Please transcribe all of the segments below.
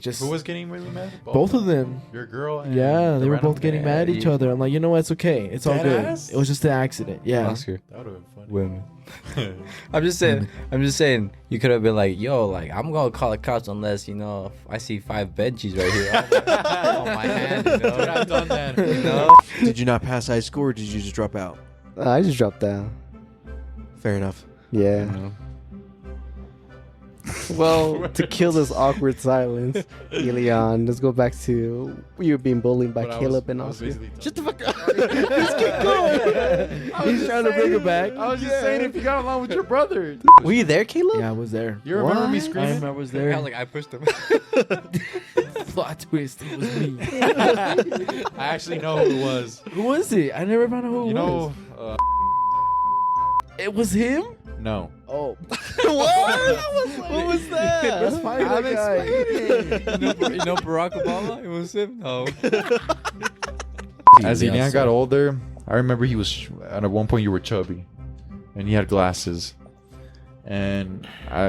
Just Who was getting really mad? both of them. Your girl and Yeah, the they were random both getting guy? mad at each other. I'm like, you know what? It's okay. It's all good. Deadass? It was just an accident. Yeah. Oscar. That would have been funny. Women. I'm just saying. You could have been like, yo, like I'm gonna call the cops unless I see 5 Benjis right here on my hand. You know? Dude, I've done that. You know? Did you not pass high school or did you just drop out? I just dropped down. Fair enough. Yeah. You know? Well, to kill this awkward silence, Elian, let's go back to you were being bullied by Caleb and Oscar. Shut the fuck up. He's trying to bring it back. I was just saying if you got along with your brother. Were you there, Caleb? Yeah, I was there. You remember me I screaming? remember I was I there. was like, I pushed him. Plot twist. It was me. I actually know who it was. Who was it? I never found out who it was. It was him? No. Oh. What was that? Let's find that guy. you know Barack Obama? It was him. No. As Elian got older, I remember he was, at one point you were chubby. And he had glasses. And,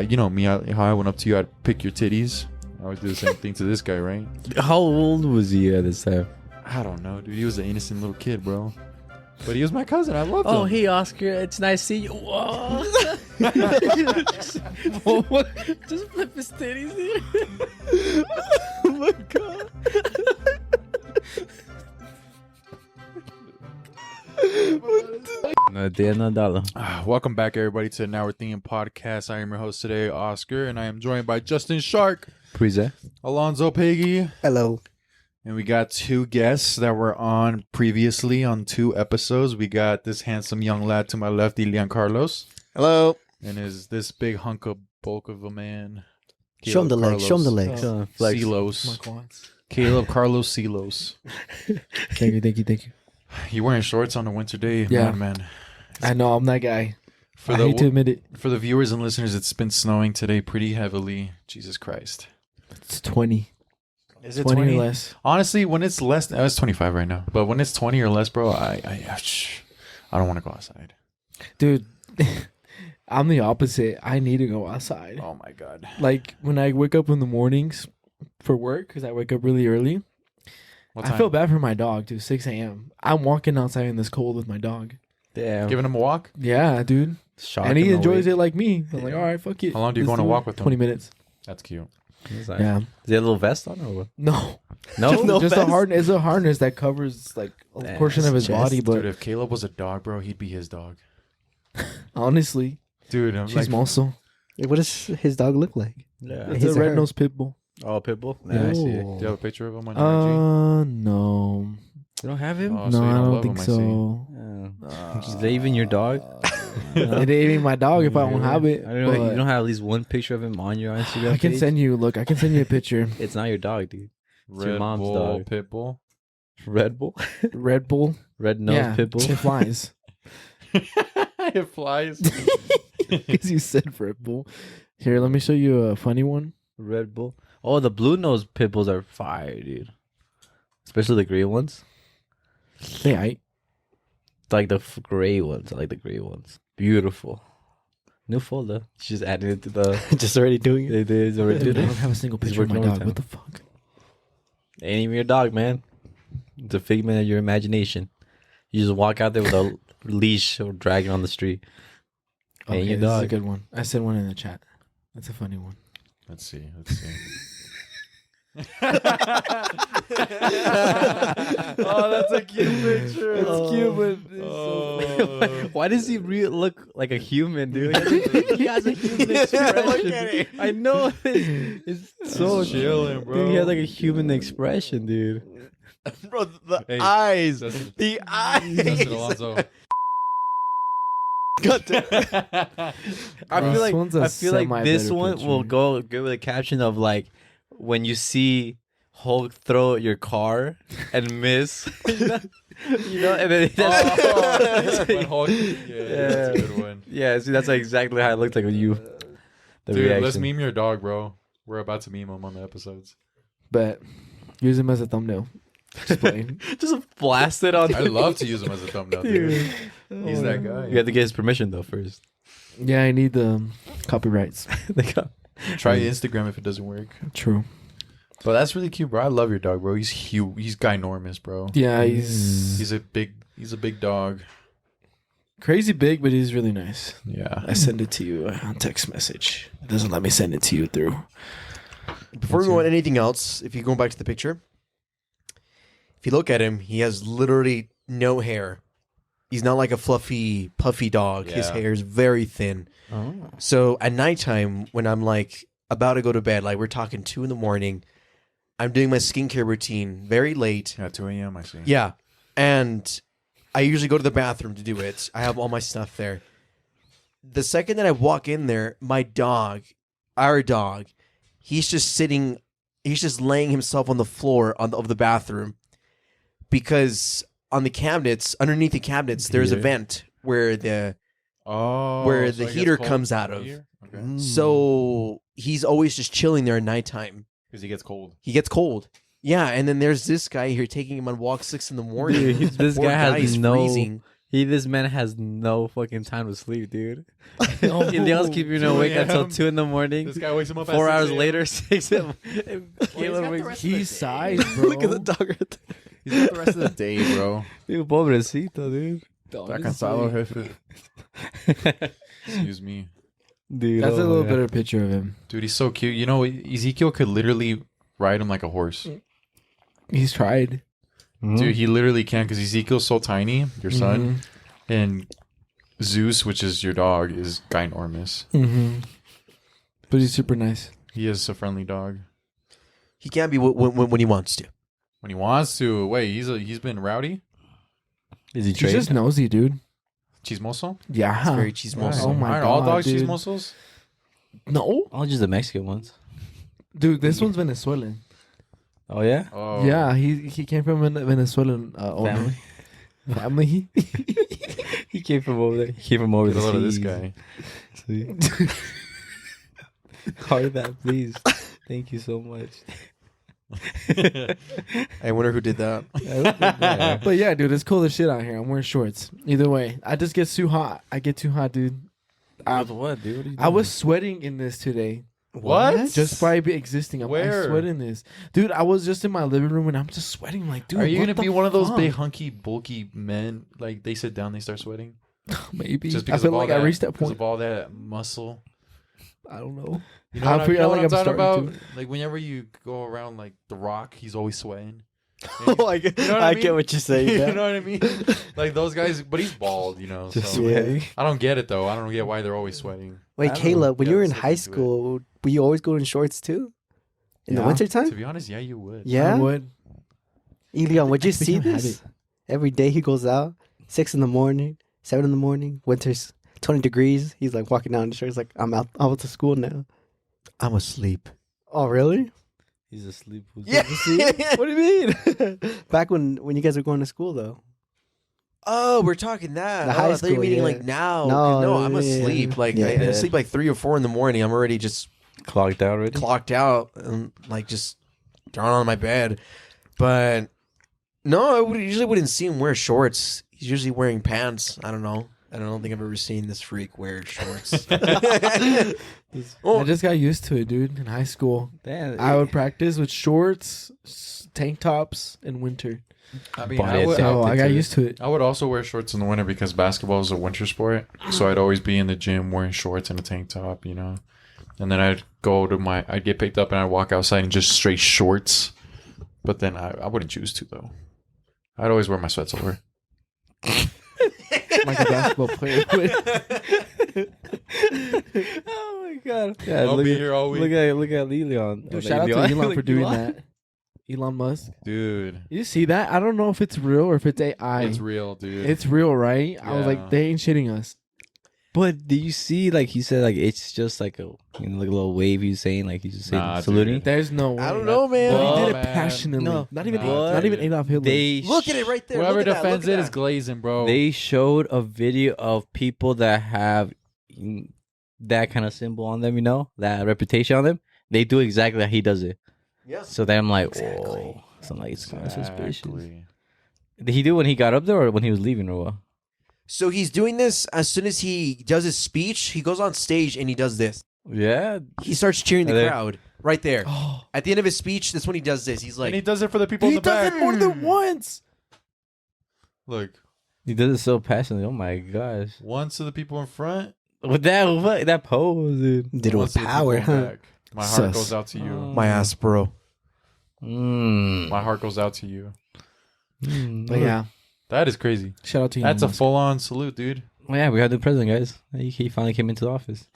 you know me, how I went up to you, I'd pick your titties. I always do the same thing to this guy, right? How old was he at this time? I don't know, dude. He was an innocent little kid, bro. But he was my cousin. I loved him. Oh, hey, Oscar. It's nice to see you. Whoa. Just flip his titties, dude. Oh my god. No idea, no dollar. Welcome back, everybody, to the Now We're Thinking podcast. I am your host today, Oscar, and I am joined by Justin Shark, Present. Alonzo Peggy, Hello. and we got 2 guests that were on previously on 2 episodes. We got this handsome young lad to my left, Elian Carlos, Hello. and is this big hunk of bulk of a man, Show him the legs. Show him the Carlos legs. Silos. Caleb Carlos Silos. Thank you. You wearing shorts on a winter day? Yeah. Man. I know, I'm that guy. For I the hate to admit it. For the viewers and listeners, it's been snowing today pretty heavily. Jesus Christ. It's 20. Is it 20 or less. Honestly, when it's less, it's 25 right now. But when it's 20 or less, bro, I don't want to go outside. Dude, I'm the opposite. I need to go outside. Oh my God. Like when I wake up in the mornings for work, because I wake up really early, What I time? feel bad for my dog, dude. 6 a.m. I'm walking outside in this cold with my dog. Damn. Giving him a walk? Yeah, dude. And he enjoys it like me. I'm like, all right, fuck it. How long do you go on a walk with him? 20 minutes. That's cute. Yeah. Yeah. Does he have a little vest on or what? No. No? Just a harness. It's a harness that covers like a Damn, portion of his chest. body. But Dude, if Caleb was a dog, bro, he'd be his dog. honestly, Dude, I'm she's like, muscle. What does his dog look like? Yeah. It's His a or her? red-nosed pit bull. Oh, Pitbull? Oh. Yeah, I see it. do you have a picture of him on your No. You don't have him? Oh, No, so you I don't don't love think him, I see. so. Is that even your dog? It ain't even my dog if I don't have it. I don't know. but You don't have at least one picture of him on your Instagram I can page? send you. Look, I can send you a picture. It's not your dog, dude. IG? your Red mom's Bull, dog. Pitbull. Red Bull? Red Bull. Red nose Yeah, Pitbull? it flies. It flies. Because you said Red Bull. Here, let me show you a funny one. Red Bull. Oh, the blue nose Pitbulls are fire, dude. Especially the gray ones. Hey, I Like the gray ones. I like the gray ones. Beautiful. New folder. Just added it to the... Just already doing it. They did. Already Dude, did I it. don't have a single He's picture of my working dog. overtime. What the fuck? Ain't even your dog, man. It's a figment of your imagination. You just walk out there with a leash or dragging on the street. Ain't your this is a dog. good one. I sent one in the chat. That's a funny one. Let's see. Oh, that's a cute picture. It's cute, but Why does he look like a human, dude? He has a human expression. Look at it. I know. It's so chilling, bro. Dude, he has like a human expression, dude. Bro, the Hey, eyes. Justin. The eyes. Justin Alonzo. God damn. I Bro, feel this one's a like this semi-better one will picture. go good with a caption of like when you see Hulk throw your car and miss, you know, and then When Hulk- yeah, that's a good one. yeah, see, that's exactly how it looked like with you. The Dude, reaction. let's meme your dog, bro. We're about to meme him on the episodes. but use him as a thumbnail. Just playing. Just blast it on. I love to use him as a thumbnail, dude. He's that guy. You have to get his permission though first. Yeah, I need the copyrights. They got- Try Instagram if it doesn't work. True. But that's really cute, bro. I love your dog, bro. He's huge. He's ginormous, bro. Yeah, he's He's a big dog. crazy big, but he's really nice. Yeah. I send it to you on text message. It doesn't let me send it to you through. Before we go on anything else, if you go back to the picture, if you look at him, he has literally no hair. He's not like a fluffy, puffy dog. His Yeah. hair is very thin. Oh. So at nighttime, when I'm like about to go to bed, like we're talking 2 a.m, I'm doing my skincare routine very late. Yeah, 2 a.m. I see. Yeah. And I usually go to the bathroom to do it. I have all my stuff there. The second that I walk in there, my dog, our dog, he's just laying himself on the floor of the bathroom because on the cabinets, underneath the cabinets, there's a vent where the Where the heater comes out of. Okay. So he's always just chilling there at nighttime. Because he gets cold. He gets cold. Yeah, and then there's this guy here taking him on walks 6 a.m. Dude, this Poor guy has is no. freezing. This man has no fucking time to sleep, dude. Oh, Leon's keeping you 2 awake until a.m. 2 in. This guy wakes him up 4 at 6 hours a.m. later, 6 a.m. Caleb wakes. He's sized, bro. Look at the dog right there. He's got the rest of the day, bro. Dude, pobrecito, dude. Está cansado, jefe. Excuse me. Dude, That's oh a little my God. better picture of him. Dude, he's so cute. You know, Ezekiel could literally ride him like a horse. He's tried. Dude, he literally can because Ezekiel's so tiny, your son. Mhm. And Zeus, which is your dog, is ginormous. But he's super nice. He is a friendly dog. He can be when he wants to. When he wants to. Wait, he's been rowdy? Is he He's trained? just nosy, dude. Chismoso? Yeah. It's very chismoso. Oh my Aren't all God, dogs dude. chismosos? No, Oh, just the Mexican ones. dude. This one's Venezuelan. Oh yeah. Oh. Yeah, he came from a Venezuelan owner. Family. He came from over there. He came from over Get a the load of this seas. guy. Call that, please. Thank you so much. I wonder who did that. But yeah, dude, it's cool as shit out here. I'm wearing shorts. Either way, I just get too hot. I get too hot, dude. What, dude? What are you I was sweating in this today. What? Just by existing. I'm Where? sweating this. Dude, I was just in my living room and I'm just sweating like, dude, Are you what going to the be one of those fuck? big, hunky, bulky men? Like, they sit down, they start sweating? Maybe. Just I because feel of all like that, I reached that because point. of all that muscle? I don't know. You know I what, feel you know like what I'm I'm talking starting about? to. Like, whenever you go around, like, The Rock, he's always sweating. Oh, I get, You know what I I get mean? what you're saying. You man. know what I mean? Like, those guys, but he's bald, you know. Just So. sweating. I don't get it, though. I don't get why they're always sweating. Wait, I don't Caleb, when Yeah, you were in let's high look into it. school, were you always go in shorts too? In the Yeah. wintertime? To be honest, yeah, you would. Yeah. I would. Elian, would you I think see I had this? Every day he goes out, 6 a.m, 7 a.m, winter's 20 degrees. He's like walking down the street. He's like, I'm out to school now. I'm asleep. Oh, really? He's asleep. Yeah. What do you mean? Back when you guys were going to school, though. Oh, we're talking that. The Oh, high I thought you were school, meaning yeah. like now. No, No, I'm yeah. asleep. Like Yeah. I sleep like 3 or 4 in the morning. I'm already just Clogged out already. clocked out and like just thrown on my bed. But no, I usually wouldn't see him wear shorts. He's usually wearing pants. I don't know. I don't think I've ever seen this freak wear shorts. I Oh, just got used to it, dude. In high school, Damn, I would practice with shorts, tank tops in winter. I mean, Body I would, So I got to it. used to it. I would also wear shorts in the winter because basketball is a winter sport. So I'd always be in the gym wearing shorts and a tank top, you know. And then I'd get picked up and I'd walk outside in just straight shorts. But then I wouldn't choose to, though. I'd always wear my sweats over. Like a basketball player would. Oh my god. Yeah, I'll look be at, here all week. look at Elian. Dude, shout out to Elon for doing that. Elon Musk. Dude, You see that? I don't know if it's real or if it's AI. it's real, dude. It's real, right? I was Yeah. like, they ain't shitting us. But do you see, like he said, like it's just like like a little wave he's saying, like he's just saying Nah, saluting. dude. There's no way. I don't know, man. But he Oh, did it man. passionately. No. Not even Nah, not even dude. Adolf Hitler. They look at it right there. Whoever Look at that, defends look it at is that. glazing, bro. They showed a video of people that have that kind of symbol on them, you know, that reputation on them. They do exactly like he does it. Yeah. So then I'm like, Exactly. whoa. So I'm like, it's kind of suspicious. Exactly. Did he do it when he got up there or when he was leaving or what? So he's doing this as soon as he does his speech. He goes on stage and he does this. Yeah. He starts cheering the There- crowd. right there. Oh, At the end of his speech, that's when he does this. He's and he like, does it for the people in he the does back. it more than once. Look, He does it so passionately. Oh my gosh. once to the people in front, With that pose, dude. Did it once with to the power, people in huh? back. My heart Sus. goes out to you. my ass, bro. My heart goes out to you. But yeah, That is crazy. shout out to you. That's a full-on salute, dude. Well, yeah, we had the president, guys. He finally came into the office.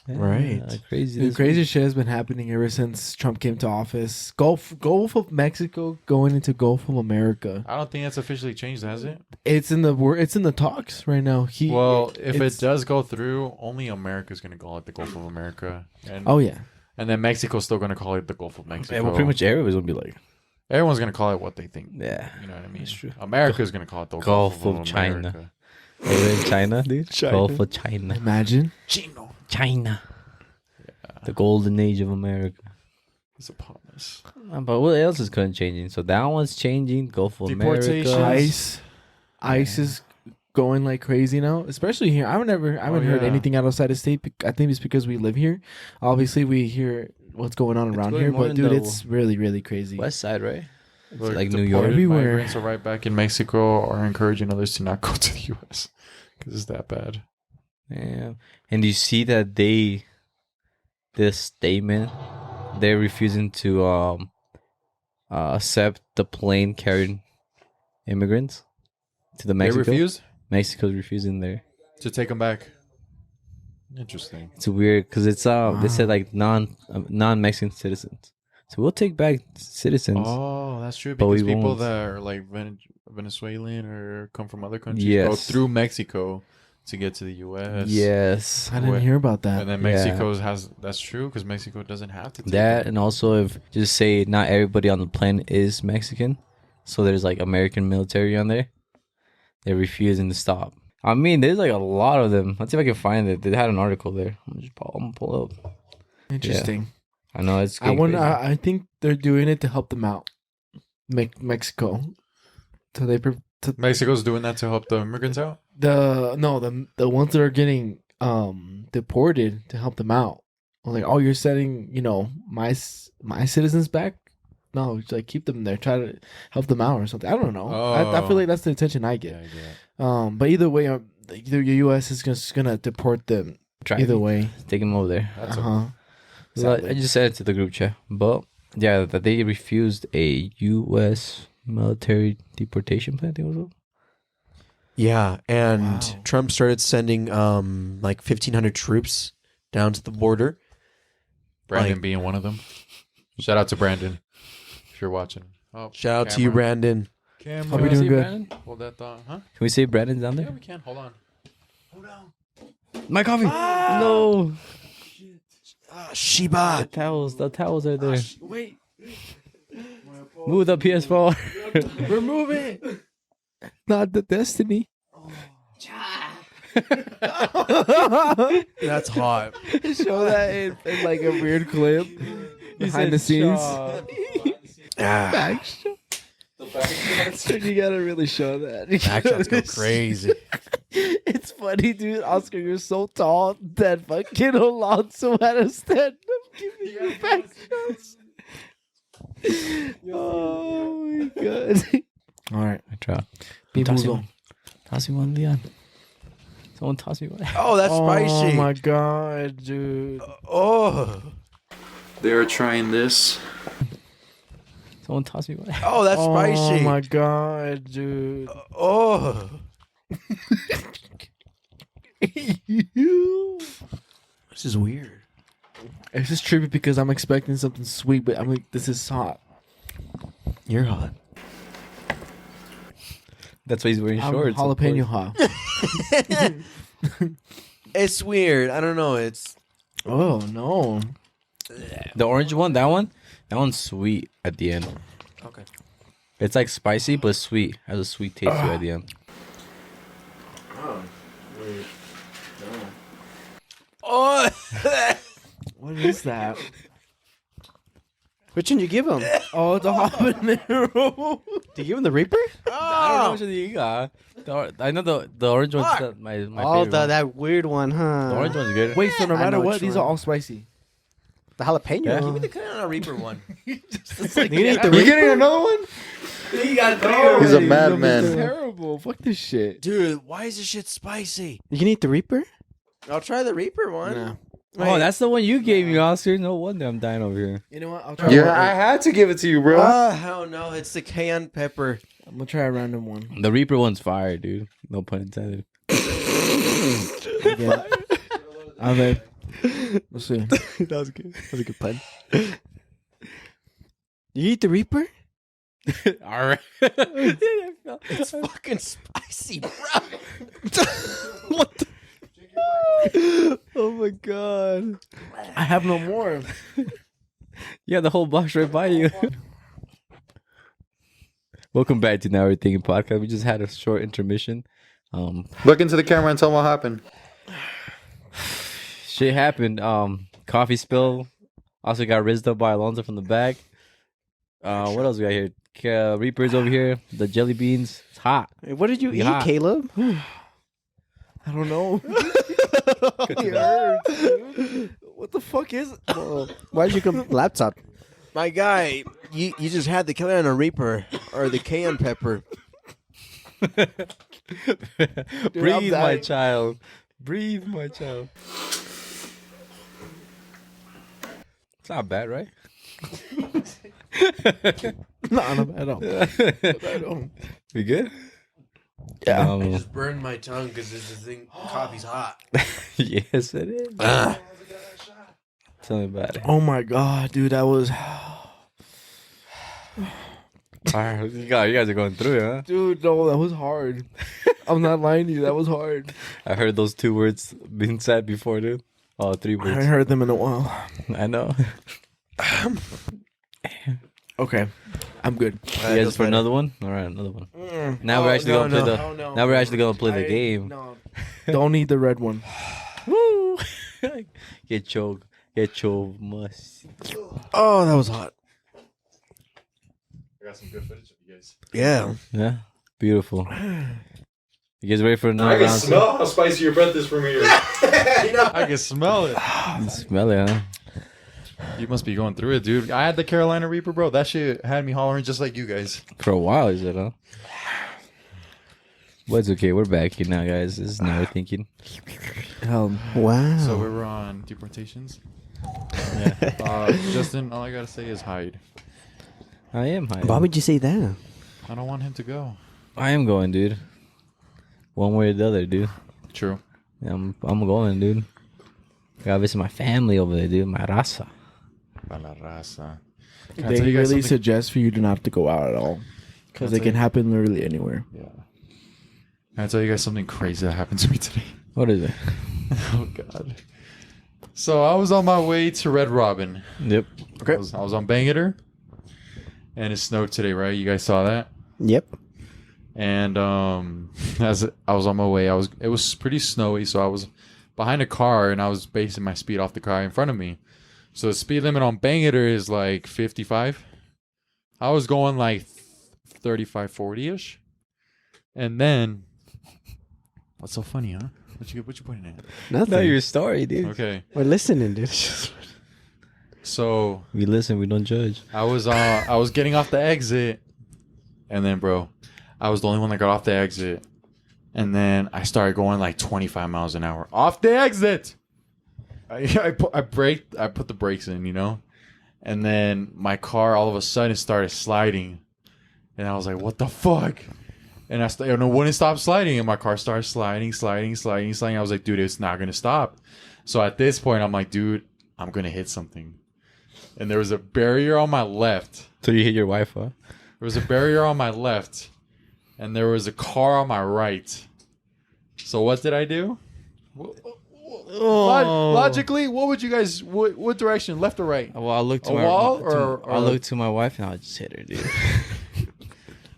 Yeah, Right. Crazy. The this crazy week. shit has been happening ever since Trump came to office. Gulf of Mexico going into Gulf of America. I don't think that's officially changed, has it? It's in the talks right now. Well, if it's- it does go through, only America's going to call it the Gulf of America. And, Oh yeah. and then Mexico's still going to call it the Gulf of Mexico. Yeah, well, pretty much everybody's gonna be like, Everyone's going to call it what they think. yeah. You know what I mean? That's true. America's going to call it the Gulf of China. America. We're in China, dude. China. Gulf of China. Imagine. China. The golden age of America. It's upon us. But what else is currently changing? So that one's changing. Gulf of Deportations. America. Ice is going like crazy now, especially here. I haven't heard yeah. anything outside of state. I think it's because we live here. Obviously, we hear what's going on around going here, more but in dude, the it's really, really crazy. West side, right? It's Look, like New deported York. Everywhere. Migrants are right back in Mexico are encouraging others to not go to the U.S. because it's that bad. Yeah. And you see that this statement, they're refusing to accept the plane carrying immigrants to the Mexico. They refuse Mexico's refusing there. to take them back. Interesting. It's weird because it's they said like non-Mexican citizens. So we'll take back citizens. Oh, that's true. But we Because people won't. that are like Venezuelan or come from other countries go Yes. through Mexico to get to the U.S. Yes. I didn't hear about that. And then Yeah. Mexico has that's true because Mexico doesn't have to take That it. and also if just say not everybody on the plane is Mexican, so there's like American military on there. They're refusing to stop. I mean, there's like a lot of them. Let's see if I can find it. They had an article there. I'm gonna pull up. Interesting. I know it's. I wonder. I think they're doing it to help them out. Mexico. So Mexico's doing that to help the immigrants out. the ones that are getting deported to help them out. Like, oh, you're sending my citizens back. No, it's like keep them there. Try to help them out or something. I don't know. I feel like that's the attention I get. Yeah. But either way, either the U.S. is just gonna deport them. Either way, take them over there. That's Sadly. I just said it to the group chat, but yeah, that they refused a U.S. military deportation plan. I think it was. Yeah, and Wow. Trump started sending like 1,500 troops down to the border. Brandon Like- being one of them. Shout out to Brandon if you're watching. Oh, Shout out to you, camera. Brandon. Camera. Hope you're doing good. Hold that thought, huh? Can we say Brandon's down Yeah, there? we can. Hold on. Hold on. My coffee. No. The Sheba. towels are there. Wait, Move the PS4. remove it. Not the destiny. That's hot. Show that in like a weird clip behind the scenes. Back shot. You gotta really show that. Actions go crazy. It's funny, dude. Oscar, you're so tall that fucking Alonso had to stand up giving you back shots. Oh my god. All right. I try. Be Toss moving. me one. Toss me one, Leon. Someone toss me one. Oh, that's spicy. Oh my god, dude. Oh, They're trying this. Someone toss me one. oh, that's Oh spicy. my god, dude. Oh, this is weird. It's just trippy because I'm expecting something sweet, but I'm like, this is hot. You're hot. That's why he's wearing I'm shorts. of jalapeno course. hot. It's weird. I don't know. It's Oh no. The orange one, that one's sweet at the end. okay. It's like spicy but sweet. Has a sweet taste to it at the end. Oh, What is that? Which one you give him? Did Oh, it's a habanero. you give him the Reaper? I don't know which one you got. I know the orange one's my Oh, favorite one. that weird one, huh? The orange one's good. Wait, so no I matter know what, which these one. are all spicy. The jalapeno. Yeah. Give me the Carolina Reaper one. It's like, you can eat the You Reaper. getting another one? You got He's a Hey, madman. it's terrible. Fuck this shit. Dude, why is this shit spicy? You can eat the Reaper. I'll try the Reaper one. Nah. Oh, that's the one you gave me, Oscar. No wonder I'm dying over here. You know what? I'll try. Yeah, I had to give it to you, bro. Hell no. It's the cayenne pepper. I'm gonna try a random one. The Reaper one's fire, dude. No pun intended. Yeah. Okay. Let's see. That was good. That was a good pun. You eat the Reaper? All right. It's fucking spicy, bro. What the? Oh my god. I have no more. Yeah, the whole box right by you. Welcome back to Now We're Thinking podcast. We just had a short intermission. Look into the camera and tell them what happened. Shit happened. Coffee spill. Also got rizzed up by Alonzo from the back. What else we got here? Reapers over here. The jelly beans. It's hot. Hey, what did you eat, Yeah. Caleb? I don't know. It hurts, dude. What the fuck is it? Whoa. Why did you come laptop? My guy, you just had the Carolina Reaper or the cayenne pepper. Breathe, my dying. child. Breathe, my child. It's not bad, right? No, no, I don't. I don't. We good? Yeah. I just burned my tongue because this thing coffee's hot. Yes, it is. Tell me about it. Oh my god, dude, that was. Alright, you guys are going through it, huh? Dude, no, that was hard. I'm not lying to you. That was hard. I heard those 2 words being said before, dude. Oh, 3 I words. haven't heard them in a while. I know. Okay, I'm good. You guys for another one? All right, another one. Now we're actually gonna play the. Now we're actually gonna play the game. No. Don't eat the red one. Woo! Get choked. Get choked. Must. Oh, that was hot. I got some good footage of you guys. Yeah. Yeah. Beautiful. You guys ready for another round? how spicy your breath is from here. I can smell it. You smell it, huh? You must be going through it, dude. I had the Carolina Reaper, bro. That shit had me hollering just like you guys. For a while, is it, huh? But it's okay. We're back here now, guys. This is Now We're Thinking. Wow. So we were on deportations. Yeah. Justin, all I gotta say is hide. I am high. Why would you say that? I don't want him to go. I am going, dude. One way or the other, dude. True. Yeah, I'm going, dude. Gotta visit my family over there, dude. My raza. Pa la raza. Can I They tell you guys really something? suggest for you to not have to go out at all. Because Can I it can tell you- happen literally anywhere. Yeah. Can I tell you guys something crazy that happened to me today? What is it? Oh God. So I was on my way to Red Robin. Yep. Okay. I was on Bangor, and it snowed today, right? You guys saw that? Yep. And as I was on my way, it was pretty snowy, so I was behind a car and I was basing my speed off the car in front of me. So the speed limit on Bangor is like 55. I was going like 35, 40-ish. And then what's so funny, huh? What you pointing at? Nothing. Tell your story, dude. Okay. We're listening, dude. So We listen, we don't judge. I was getting off the exit, and then, bro, I was the only one that got off the exit, and then I started going like 25 miles an hour off the exit. I put the brakes in, you know, and then my car all of a sudden started sliding, and I was like, "What the fuck?" And it wouldn't stop sliding, and my car started sliding. I was like, "Dude, it's not gonna stop." So at this point, I'm like, "Dude, I'm gonna hit something." And there was a barrier on my left. So you hit your wife, huh? There was a barrier on my left, and there was a car on my right. So what did I do? Logically, what would you guys? What direction? Left or right? Well, I looked to A my wall to- or- I looked to my wife and I just hit her, dude.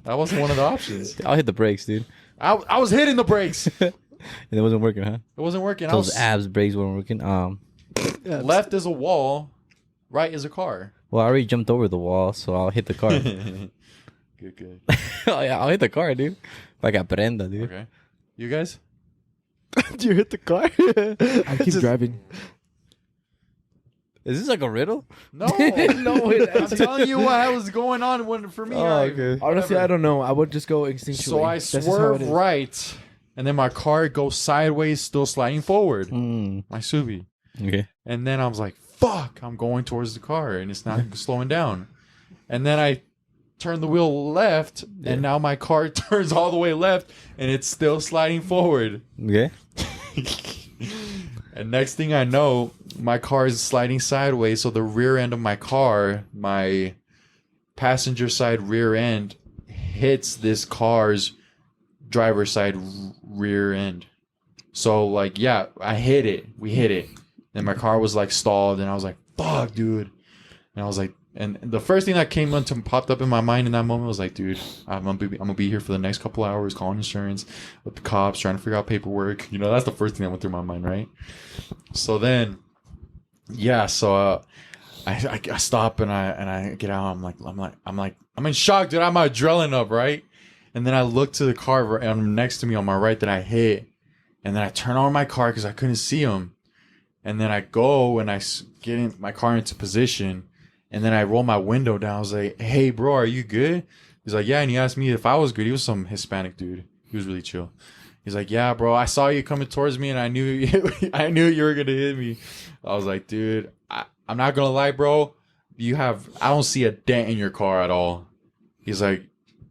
That wasn't one of the options. I'll hit the brakes, dude. I was hitting the brakes. It And it wasn't working, huh? wasn't working. I Those was, abs brakes weren't working. left is a wall, right is a car. Well, I already jumped over the wall, so I'll hit the car. Good. Oh yeah, I'll hit the car, dude. Like a prenda, dude. Okay. You guys? Did you hit the car? I keep driving. Is this like a riddle? No, No, I'm telling you what was going on for me. okay. Honestly, I don't know. I would just go instinctually. So I That's just how swerve it is. right, and then my car goes sideways, still sliding forward. My Subi. Okay. And then I was like, fuck, I'm going towards the car, and it's not slowing down. And then I turn the wheel left, and now my car turns all the way left, and it's still sliding forward. Okay. And next thing I know, my car is sliding sideways, so the rear end of my car, my passenger side rear end, hits this car's driver's side rear end. So, like, yeah, I hit it. We hit it. Then my car was, like, stalled, and I was like, fuck, dude. And I was like, and the first thing that popped up in my mind in that moment was like, dude, I'm gonna be here for the next couple hours calling insurance with the cops, trying to figure out paperwork. You know, that's the first thing that went through my mind, right? So then, yeah, so I stop and I get out. I'm in shock, dude. I have my adrenaline up, right? And then I look to the car next to me on my right that I hit, and then I turn on my car because I couldn't see him, and then I go and I get in my car into position. And then I roll my window down. I was like, hey, bro, are you good? He's like, yeah. And he asked me if I was good. He was some Hispanic dude. He was really chill. He's like, yeah, bro, I saw you coming towards me and I knew you were going to hit me. I was like, dude, I'm not going to lie, bro. I don't see a dent in your car at all. He's like,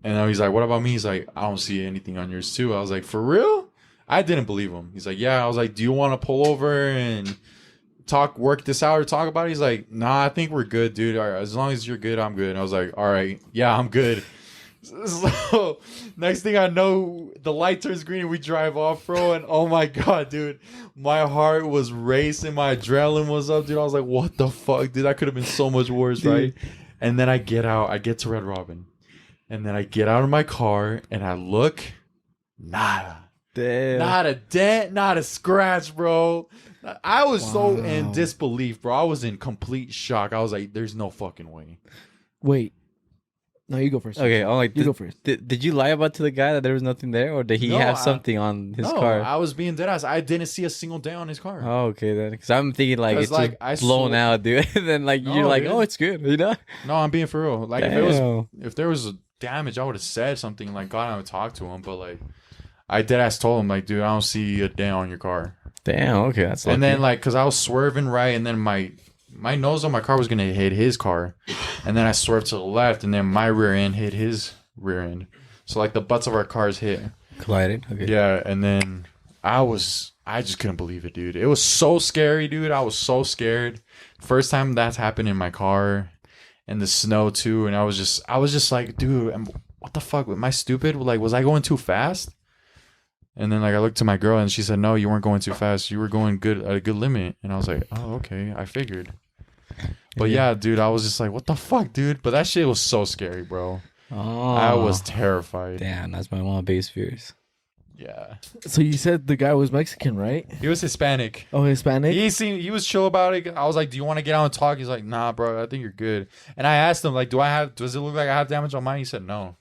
and then he's like, what about me? He's like, I don't see anything on yours too. I was like, for real? I didn't believe him. He's like, yeah. I was like, do you want to pull over and work this out or talk about it? He's like, nah, I think we're good, dude. All right, as long as you're good, I'm good. And I was like, all right, yeah, I'm good. So next thing I know, the light turns green and we drive off, bro. And oh my god, dude, my heart was racing, my adrenaline was up, dude. I was like, what the fuck, dude? That could have been so much worse, right? And then I get to Red Robin, and then I get out of my car and I look, nada. Damn. Not a dent, not a scratch, bro. I was so in disbelief, bro. I was in complete shock. I was like, there's no fucking way. Wait. No, you go first. Okay, I'm like, You go first. Did you lie about to the guy that there was nothing there, or did he No, have something on his No, car? I was being dead ass. I didn't see a single dent on his car. Oh, okay then, because I'm thinking like 'Cause, it's like, just I blown saw- out, dude. And then like you're No, like, dude. oh, it's good, you know? No, I'm being for real. Like Damn. if there was a damage, I would have said something. Like God, I would talk to him. But like, I dead ass told him like, dude, I don't see a dent on your car. Damn. Okay, that's. And then lucky. like, cause I was swerving right, and then my nose on my car was gonna hit his car, and then I swerved to the left, and then my rear end hit his rear end. So like the butts of our cars hit. collided. Okay. Yeah, and then I just couldn't believe it, dude. It was so scary, dude. I was so scared. First time that's happened in my car, and the snow too. And I was just like, dude, what the fuck? Am I stupid? Like, was I going too fast? And then like I looked to my girl and she said, no, you weren't going too fast. You were going good at a good limit. And I was like, oh, okay. I figured. But yeah, dude, I was just like, what the fuck, dude? But that shit was so scary, bro. Oh, I was terrified. Damn, that's one of my biggest fears. Yeah. So you said the guy was Mexican, right? He was Hispanic. Oh, Hispanic? He was chill about it. I was like, do you want to get out and talk? He's like, nah, bro, I think you're good. And I asked him, like, does it look like I have damage on mine? He said no.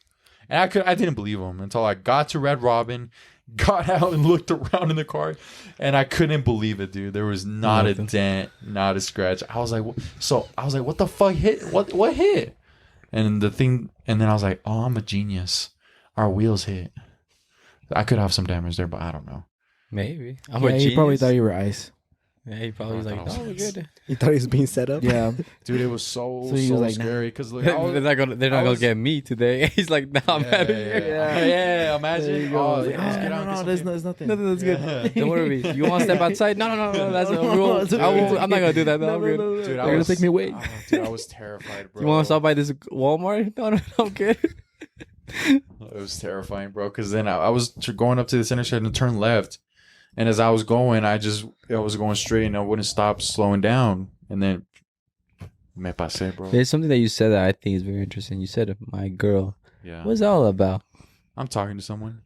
And I didn't believe him until I got to Red Robin, got out and looked around in the car, and I couldn't believe it, dude. There was not a dent, not a scratch. I was like, what the fuck hit? What hit? And then I was like, oh, I'm a genius. Our wheels hit. I could have some damage there, but I don't know. Maybe. Yeah, he probably thought you were ice. Yeah, he probably was I like, thought I "Oh, we're was- good." You thought he was being set up? Yeah. Dude, it was so So he was like, nah. scary because like, They're not gonna get me today. He's like, "Nah, I'm out of here." Yeah, imagine. There you go. Oh, Like, yeah, let's get out and get some there's food. nothing. Nothing, that's Yeah. good. Don't worry. You want to step outside? No. That's a rule. it's okay, it's I'm not gonna do that. No, I'm good. Dude, They're gonna take me away. Oh, dude, I was terrified, bro. You want to stop by this Walmart? No, I'm good. It was terrifying, bro. Because then I was going up to this intersection to turn left, and as I was going, I was going straight, and I wouldn't stop slowing down, and then me pasé, bro. There's something that you said that I think is very interesting. You said, "My girl." Yeah, What's that all about? I'm talking to someone.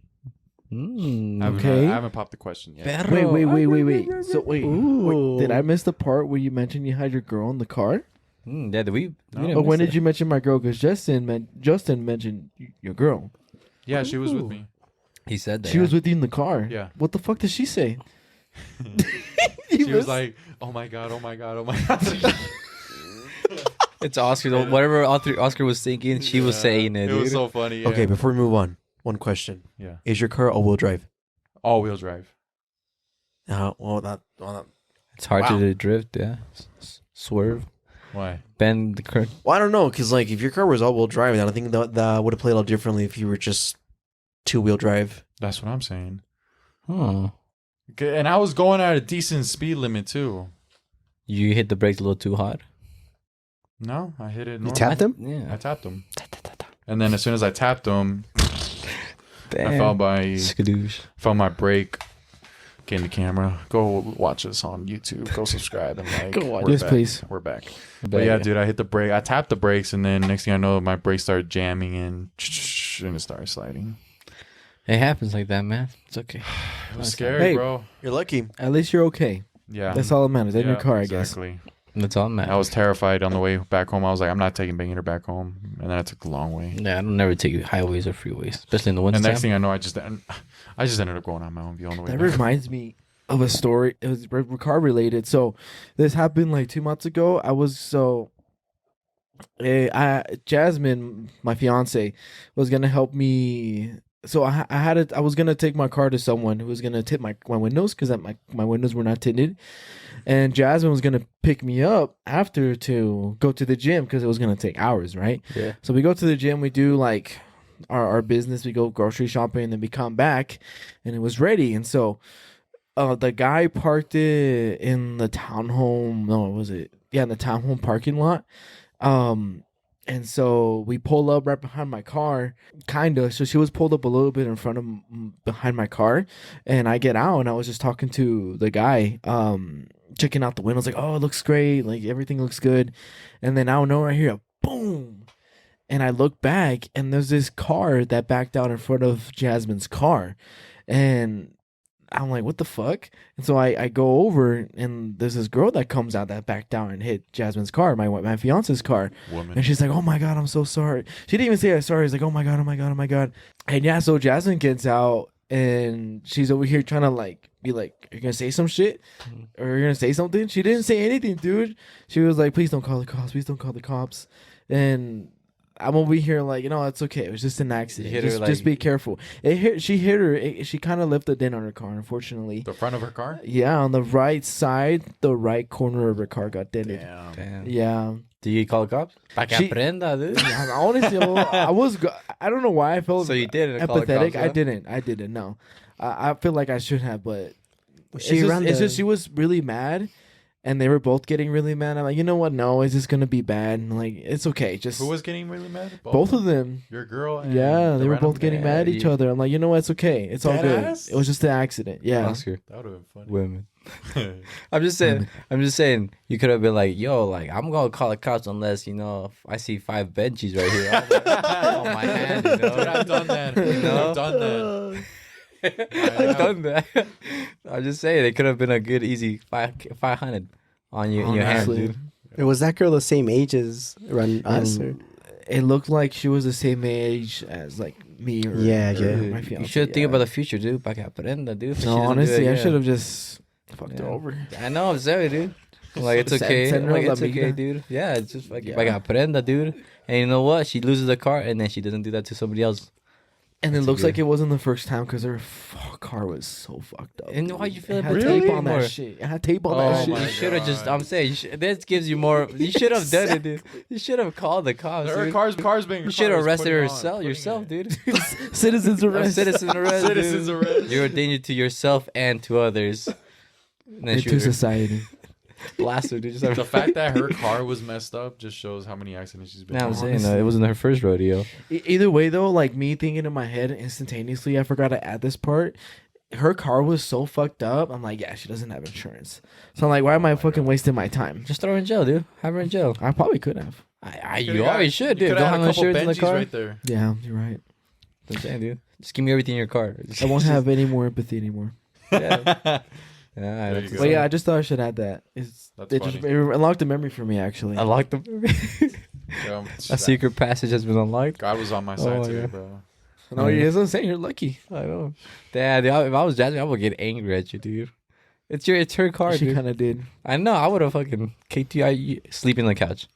Mm, Okay. I haven't popped the question yet. Wait. So wait, Ooh. did I miss the part where you mentioned you had your girl in the car? Yeah, we No. didn't But when miss did you mention my girl? Because Justin mentioned your girl. Yeah, she was with me. He said that. She was with you in the car. Yeah. What the fuck did she say? You She was like, "Oh my god, oh my god, oh my god." It's Oscar. Whatever Oscar was thinking, she was saying it. It was dude. so funny. Yeah. Okay, before we move on, one question: Yeah. Is your car all-wheel drive? All-wheel drive. Well, It's hard Wow. to drift. Yeah, swerve, Why? bend the curve. well, I don't know, because like if your car was all-wheel drive, then I think that would have played a lot differently if you were just two-wheel drive. That's what I'm saying. Oh, Okay, and I was going at a decent speed limit too. you hit the brakes a little too hard. No, I hit it. You normal. tapped him? I Yeah. tapped him. And then as soon as I tapped him, Damn. I Skadoosh. found my brake. Get in the camera. Go watch us on YouTube. Go subscribe and like. Go watch. We're Yes, back. please. We're back. But yeah, dude, I hit the brake. I tapped the brakes, and then next thing I know, my brakes started jamming and it started sliding. It happens like that, man. It's okay. It was scary, Hey. bro. You're lucky. At least you're okay. Yeah, That's all that matters. In your Yeah, car, I guess. Exactly. That's all, man. I was terrified on the way back home. I was like, I'm not taking Banger back home, and then I took the long way. Yeah, I don't never take highways or freeways, especially in the winter And time. next thing I know, I just ended up going on my own view on the way That back. reminds me of a story. It was car related. So this happened like 2 months ago. Jasmine, my fiance, was gonna help me. So I was gonna take my car to someone who was gonna tint my windows because my windows were not tinted, and Jasmine was gonna pick me up after to go to the gym because it was gonna take hours, right? Yeah. So we go to the gym, we do like our business, we go grocery shopping, and then we come back, and it was ready. And so the guy parked it in the townhome. No, was it? Yeah, in the townhome parking lot. And so we pull up right behind my car, kind of. So she was pulled up a little bit in front of behind my car, and I get out and I was just talking to the guy, checking out the windows, like, oh, it looks great, like everything looks good. And then out of nowhere I hear a boom, and I look back and there's this car that backed out in front of Jasmine's car, and I'm like, what the fuck? And so I go over, and there's this girl that comes out that backed down and hit Jasmine's car, my fiance's car. Woman. And she's like, oh my God, I'm so sorry. She didn't even say I'm sorry. She's like, oh my God, oh my God, oh my God. And yeah, so Jasmine gets out, and she's over here trying to like be like, you're going to say some shit? Or you're going to say something? She didn't say anything, dude. She was like, please don't call the cops. Please don't call the cops. And I'm over here like, it's okay. It was just an accident. hit her, Just be careful. She hit her. She kind of left a dent on her car, unfortunately. The front of her car? Yeah, on the right side, the right corner of her car got dented. Damn. Yeah. Do you call the cops? Pa que She- aprenda, dude. Yeah, honestly, I don't know why I felt So you didn't call the empathetic. cops, huh? I didn't. No, I feel like I should have, but Was it's she just, around it's the- just she was really mad, and they were both getting really mad. I'm like, you know what? No, it's just gonna be bad. And like, it's okay. Just Who was getting really mad? both of them. Your girl and Yeah, the they were random both getting guy? mad at each you- other. I'm like, you know what? It's okay. It's all good. Deadass? It was just an accident. Yeah. Oscar. That would have been funny. Women. I'm just saying. You could have been like, "Yo, like I'm gonna call the cops unless if I see 5 benchies right here on my hand." You know? Dude, I've done that. You know? I've done that. I've done that. I'm just saying it could have been a good, easy 500 on your hand, Honestly. dude. Was that girl the same age as around us? Or? It looked like she was the same age as like me or Yeah, or yeah. my You fiance. should think yeah. about the future, dude. Pa que aprenda, dude. She No, doesn't do honestly, it I yet. should have just fucked her Yeah. over. I know, I'm sorry, dude. Like it's Send- okay. send her Like a it's okay, lamina. dude. Yeah, it's just like Yeah. pa que aprenda, dude. And you know what? She loses the car, and then she doesn't do that to somebody else. And it That's looks good. like it wasn't the first time because her car was so fucked up. And why you feel it it had really tape on more? that shit. It had tape on Oh that shit. my! You should have just. God. I'm saying this gives you more. You should have done it, dude. You should have called the cops. Her Dude. car's being. You should have arrested yourself, dude. Citizens arrest. Citizen arrest. Citizens dude. arrest. You're a danger to yourself and to others. And then And shoot to her. society. Blast her, dude. Just The fact that her car was messed up just shows how many accidents she's been. Nah, I'm in. saying it wasn't her first rodeo. Either way, though, like me thinking in my head instantaneously, I forgot to add this part. Her car was so fucked up. I'm like, yeah, she doesn't have insurance. So I'm like, why am I fucking wasting my time? Just throw her in jail, dude. Have her in jail. I probably could have. You always should, dude. You Don't could have no a couple insurance in the Benjis car. right there. Yeah, you're right. I'm saying, dude. Just give me everything in your car. I won't have any more empathy anymore. Yeah. There you That's go. But yeah, I just thought I should add that. That's It just funny. it unlocked a memory for me, actually. I locked them. Yeah, A secret passage has been unlocked. God was on my side my today, God. bro. No, he isn't saying you're lucky. I know. Dad, if I was Jasmine, I would get angry at you, dude. It's her car, She dude. kind of did. I know. I would have fucking kicked you. Sleep in the couch.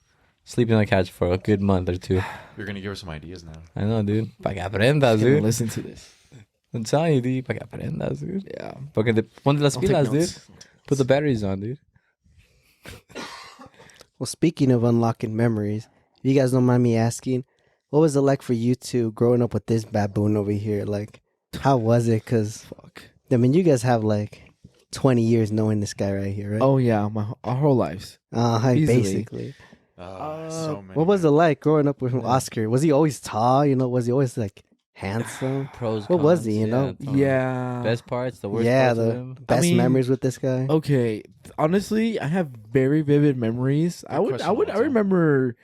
Sleep in the couch for a good month or two. You're gonna give her some ideas now. I know, dude. Pa' que aprendas, She's gonna dude. listen to this. I'm telling you, dude. Pa' que aprendas, dude. Yeah. Porque ponte las I'll take pilas, dude. notes. Put the batteries on, dude. Well, speaking of unlocking memories, if you guys don't mind me asking, what was it like for you two growing up with this baboon over here? Like, how was it? Because, Fuck. I mean, you guys have like 20 years knowing this guy right here, right? Oh yeah, our whole lives. Easily. Basically. So many. What was it like growing up with Oscar? Was he always tall? You know, was he always like handsome? Pros. What was cons, he, you know? Yeah. Best parts, the worst Yeah, parts of the him. best mean- memories with this guy. Okay, honestly, I have very vivid memories. I question, I Walter. remember,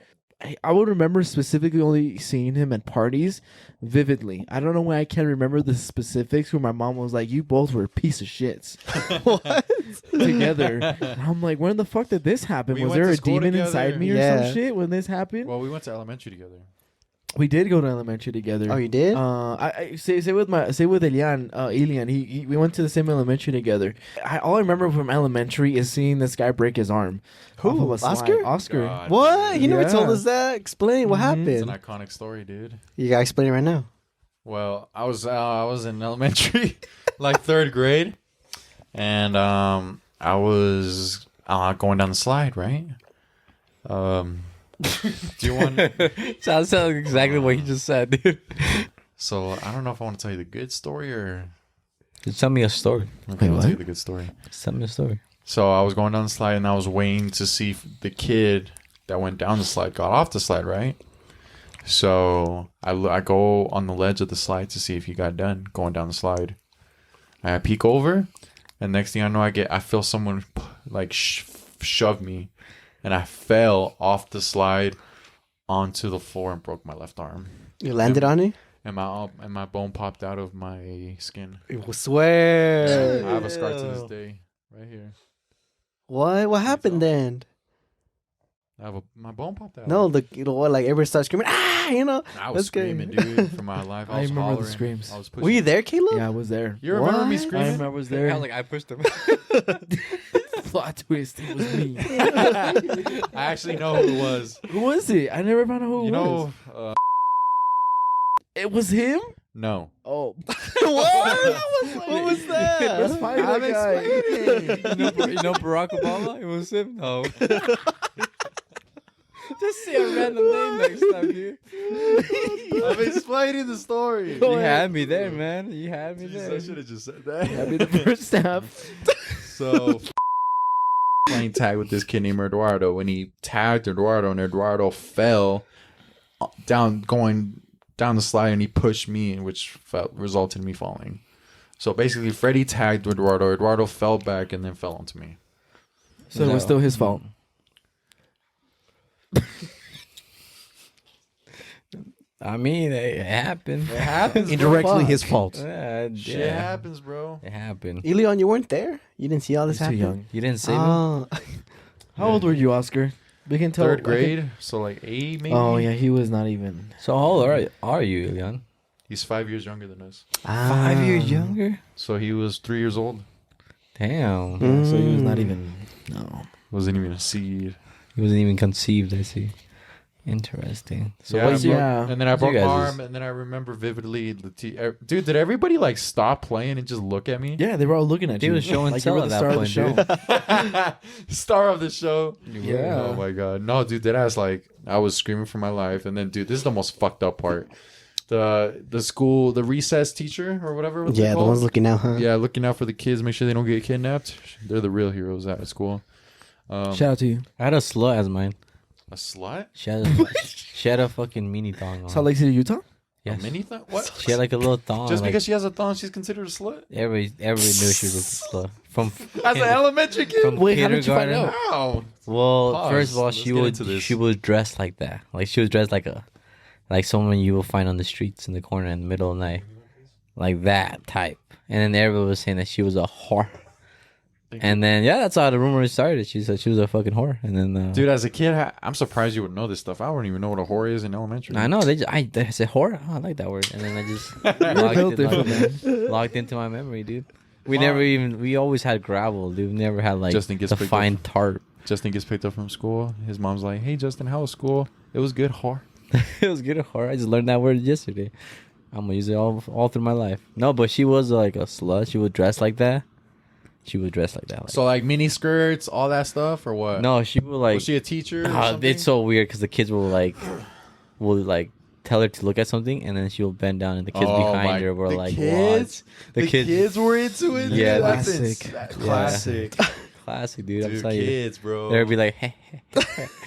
I would remember specifically only seeing him at parties, vividly. I don't know why I can't remember the specifics. Where my mom was like, "You both were a piece of shits together." And I'm like, "When the fuck did this happen? We Was went there to a school demon together. inside me or Yeah. some shit when this happened?" Well, we went to elementary together. We did go to elementary together. Oh, you did? I say with Elian. Elian. We went to the same elementary together. All I remember from elementary is seeing this guy break his arm. Who? Off of a slide. Oscar? Oscar. God, What? dude. You never told Yeah. us that. Explain what Mhm. It's an happened. iconic story, dude. You gotta explain it right now. Well, I was in elementary, like 3rd grade, and I was going down the slide, right? Do you want? Sounds exactly what he just said, dude. So I don't know if I want to tell you the good story or. Just tell me a story. Okay, Wait, I'll tell you what? the good story. Just tell me a story. So I was going down the slide and I was waiting to see if the kid that went down the slide got off the slide, right? So I go on the ledge of the slide to see if he got done going down the slide. I peek over, and next thing I know, I feel someone like shove me, and I fell off the slide onto the floor and broke my left arm. You landed on it? And my bone popped out of my skin. I swear. I have a scar to this day, right here. What? What happened then? My bone popped out. No, like everybody starts screaming, ah, you know. I was That's good. screaming, dude, for my life. I I was remember the hollering. screams. I was pushing. Were you there, Caleb? Yeah, I was there. You remember me What? screaming? I remember I was there. I pushed him. Plot twist. It was me. I actually know who it was. Who was it? I never found out who it You was. know, It was him. no. Oh, What was that? Let's find that guy. you know Barack Obama? It was him. No. Just say a random name next time, dude. I'm explaining the story. You had me there, man. You had me Jesus, there. I should have just said that. That'd be the first half. So, playing tag with this kid named Eduardo. When he tagged Eduardo, and Eduardo fell going down the slide, and he pushed me, which resulted in me falling. So basically, Freddie tagged Eduardo. Eduardo fell back and then fell onto me. So it was still his fault. I mean, it happened. It happens. Indirectly his fault. Yeah, Shit yeah. happens, bro. It happened. Elian, you weren't there? You didn't see all this He's too happen? young. You didn't save him? Oh. How old were you, Oscar? We can tell. 3rd grade, so like 8 maybe. Oh yeah, he was not even. So how old are you, Elian? He's 5 years younger than us. 5 years younger? So he was 3 years old. Damn. Yeah, so he was not Mm. even. No. Wasn't even a seed. He wasn't even conceived, I see. Interesting. So Yeah, what's your... yeah. And then I What's your broke my guys'? arm, and then I remember vividly, dude, did everybody like stop playing and just look at me? Yeah, they were all looking at He you. was showing like you tell were at the that star of the point, show. Star of the show. Yeah. Oh my god. No, dude, that ass like I was screaming for my life, and then dude, this is the most fucked up part. The school, the recess teacher or whatever. What Yeah, the ones looking out, huh? Yeah, looking out for the kids, make sure they don't get kidnapped. They're the real heroes at school. Shout out to you. I had a slut as mine. A slut? She had a fucking mini thong on. Salt Lake City, Utah. Yes. A mini thong? What? She had like a little thong. Just like, because she has a thong, she's considered a slut? everybody knew she was a slut. From As an elementary kid? from Wait, how did you find kindergarten. out? Wow. Well, Pause. first of all, Let's get into this. she was dressed like that. Like she was dressed like someone you will find on the streets in the corner in the middle of the night, like that type. And then everybody was saying that she was a whore. And then that's how the rumor started. She said she was a fucking whore. And then Dude, as a kid, I'm surprised you would know this stuff. I wouldn't even know what a whore is in elementary. I know they said whore. Oh, I like that word. And then I just built different, logged into my memory, dude. We always had gravel, dude. We never had like Justin gets the picked fine up. tarp. Justin gets picked up from school. His mom's like, "Hey, Justin, how was school? It was good, whore." It was good at heart. I just learned that word yesterday. I'm gonna use it all through my life. No, but she was like a slut. She would dress like that. She would dress like that. Like, So like mini skirts, all that stuff, or what? no, she would like. Was she a teacher? Or something? It's so weird because the kids will like tell her to look at something, and then she will bend down, and the kids behind her were the like, kids, "What?" the kids were into it. Yeah, Dude, that's classic. that's Yeah. classic. Classic, dude. I'm Dude, telling you. kids, bro. They would be like, hey,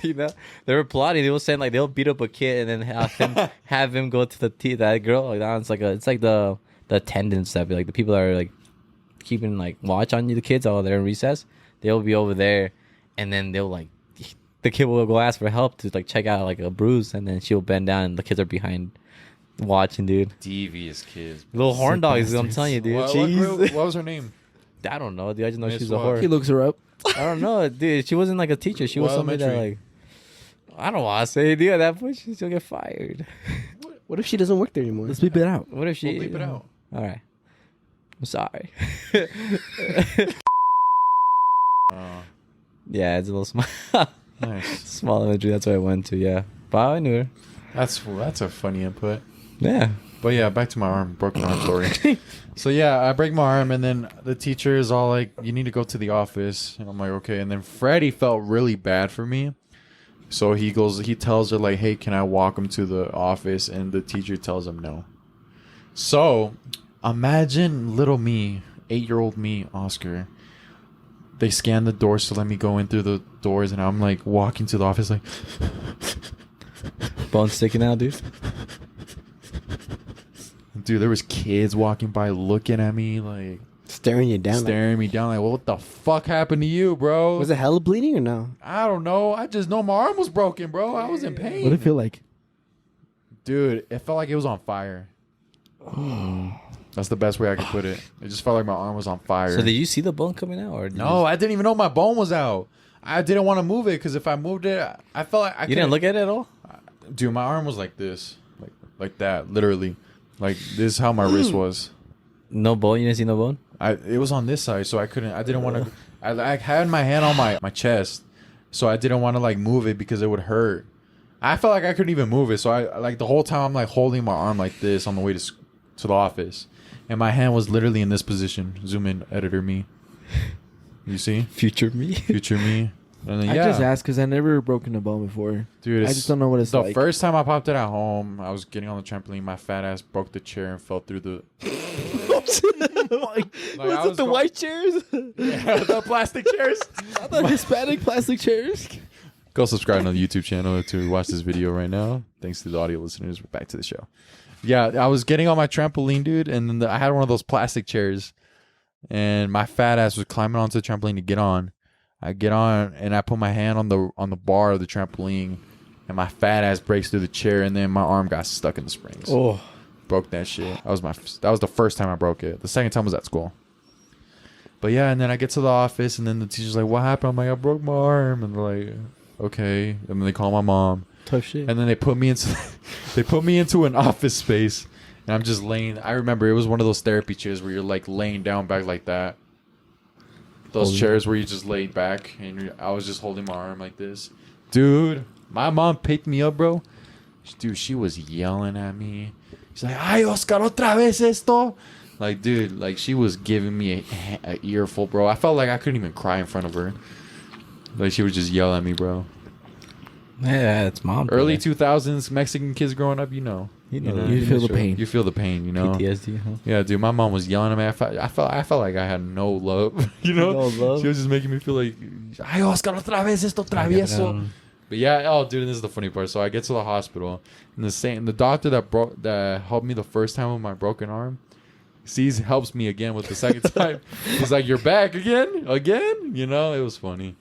you know, they were plotting. They will send like they'll beat up a kid and then have him go to that girl. Like that. It's like the attendants that be like the people that are like keeping like watch on you. The kids all there in recess. They'll be over there, and then they'll like the kid will go ask for help to like check out like a bruise, and then she'll bend down and the kids are behind watching, dude. Devious kids. Little horn Sick dogs. I'm bastards. telling you, dude. What Jeez. was her name? I don't know, dude. I just know Miss she's a what? whore. He looks her up. I don't know, dude. She wasn't like a teacher. She was What somebody that elementary? like I don't want to say, dude. At that point, she'll get fired. What if she doesn't work there anymore? Let's beep it out. What if she? We'll bleep it out. All right. I'm sorry. Yeah, it's a little small. Nice. Small imagery. That's what I went to. Yeah, but I knew her. That's a funny input. Yeah. But yeah, back to my broken arm story. So yeah, I break my arm, and then the teacher is all like, "You need to go to the office," and I'm like, "Okay." And then Freddie felt really bad for me, so he tells her like, "Hey, can I walk him to the office?" And the teacher tells him no. So imagine little me, 8-year-old me, Oscar. They scan the doors to let me go in through the doors, and I'm like walking to the office like, Bone sticking out, dude. dude, there was kids walking by looking at me like Staring you down. staring me down like, well, what the fuck happened to you, bro? Was it hella bleeding or no? I don't know. I just know my arm was broken, bro. I was in pain. What did it feel like? Dude, it felt like it was on fire. That's the best way I could put it. It just felt like my arm was on fire. So did you see the bone coming out, or did No, I didn't even know my bone was out. I didn't want to move it because if I moved it, I felt like I you didn't look at it at all? Dude, my arm was like this, like that, literally. Like this is how my wrist was. No bone. You didn't see no bone. It was on this side, so I didn't want to. I had my hand on my chest, so I didn't want to like move it because it would hurt. I felt like I couldn't even move it, so I like the whole time I'm like holding my arm like this on the way to the office, and my hand was literally in this position. Zoom in, editor me. You see, Future me. future me. And then, I yeah, just asked because I never broken a bone before. dude. I just don't know what it's the like. first time I popped it at home, I was getting on the trampoline. My fat ass broke the chair and fell through the. Was it the white chairs? Yeah, the plastic chairs. The Hispanic plastic chairs. Go subscribe on the YouTube channel to watch this video right now. Thanks to the audio listeners. We're back to the show. Yeah, I was getting on my trampoline, dude, and then I had one of those plastic chairs, and my fat ass was climbing onto the trampoline to get on. I get on, and I put my hand on the bar of the trampoline, and my fat ass breaks through the chair, and then my arm got stuck in the springs. Oh, Broke that shit. That was the first time I broke it. The second time was at school. But yeah, and then I get to the office, and then the teacher's like, "What happened?" I'm like, "I broke my arm," and they're like, "Okay," and then they call my mom. Tough shit. And then they put me into an office space, and I'm just laying. I remember it was one of those therapy chairs where you're like laying down back like that. Those chairs where you just lay back, and I was just holding my arm like this. Dude, my mom picked me up, bro. Dude, she was yelling at me. She's like, "Ay, Oscar, otra vez esto." Like, dude, like she was giving me a earful, bro. I felt like I couldn't even cry in front of her. Like she would just yell at me, bro. Yeah, it's mom. Early 2000s Mexican kids growing up, you know. You know, you feel the pain. You feel the pain, you know. PTSD. Huh? Yeah, dude, my mom was yelling at me. I felt like I had no love, you know. No love? She was just making me feel like, "Ay, Oscar, otra vez esto travieso." But yeah, oh, dude, this is the funny part. So I get to the hospital, and the doctor that helped me the first time with my broken arm, helps me again with the second time. He's like, "You're back again, you know." It was funny.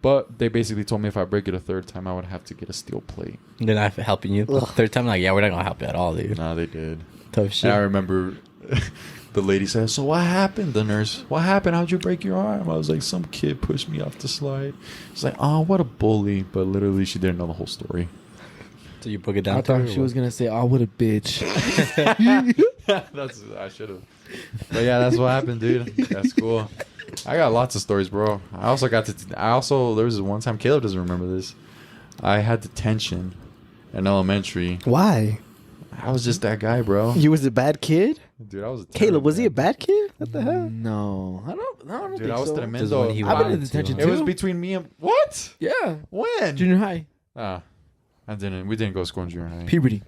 But they basically told me if I break it a third time, I would have to get a steel plate. They're not helping you. Ugh. Third time, like, yeah, we're not gonna help you at all, dude. Nah, they did. Tough shit. And I remember the lady said, "So what happened?" The nurse, "What happened? How'd you break your arm?" I was like, "Some kid pushed me off the slide." She's like, "Oh, what a bully!" But literally, she didn't know the whole story. So you broke it down. I to her thought or she what? was gonna say, "Oh, what a bitch." I should have. But yeah, that's what happened, dude. That's cool. I got lots of stories, bro. I also there was one time, Caleb doesn't remember this. I had detention in elementary. Why? I was just that guy, bro. You was a bad kid? Dude, I was a Caleb, was he a terrible bad kid? What the hell? No, I don't Dude, think I was so. tremendo. Just when he I've been in wanted detention to. It was too. between me and what? Yeah, When? junior high, We didn't go to school in junior high. puberty.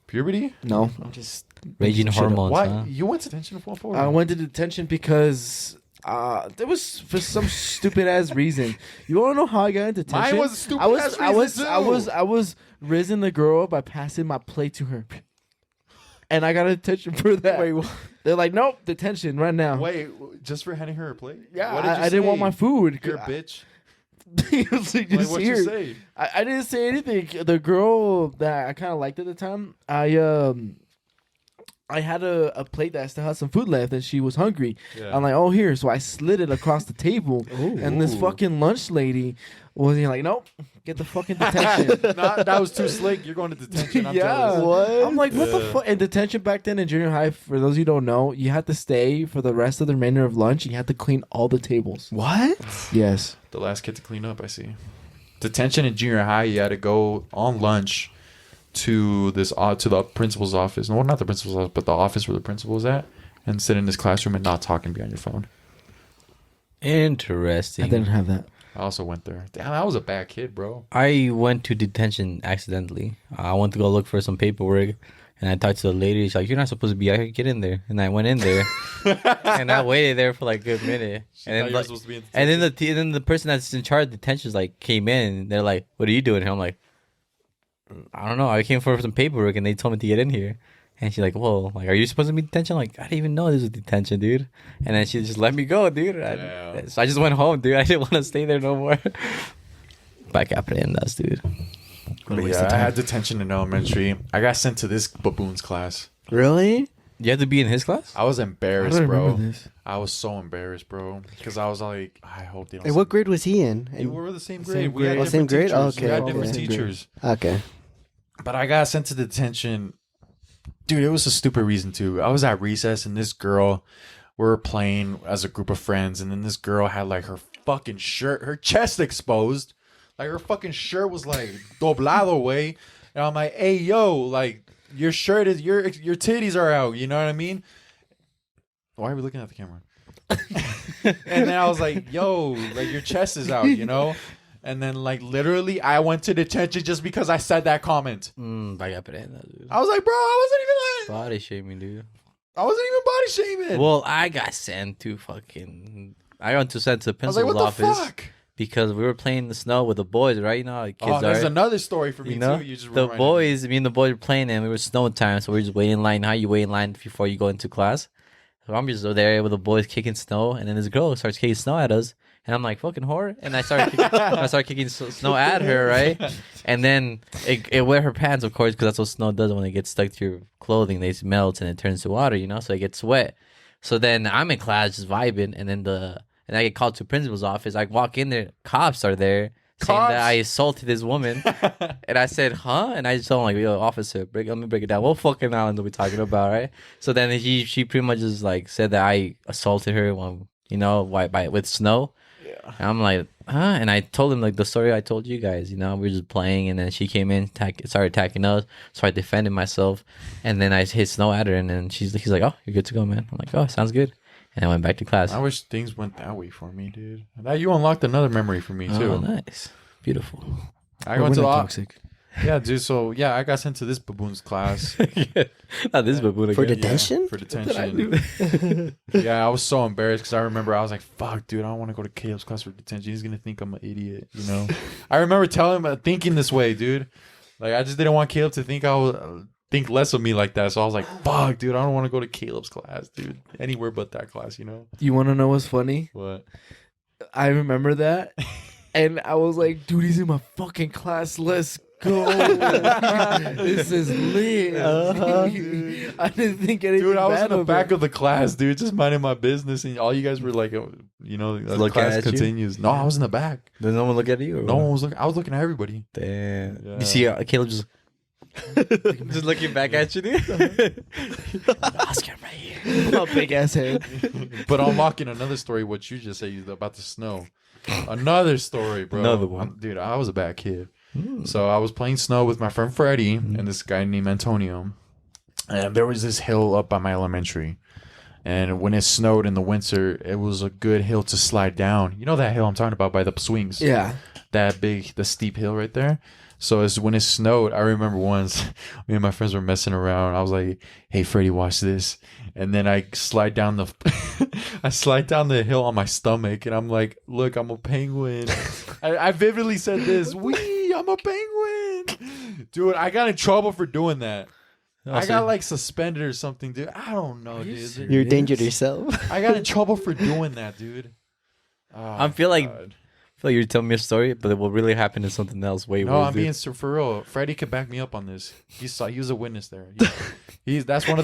Puberty? No, I'm just Raging making shit up. hormones. Why? Huh? You went to detention for? I went to detention because there was for some stupid ass reason. You want to know how I got into detention? Mine was a stupid I was ass I was reason, I was too. I was raising the girl by passing my plate to her, and I got a detention for that. Wait, what? They're like, nope, detention right now. Wait, just for handing her a plate? Yeah, What did you I didn't want say? my food. You're a bitch. It was like, Like, just what'd here. you say? I didn't say anything. The girl that I kind of liked at the time, I had a plate that still had some food left, and she was hungry. Yeah. I'm like, oh, here. So I slid it across the table, and this Ooh. fucking lunch lady was like, nope, get the fucking detention. That was too slick. You're going to detention. I'm Yeah. jealous. What? I'm like, what the Yeah. fuck? In detention back then in junior high, for those of you who don't know, you had to stay for the rest of the remainder of lunch, and you had to clean all the tables. What? Yes. The last kid to clean up, I see. Detention in junior high, you had to go on lunch to the principal's office. No, not the principal's office, but the office where the principal was at, and sit in his classroom and not talk and be on your phone. Interesting. I didn't have that. I also went there. Damn, I was a bad kid, bro. I went to detention accidentally. I went to go look for some paperwork, and I talked to the lady. She's like, "You're not supposed to be out here. Get in there." And I went in there, and I waited there for like a good minute. She And thought then, you were like, supposed to be in and then detention. then the person that's in charge of detention like came in. And they're like, "What are you doing here?" I'm like, "I don't know. I came for some paperwork, and they told me to get in here." And she's like, "Well, like, are you supposed to be in detention?" I'm like, I didn't even know this was detention, dude. And then she just let me go, dude. Damn. So I just went home, dude. I didn't want to stay there no more. Back up in us, dude. But yeah, I had detention in elementary. I got sent to this baboon's class. Really? You had to be in his class? I was I embarrassed, don't bro. remember this. I was so embarrassed, bro, because I was like, I hope they don't. And what grade was he in? We were the same Same grade. We had grade. Oh, same different grade? teachers. Oh, We okay, had okay. different Same grade. teachers. Okay. But I got sent to detention. Dude, it was a stupid reason too. I was at recess and this girl, we were playing as a group of friends, and then this girl had like her fucking shirt, her chest exposed. Like her fucking shirt was like doblado way. And I'm like, hey yo, like your shirt is your titties are out, you know what I mean? Why are we looking at the camera? And then I was like, yo, like your chest is out, you know? And then like literally I went to detention just because I said that comment. Back up in us, dude. I was like, bro, I Body shaming, dude. wasn't even body shaming. Well, I got sent to fucking. I got sent to the I was like, principal's what the office fuck? because we were playing in the snow with the boys, right? You know how kids Oh, there's are. another story for me You know, too. You just the reminded me. boys, me and the boys were playing, and we were snow time, so we were just waiting in line. How you wait in line before you go into class? So I'm just there with the boys kicking snow, and then this girl starts kicking snow at us, and I'm like, "Fucking whore!" And I started kicking snow at her, right? And then it wet her pants, of course, because that's what snow does when it gets stuck to your clothing. They melt and it turns to water, you know, so it gets wet. So then I'm in class just vibing, and I get called to principal's office. I walk in there, cops are there. Saying Cops? that I assaulted this woman, and I said, "Huh?" And I just told him like, "Yo, officer, let me break it down. What fucking island are we talking about, right?" So then she pretty much just like said that I assaulted her when with snow. Yeah. And I'm like, "Huh?" And I told him like the story I told you guys. You know, we were just playing, and then she came in, started attacking us. So I defended myself, and then I hit snow at her, and then he's like, "Oh, you're good to go, man." I'm like, "Oh, sounds good." And I went back to class. I wish things went that way for me, dude. That you unlocked another memory for me too. Oh, nice, beautiful. I went to the toxic. yeah, dude. So yeah, I got sent to this baboon's class Not this baboon For again. detention? for detention. Yeah, I was so embarrassed because I remember I was like, "Fuck, dude, I don't want to go to Caleb's class for detention. He's gonna think I'm an idiot." You know. I remember telling him thinking this way, dude. Like I just didn't want Caleb to think I was. Think less of me like that. So I was like, fuck, dude, I don't want to go to Caleb's class, dude. Anywhere but that class, you know? You want to know what's funny? What? I remember that, and I was like, "Dude, he's in my fucking class. Let's go. This is lit." I didn't think anything. Dude, I was bad in the of back it. of the class, dude, just minding my business. And all you guys were like, you know, the Looking class at you? continues. No, I was in the back. Does no one look at you? Or No what? one was looking. I was looking at everybody. Damn. Yeah. You see, Caleb just. Just looking back at you, dude. Oscar right here. My big ass head. But unlocking another story, what you just said about the snow. Another story, bro. Another one. Dude, I was a bad kid. So I was playing snow with my friend Freddie and this guy named Antonio. And there was this hill up by my elementary. And when it snowed in the winter, it was a good hill to slide down. You know that hill I'm talking about by the swings? Yeah. The steep hill right there. So when it snowed, I remember once me and my friends were messing around. I was like, "Hey, Freddie, watch this!" And then I slide down the, I slide down the hill on my stomach, and I'm like, "Look, I'm a penguin." I vividly said this. "Wee, I'm a penguin, dude." I got in trouble for doing that. I got like suspended or something, dude. I don't know, dude. You endangered yourself. I got in trouble for doing that, dude. Oh, I feel like God. you're telling me a story, but what really happened is something else way No, worse. I'm being for real. Freddie could back me up on this. He was a witness there. That's one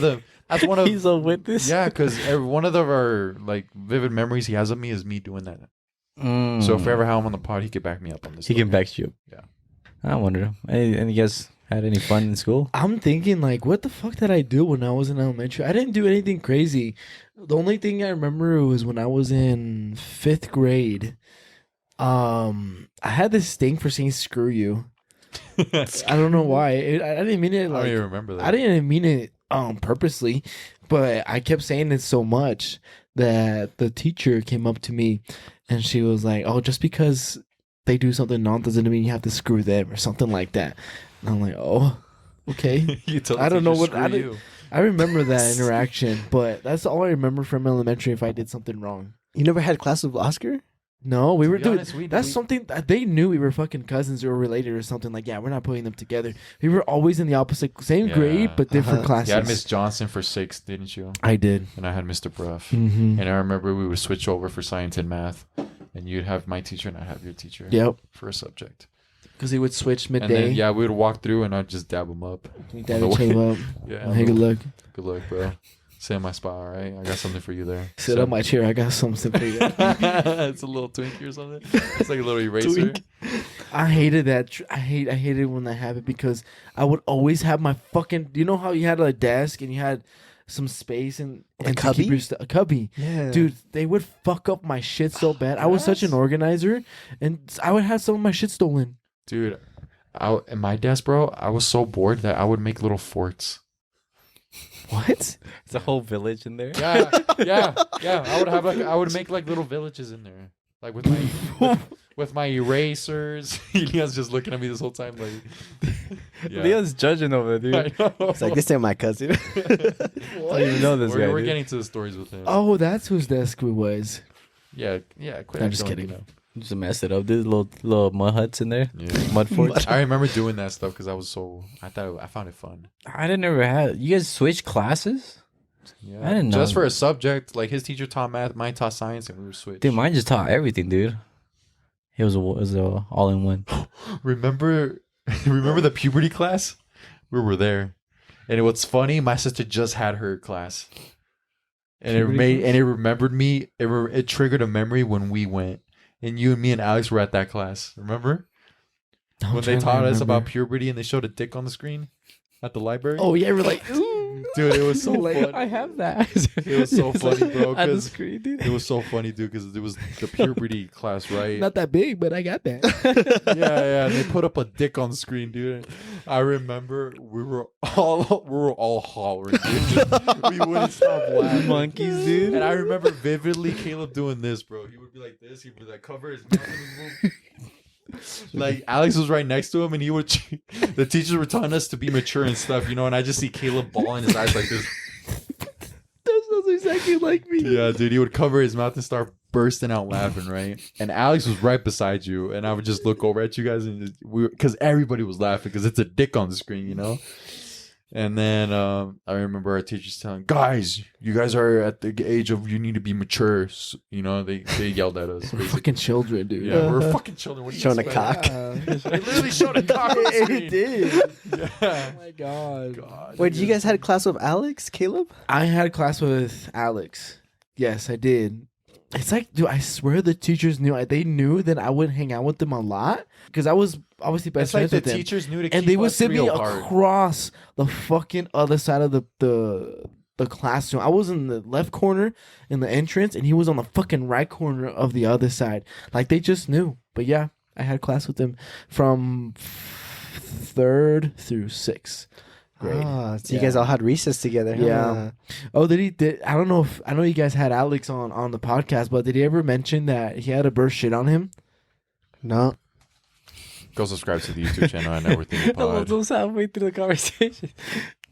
of He's a witness. yeah, because one of our like vivid memories he has of me is me doing that. So if I ever have him on the pod, he could back me up on this. He can back you up. Yeah. I wonder. Any you guys had any fun in school? I'm thinking like, what the fuck did I do when I was in elementary? I didn't do anything crazy. The only thing I remember was when I was in 5th grade. I had this thing for saying "screw you." I don't know why. I didn't mean it. I Like, don't even remember that. I didn't mean it purposely, but I kept saying it so much that the teacher came up to me and she was like, "Oh, just because they do something wrong doesn't mean you have to screw them," or something like that. And I'm like, "Oh, okay." You told I the don't know teacher, what "Screw you." I remember that interaction, but that's all I remember from elementary. If I did something wrong, You never had class with Oscar? no, we To were be doing. honest, That's something that they knew we were fucking cousins or related or something. Like, yeah, we're not putting them together. We were always in the opposite, same Yeah. grade but different classes. You had Miss Johnson for 6th, didn't you? I did. And I had Mr. Bruff. Mm-hmm. And I remember we would switch over for science and math, and you'd have my teacher and I'd have your teacher. Yep, For a subject. because he would switch And midday. then, yeah, we would walk through and I'd just dab them up. We on dad the would way. chain up. Yeah. Hey, good luck. Good luck, bro. Sit in my spot, all right? I got something for you there. Sit up my chair. I got something for you. It's a little Twinkie or something. It's like a little eraser. I hated that. I hated when that happened because I would always have my fucking. You know how you had a desk and you had some space and A to keep cubby? your a cubby. Yeah. Dude, they would fuck up my shit so bad. I was such an organizer, and I would have some of my shit stolen. Dude, in my desk, bro, I was so bored that I would make little forts. What? It's a whole village in there. Yeah. I would make like little villages in there, like with my erasers. Elian's just looking at me this whole time, like. Yeah. Leo's judging over there, I dude. know. It's like, this ain't my cousin. I don't even know this guy. We're dude. getting to the stories with him. Oh, that's whose desk it was. Yeah. Quit I'm just acting kidding. like you know. Just mess it up. There's little mud huts in there. Yeah. Mud forts. I remember doing that stuff because I found it fun. I didn't ever have. You guys switch classes? Yeah. I didn't know. Just for a subject, like his teacher taught math, mine taught science, and we were switched. Dude, mine just taught everything, dude. It was a all in one. Remember the puberty class? We were there, and what's funny, my sister just had her class, and it remembered me. It triggered a memory when we went, and you and me and Alex were at that class. Remember when they taught us about puberty and they showed a dick on the screen at the library? Oh yeah, we're like, dude, it was so funny. I have that. It was so funny, bro. On the 'cause screen, dude. It was so funny, dude, because it was the puberty class, right? not that big, but I got that. Yeah. And they put up a dick on the screen, dude. I remember we were all hollering, dude. We wouldn't stop laughing. Monkeys, dude. And I remember vividly Caleb doing this, bro. He would be like this. He would like cover his mouth and like Alex was right next to him, and he would. The teachers were telling us to be mature and stuff, you know. And I just see Caleb bawling his eyes like this. That sounds exactly like me. Yeah, dude, he would cover his mouth and start bursting out laughing, right? And Alex was right beside you, and I would just look over at you guys, and because everybody was laughing because it's a dick on the screen, you know. And then I remember our teachers telling guys, "You guys are at the age of you need to be mature." So, you know, they yelled at us. We're basically. fucking children, dude. Yeah, we're fucking children. What do you Showing a expect? cock. They literally showed a cock on the screen. It did. Yeah. Oh my god. Wait, you guys had class with Alex, Caleb? I had a class with Alex. Yes, I did. It's like, dude, I swear the teachers knew. They knew that I would hang out with them a lot because I was obviously best It's like friends the with them. teachers knew to keep And they would us sit me three apart. across the fucking other side of the classroom. I was in the left corner in the entrance, and he was on the fucking right corner of the other side. Like they just knew. But yeah, I had class with them from 3rd through 6th grade. Ah, so you guys all had recess together. Huh? Yeah. Oh, did I don't know if I know you guys had Alex on the podcast, but did he ever mention that he had a bird shit on him? No. Go subscribe to the YouTube channel and Everything Pod. Almost halfway through the conversation.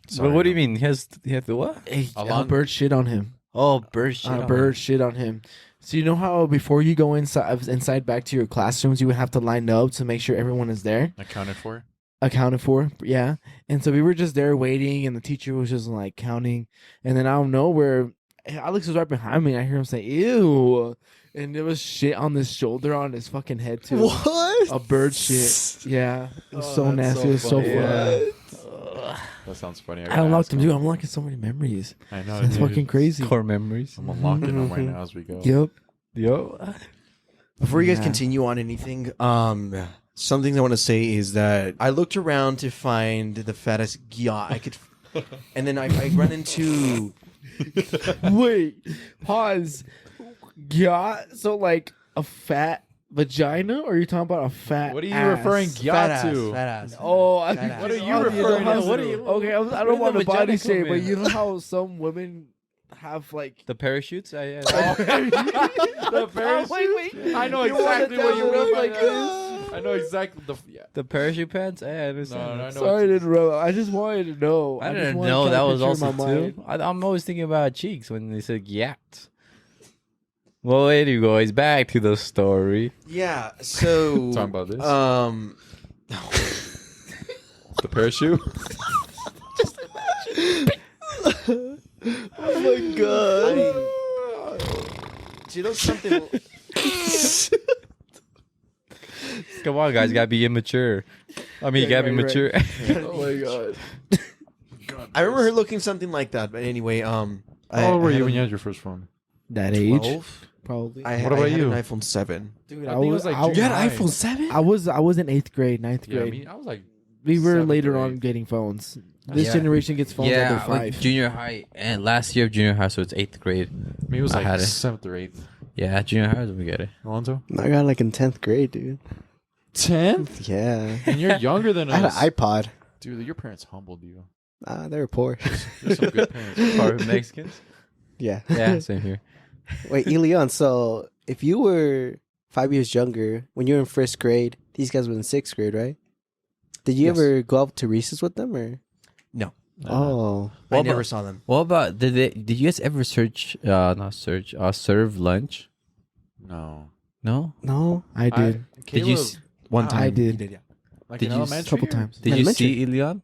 Sorry, But what do you no. mean? He has the what? A bird shit on him. Oh, bird shit. A bird shit on him. So you know how before you go inside back to your classrooms, you would have to line up to make sure everyone is there, Accounted for? accounted for. Yeah. And so we were just there waiting, and the teacher was just like counting. And then out of nowhere, Alex was right behind me. And I hear him say, "Ew." And there was shit on his shoulder, on his fucking head too. What? A bird shit. Yeah. It was Oh, so that's nasty. so It was so funny. funny. That sounds funny. I unlocked him, dude. I'm unlocking so many memories. I know. That's dude. fucking crazy. Core memories. I'm unlocking them right now as we go. Yep. Yo. Before you guys Yeah. continue on anything, something I want to say is that I looked around to find the fattest yacht I could, and then I run into. Wait, pause. Yeah, so like a fat vagina, or are you talking about a fat? What are you ass? referring Fat yacht ass, to? fat ass. Oh, I Fat think ass. What are you you referring know how- to? What are you- Okay, I where don't want did to the body vagina shame, come but in? you know how some women have like. The parachutes? Yeah. The parachute? Wait. I know You wanna exactly what you tell mean them by like that. I know exactly the. Yeah. The parachute pants? Yeah, I understand. No, I know. Sorry to interrupt. I just wanted to know. I just didn't wanted to know kinda that was picture also in my mind. too. I'm always thinking about cheeks when they said yacht. Well, anyways, back to the story. Yeah. So Talking about this? The parachute? Oh my god. do you know something? Come on, guys, gotta be immature. I mean, you gotta be right, mature. Oh my god. I remember her looking something like that. But anyway, How old were you when you had your first phone? That age, 12? probably. What about I had you? an iPhone 7. Dude, I think it was like I, junior high. 7? I was in 8th grade, 9th Yeah, grade. I was like. We were 7th later or on 8th. getting phones. This Yeah. generation gets phones yeah, under like 5. junior high and last year of junior high, so it's 8th grade. Me it was I like had it. 7th or 8th. Yeah, junior high is when we get it. Alonzo? I got like in 10th grade, dude. 10th? Yeah. And you're younger than I had an us. iPod. Dude, your parents humbled you. They were poor. You're some good parents. Are we Mexicans? Yeah. Yeah, same here. Wait, Elian, so if you were 5 years younger, when you were in 1st grade, these guys were in 6th grade, right? Did you Yes. ever go up to recess with them, or? No. Oh. I What never about- saw them. What about did you guys ever serve lunch? No. No? No, I did. Did you s- One I time. did. He did, yeah. Like Did in you elementary? couple times. Did you Elementary. see Elian?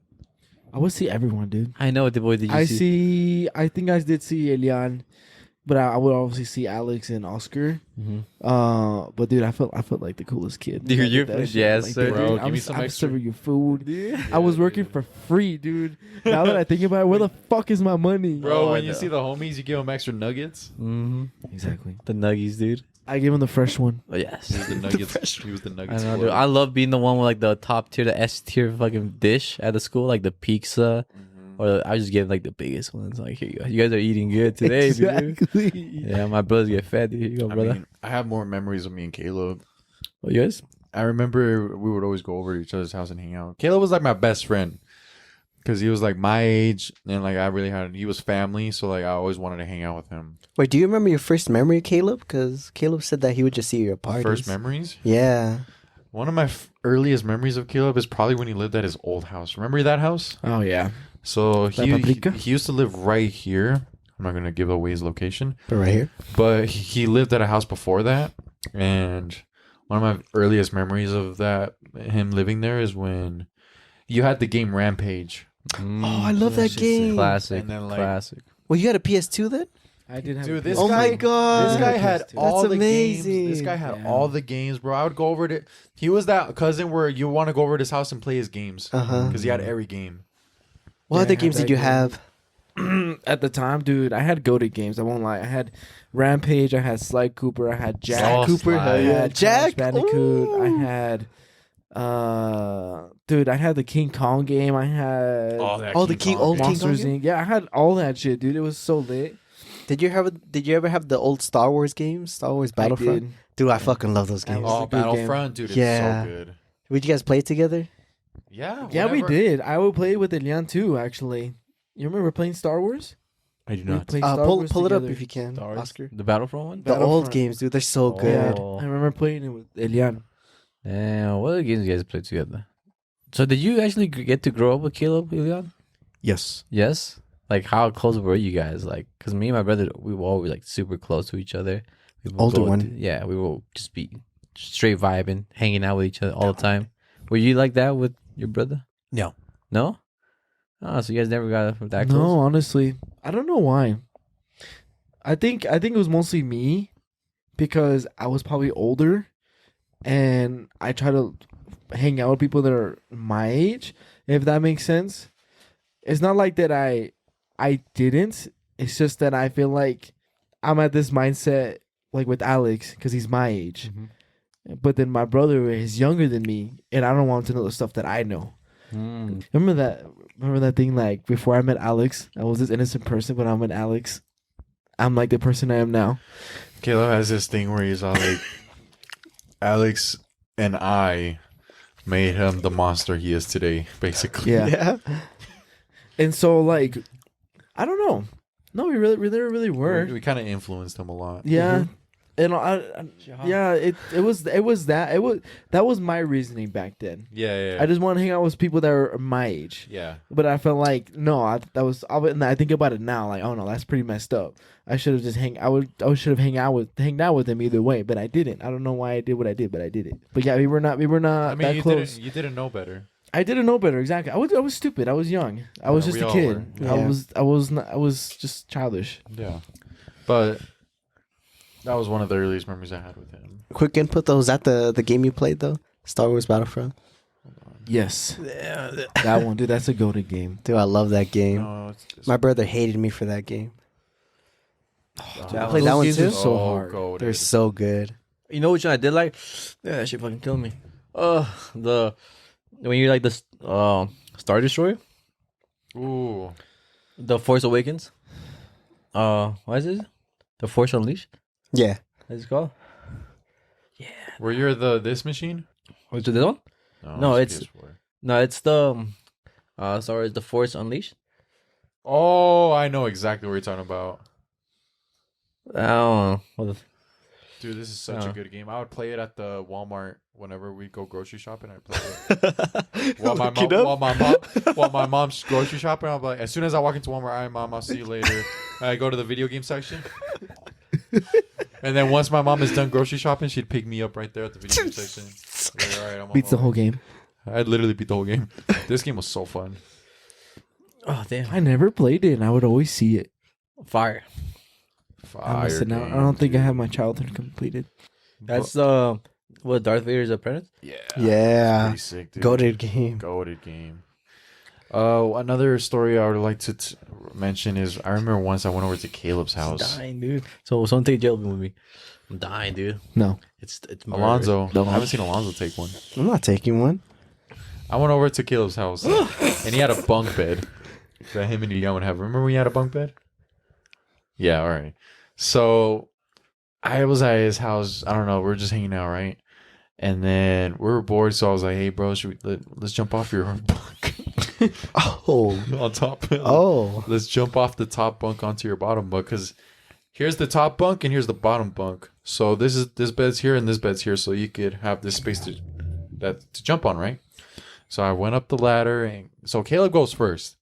I would see everyone, dude. I know the boy. Did you I see? I think I did see Elian, but I would obviously see Alex and Oscar. Mhm. But dude, I felt like the coolest kid. Dude, I you're- did that shit. yes, Like, sir. dude, Bro, I'm, give me some I'm extra. serving you food. I was working for free, dude. Now that I think about it, where the fuck is my money? Bro, Oh, I when you know. see the homies, you give them extra nuggets. Mm-hmm. Exactly. The nuggies, dude. I gave him the fresh one. Oh yes. He was the nuggets. He was the I nuggets. know, boy. dude. I love being the one with like the top tier, the S tier fucking dish at the school, like the pizza. Or I just get like the biggest ones. Like, here you go. You guys are eating good today, dude. Exactly. Yeah, my brothers get fed. Dude. Here you go, I brother. mean, I have more memories of me and Caleb. Oh, you guys? I remember we would always go over to each other's house and hang out. Caleb was like my best friend because he was like my age and like he was family, so like I always wanted to hang out with him. Wait, do you remember your first memory, Caleb? Because Caleb said that he would just see you at parties. First memories. Yeah. One of my earliest memories of Caleb is probably when he lived at his old house. Remember that house? Oh yeah. So La he Paprika? used to live right here. I'm not gonna give away his location, But right here. but he lived at a house before that. And one of my earliest memories of him living there is when you had the game Rampage. Oh, I love that game. Classic. And then, like- classic. Well, you had a PS2 then? I did have. Dude, a this PS2. Oh my guy- god. This guy had That's all the games. amazing. This guy had Yeah. all the games, bro. I would go over to. He was that cousin where you want to go over to his house and play his games Uh-huh. because he had every game. What Yeah, other I games had did you that have? At the time, dude, I had goated games. I won't lie. I had Rampage. I had Sly Cooper. I had Jack Cooper, I hell yeah. had Jack, Crash Bandicoot. I ooh. had, dude, I had the King Kong game. I had the King- old King Monsters Kong Inc. Yeah, I had all that shit, dude. It was so lit. Did you ever have the old Star Wars games? Star Wars Battlefront? I did. Dude, I fucking love those I games. was- Oh, a good Battlefront, dude, it's Yeah. so good. Would you guys play it together? Yeah, Yeah, we whenever- did. I would play with Elian too. Actually, you remember playing Star Wars? I do We not. played Star Pull Wars it up together. if you can, Star Wars? Oscar. The Battlefront one? The old Battlefront. games, dude, they're so Oh. good. Oh. I remember playing it with Elian. And what other games you guys play together? So did you actually get to grow up with Caleb, Elian? Yes. Yes. Like how close were you guys? Like, cause me and my brother, we were always like super close to each other. We would Older go one. to- yeah, we will just be straight vibing, hanging out with each other all the time. Were you like that with your brother? No. No. Oh, so you guys never got that No, close? honestly, I don't know why. I think it was mostly me because I was probably older, and I try to hang out with people that are my age. If that makes sense, it's not like that I didn't. It's just that I feel like I'm at this mindset like with Alex because he's my age, but then my brother is younger than me, and I don't want him to know the stuff that I know. Mm. Remember that thing like before I met Alex, I was this innocent person, but I met Alex, I'm like the person I am now. Caleb has this thing where he's all like, Alex and I made him the monster he is today, basically. Yeah. And so like, I don't know. No, we really were. We kind of influenced him a lot. Yeah. And yeah, it was that was my reasoning back then. Yeah. I just want to hang out with people that are my age. yeah. But I felt like no, and I think about it now, like oh no, that's pretty messed up. I should have just should have hanged out with them either way, but I didn't. I don't know why I did what I did, but I did it. But yeah, we were not I mean, that you close. didn't know better. I didn't know better. Exactly. I was stupid. I was young. I was Yeah, just we a all kid. were. I was just childish. Yeah. But that was one of the earliest memories I had with him. Quick input though, was that the game you played though? Star Wars Battlefront? Yes. That one, dude. That's a goated game. Dude, I love that game. No, it's My brother hated me for that game. Dude, I played that one games too? are so hard. goated. They're so good. You know which one I did like? Yeah, that shit fucking killed me. The when you like the Star Destroyer, Ooh. the Force Awakens. What is it? The Force Unleashed. Yeah. That's it called. Were you this machine? What's this one? No, it's- PS4. No, it's the Star Wars: The Force Unleashed. Oh, I know exactly what you're talking about. I don't know. What the Dude, this is such Oh. a good game. I would play it at the Walmart whenever we go grocery shopping. I'd play it. While my mom's grocery shopping, I'll be like, as soon as I walk into Walmart, all right, mom, I'll see you later. I go to the video game section. And then once my mom is done grocery shopping, she'd pick me up right there at the video game section. Like, all right, I'm on Beats my the whole way. game. I'd literally beat the whole game. This game was so fun. Oh damn! I never played it, and I would always see it. Fire. I'm missing out. I don't think I have my childhood completed. That's what Darth Vader's apprentice. Yeah. Yeah. Pretty sick, dude. Goated game. Goated game. Another story I would like to mention is I remember once I went over to Caleb's house. Dying, dude. So someone take jail with me. I'm dying, dude. No. It's Alonzo. No. I haven't seen Alonzo take one. I'm not taking one. I went over to Caleb's house and he had a bunk bed that him and Elian would have. Remember when he had a bunk bed? Yeah, all right. So I was at his house. I don't know. We are just hanging out, right? And then we were bored, so I was like, "Hey, bro, let's jump off your bunk Oh. on top. Oh. Let's jump off the top bunk onto your bottom bunk because here's the top bunk and here's the bottom bunk. So this bed's here and this bed's here, so you could have this space to jump on, right?" So I went up the ladder, and so Caleb goes first.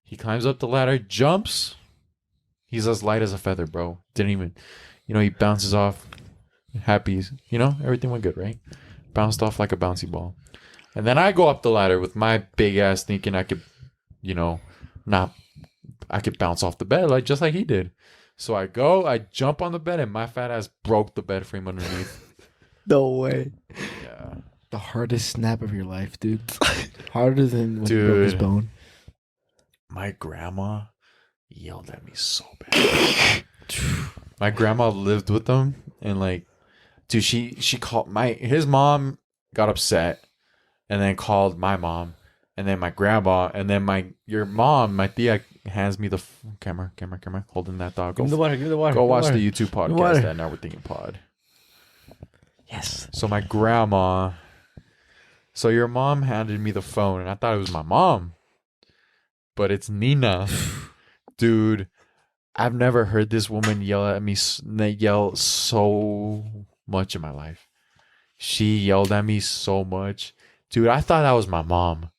He climbs up the ladder, jumps. He's as light as a feather, bro. Didn't even, he bounces off. Happy, everything went good, right? Bounced off like a bouncy ball. And then I go up the ladder with my big ass thinking I could, I could bounce off the bed just like he did. So I jump on the bed, and my fat ass broke the bed frame underneath. No way. Yeah. The hardest snap of your life, dude. Harder than when he broke his Dude. bone. My grandma yelled at me so bad. My grandma lived with them, and like, dude, she called his mom got upset, and then called my mom, and then my grandma, and then your mom, my tia, hands me the camera, holding that dog. Give me the water. Go watch the YouTube water. podcast that Now We're Thinking Pod. Yes. So my grandma, so your mom handed me the phone, and I thought it was my mom, but it's Nina. Dude, I've never heard this woman yell at me, yell so much in my life. She yelled at me so much. Dude, I thought that was my mom.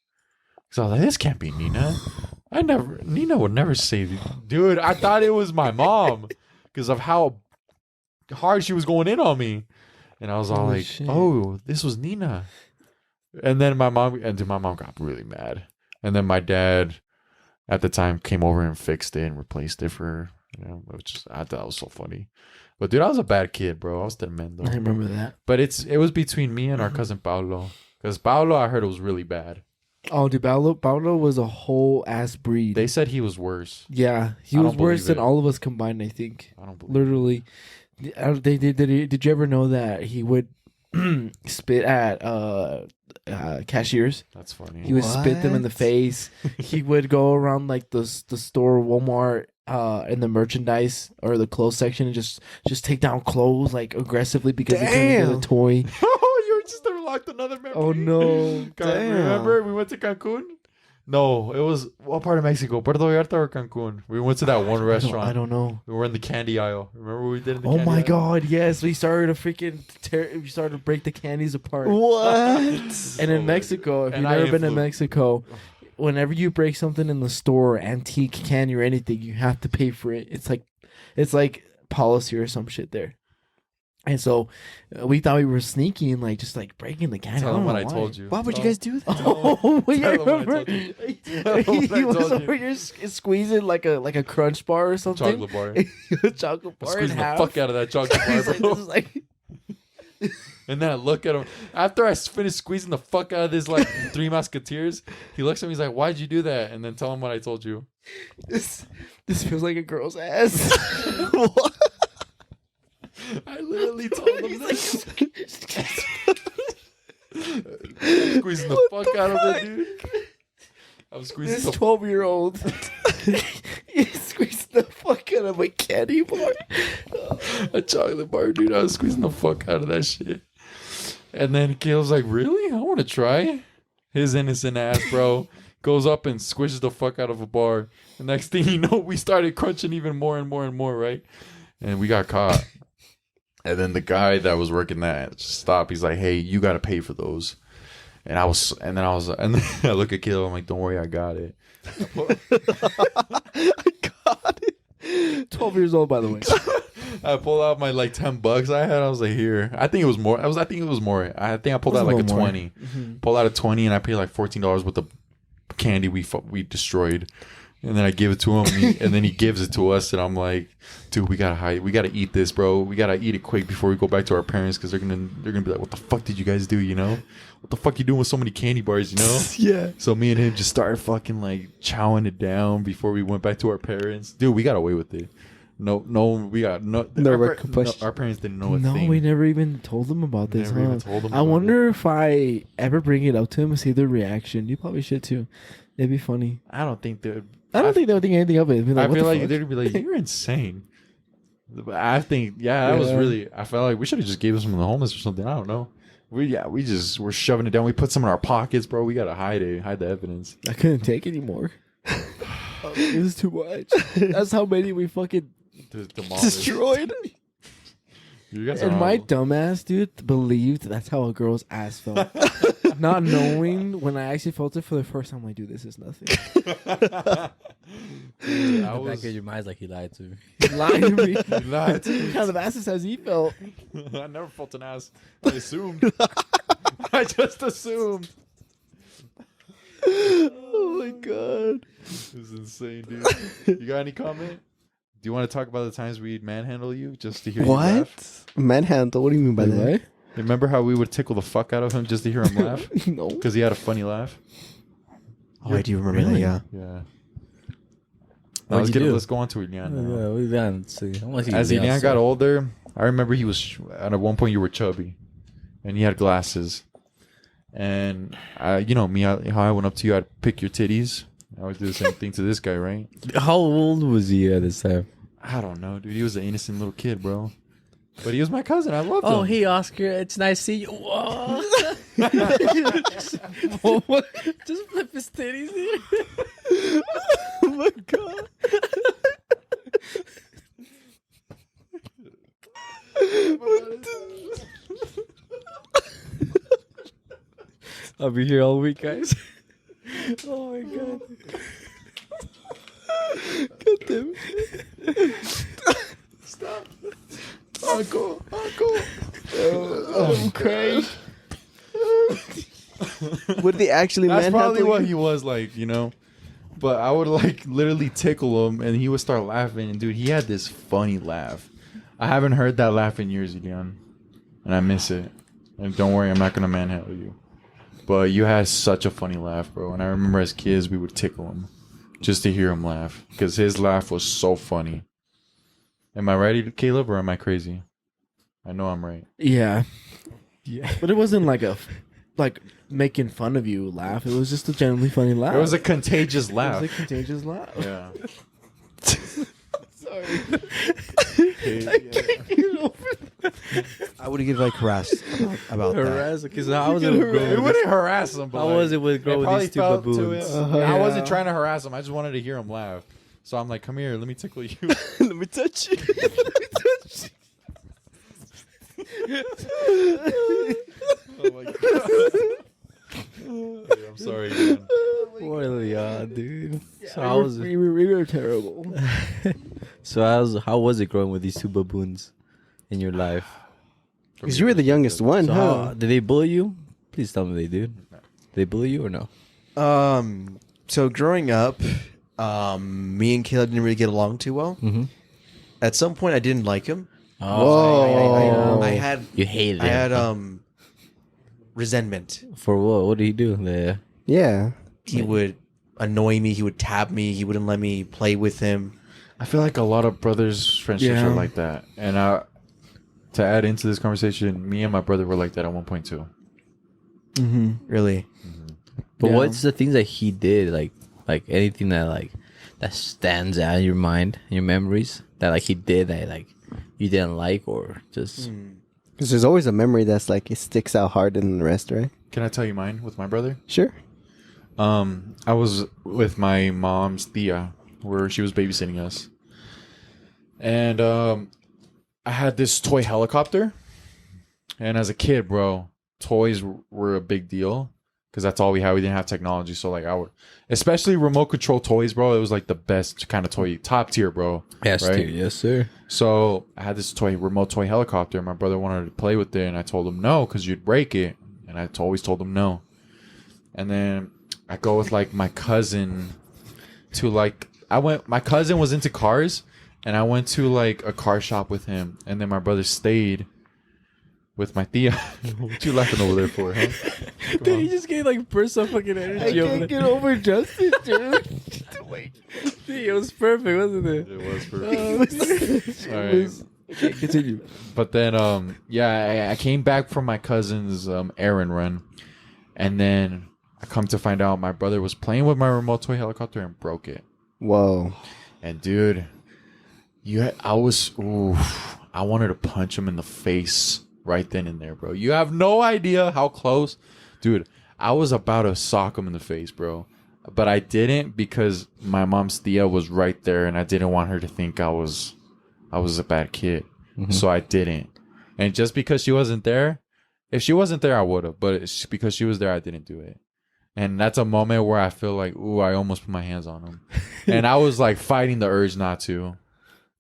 So I was like, this can't be Nina. Nina would never say, dude, I thought it was my mom because of how hard she was going in on me. And I was all like, shit. oh, this was Nina. And then my mom got really mad. And then my dad at the time came over and fixed it and replaced it for her. You know, I thought that was so funny. But dude, I was a bad kid, bro. I was tremendo. I remember that. But it was between me and our cousin Paulo. Because Paulo, I heard it was really bad. Oh, dude, Paulo was a whole ass breed. They said he was worse. Yeah, he I was don't worse believe than it. all of us combined, I think. I don't believe Literally. Did you ever know that he would spit at cashiers? That's funny. He would spit them in the What? face. He would go around like the store, Walmart, in the merchandise or the clothes section and just take down clothes like aggressively because he couldn't get a Damn. toy. Oh, you just unlocked another memory. Oh no! Damn. Remember we went to Cancun? No, it was what part of Mexico? Puerto Vallarta or Cancun? We went to that one restaurant. I don't know. We were in the candy aisle. Remember what we did in the Oh candy my aisle? god! Yes, we started to freaking we started to break the candies apart. What? And in Mexico, if And you've I never been to influ- Mexico, whenever you break something in the store, antique candy or anything, you have to pay for it. It's like policy or some shit there. And so we thought we were sneaky and like just like breaking the candy. Tell them what I why. told you. Why would you guys do that? Oh, yeah, Tell them what I remember? told you. Tell them what I He was told you. over here squeezing like a crunch bar or something. Chocolate bar. A chocolate bar in Squeezing the half. fuck out of that chocolate bar, He's like, bro. this is like And then I look at him. After I finished squeezing the fuck out of this like Three Musketeers, he looks at me. He's like, "Why'd you do that?" And then tell him what I told you. this feels like a girl's ass. What? I literally told him He's this. like, Squeezing the fuck out of it, dude. I was squeezing this the 12-year-old squeezed the fuck out of a candy bar. a chocolate bar, dude. I was squeezing the fuck out of that shit. And then Caleb's like, "Really? I want to try." His innocent ass, bro, goes up and squishes the fuck out of a bar. The next thing you know, we started crunching even more and more and more, right? And we got caught. And then the guy that was working that stop, he's like, "Hey, you got to pay for those." And then I look at Caleb. I'm like, "Don't worry, I got it." God. 12 years old, by the way. I pulled out my like $10 I had. I was like, "Here." I think it was more. I think I pulled It was out a like a little more. 20. Pulled out a 20, and I paid like $14 with the candy we destroyed. And then I give it to him, and then he gives it to us, and I'm like, "Dude, we gotta hide. We gotta eat this, bro. We gotta eat it quick before we go back to our parents, because they're gonna be like, what the fuck did you guys do? You know, what the fuck you doing with so many candy bars? You know?" Yeah. So me and him just started fucking like chowing it down before we went back to our parents. Dude, we got away with it. No, we got no. No our, repercussions. our parents didn't know a No, thing. we never even told them about this. Never even Huh? told them I about wonder if I ever bring it up to him and see their reaction. You probably should too. It'd be funny. I don't think they would. I don't think they would think anything of it. They'd be like, I what feel the like fuck? they'd be like, "You're insane." But I think, that was Yeah. really. I felt like we should have just gave some to the homeless or something. I don't know. We just were shoving it down. We put some in our pockets, bro. We gotta hide the evidence. I couldn't take anymore. It was too much. That's how many we fucking Destroyed. You guys are and my all- dumbass dude believed that's how a girl's ass felt. Not knowing when I actually felt it for the first time, like, dude, this is nothing. Dude, I The back was of your mind's like he lied to me. He lied to me. not. What kind of asses has he felt? I never felt an ass. I assumed. I just assumed. Oh my god. This is insane, dude. You got any comment? Do you want to talk about the times we'd manhandle you just to hear you laugh? What? Manhandle? What do you mean by that? Remember how we would tickle the fuck out of him just to hear him laugh? No. Because he had a funny laugh? Oh, I do remember that. Yeah. Yeah. Now What'd you do? let's go on to Elian. now. Yeah, we got. Let's see. I wanna see As Elian Elian got stuff. older, I remember he was at one point you were chubby, and he had glasses. And how I went up to you, I'd pick your titties. I always do the same thing to this guy, right? How old was he at this time? I don't know, dude. He was an innocent little kid, bro. But he was my cousin. I loved Oh, him. hey Oscar, it's nice to see you. Whoa. Just flip his titties, dude. Oh my god. I'll be here all week, guys. Oh my god. God damn it. Stop. Uncle. I'm crying. What did they actually That's manhandle probably what you? he was like, But I would like literally tickle him, and he would start laughing. And dude, he had this funny laugh. I haven't heard that laugh in years, Elian, and I miss it. And don't worry, I'm not gonna manhandle you. But you had such a funny laugh, bro. And I remember as kids, we would tickle him just to hear him laugh, because his laugh was so funny. Am I right, Caleb, or am I crazy? I know I'm right. Yeah, Yeah. but it wasn't like making fun of you laugh. It was just a genuinely funny laugh. It was a contagious laugh. It was a contagious laugh. Yeah. Sorry. I would get like harassed about that. Harass. Because how was it with It growing? wouldn't harass him, but How was it with growing with probably these two felt to baboons? it. I Yeah. wasn't trying to harass him. I just wanted to hear him laugh. So I'm like, come here, let me tickle you. Let me touch you. Oh my god. I'm sorry, man. Poor Elian, dude. So I how was we it? were terrible. So how was it growing with these two baboons in your life? Because you were the youngest one, So huh? did they bully you? Please tell me they did. No. Did they bully you or no? So growing up, me and Caleb didn't really get along too well. Mm-hmm. At some point, I didn't like him. Whoa. I had You hated I him. had resentment. For what? What did he do? Yeah. He would annoy me. He would tab me. He wouldn't let me play with him. I feel like a lot of brothers' friendships Yeah. are like that. And to add into this conversation, me and my brother were like that at one point too. Mm-hmm. Really. But Yeah. what's the things that he did? Like anything that stands out in your mind, in your memories that he did that you didn't like or just. Because there's always a memory that's like, it sticks out harder than the rest, right? Can I tell you mine with my brother? Sure. I was with my mom's tia, where she was babysitting us, and I had this toy helicopter. And as a kid, bro, toys were a big deal because that's all we had. We didn't have technology, so I would, especially remote control toys, bro. It was like the best kind of toy, top tier, bro. Yes, right? dude. Yes, sir. So I had this remote toy helicopter. My brother wanted to play with it, and I told him no because you'd break it, and I always told him no. And then I go with my cousin to my cousin was into cars, and I went to a car shop with him, and then my brother stayed with my tia. What you laughing over there for, huh? Dude, he just gave bursts of fucking energy over there. get over Justin, dude. Dude, it was perfect, wasn't it? It was perfect. All right. Okay, continue. But then, I came back from my cousin's errand run, and then I come to find out my brother was playing with my remote toy helicopter and broke it. Whoa. And dude, I wanted to punch him in the face right then and there, bro. You have no idea how close, dude. I was about to sock him in the face, bro, but I didn't because my mom's tia was right there, and I didn't want her to think I was a bad kid. So I didn't. And just because she wasn't there, if she wasn't there, I would have. But it's because she was there, I didn't do it. And that's a moment where I feel like, ooh, I almost put my hands on him. And I was fighting the urge not to.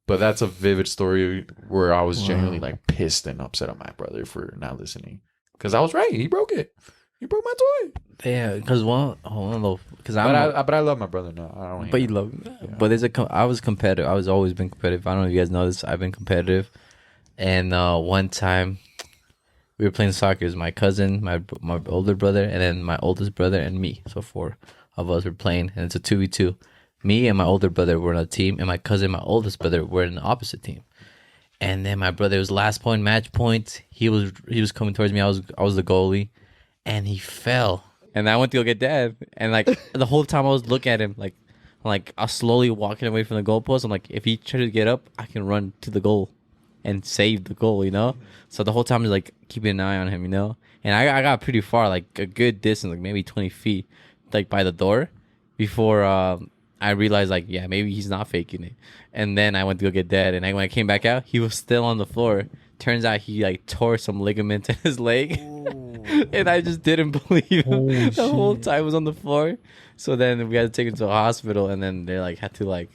But that's a vivid story where I was genuinely pissed and upset at my brother for not listening. Because I was right. He broke it. He broke my toy. Yeah, because because But I love my brother now. I don't hate But you him. love. But I was competitive. I was always been competitive. I don't know if you guys know this. I've been competitive. And one time, we were playing soccer. It was my cousin, my older brother, and then my oldest brother and me. So 4 of us were playing, and it's a 2v2. Me and my older brother were on a team, and my cousin, my oldest brother, were in the opposite team. And then my brother was last point, match point. He was coming towards me. I was the goalie, and he fell. And I went to go get dad. And like the whole time I was looking at him, like I was slowly walking away from the goalpost. I'm like, if he tries to get up, I can run to the goal and save the goal, you know? So the whole time I was like keeping an eye on him, you know? And I got pretty far, like a good distance, like maybe 20 feet, like by the door before I realized, like, yeah, maybe he's not faking it. And then I went to go get dad. And when I came back out, he was still on the floor. Turns out he like tore some ligament in his leg. And I just didn't believe him. The whole time he was on the floor. So then we had to take him to a hospital. And then they like had to like,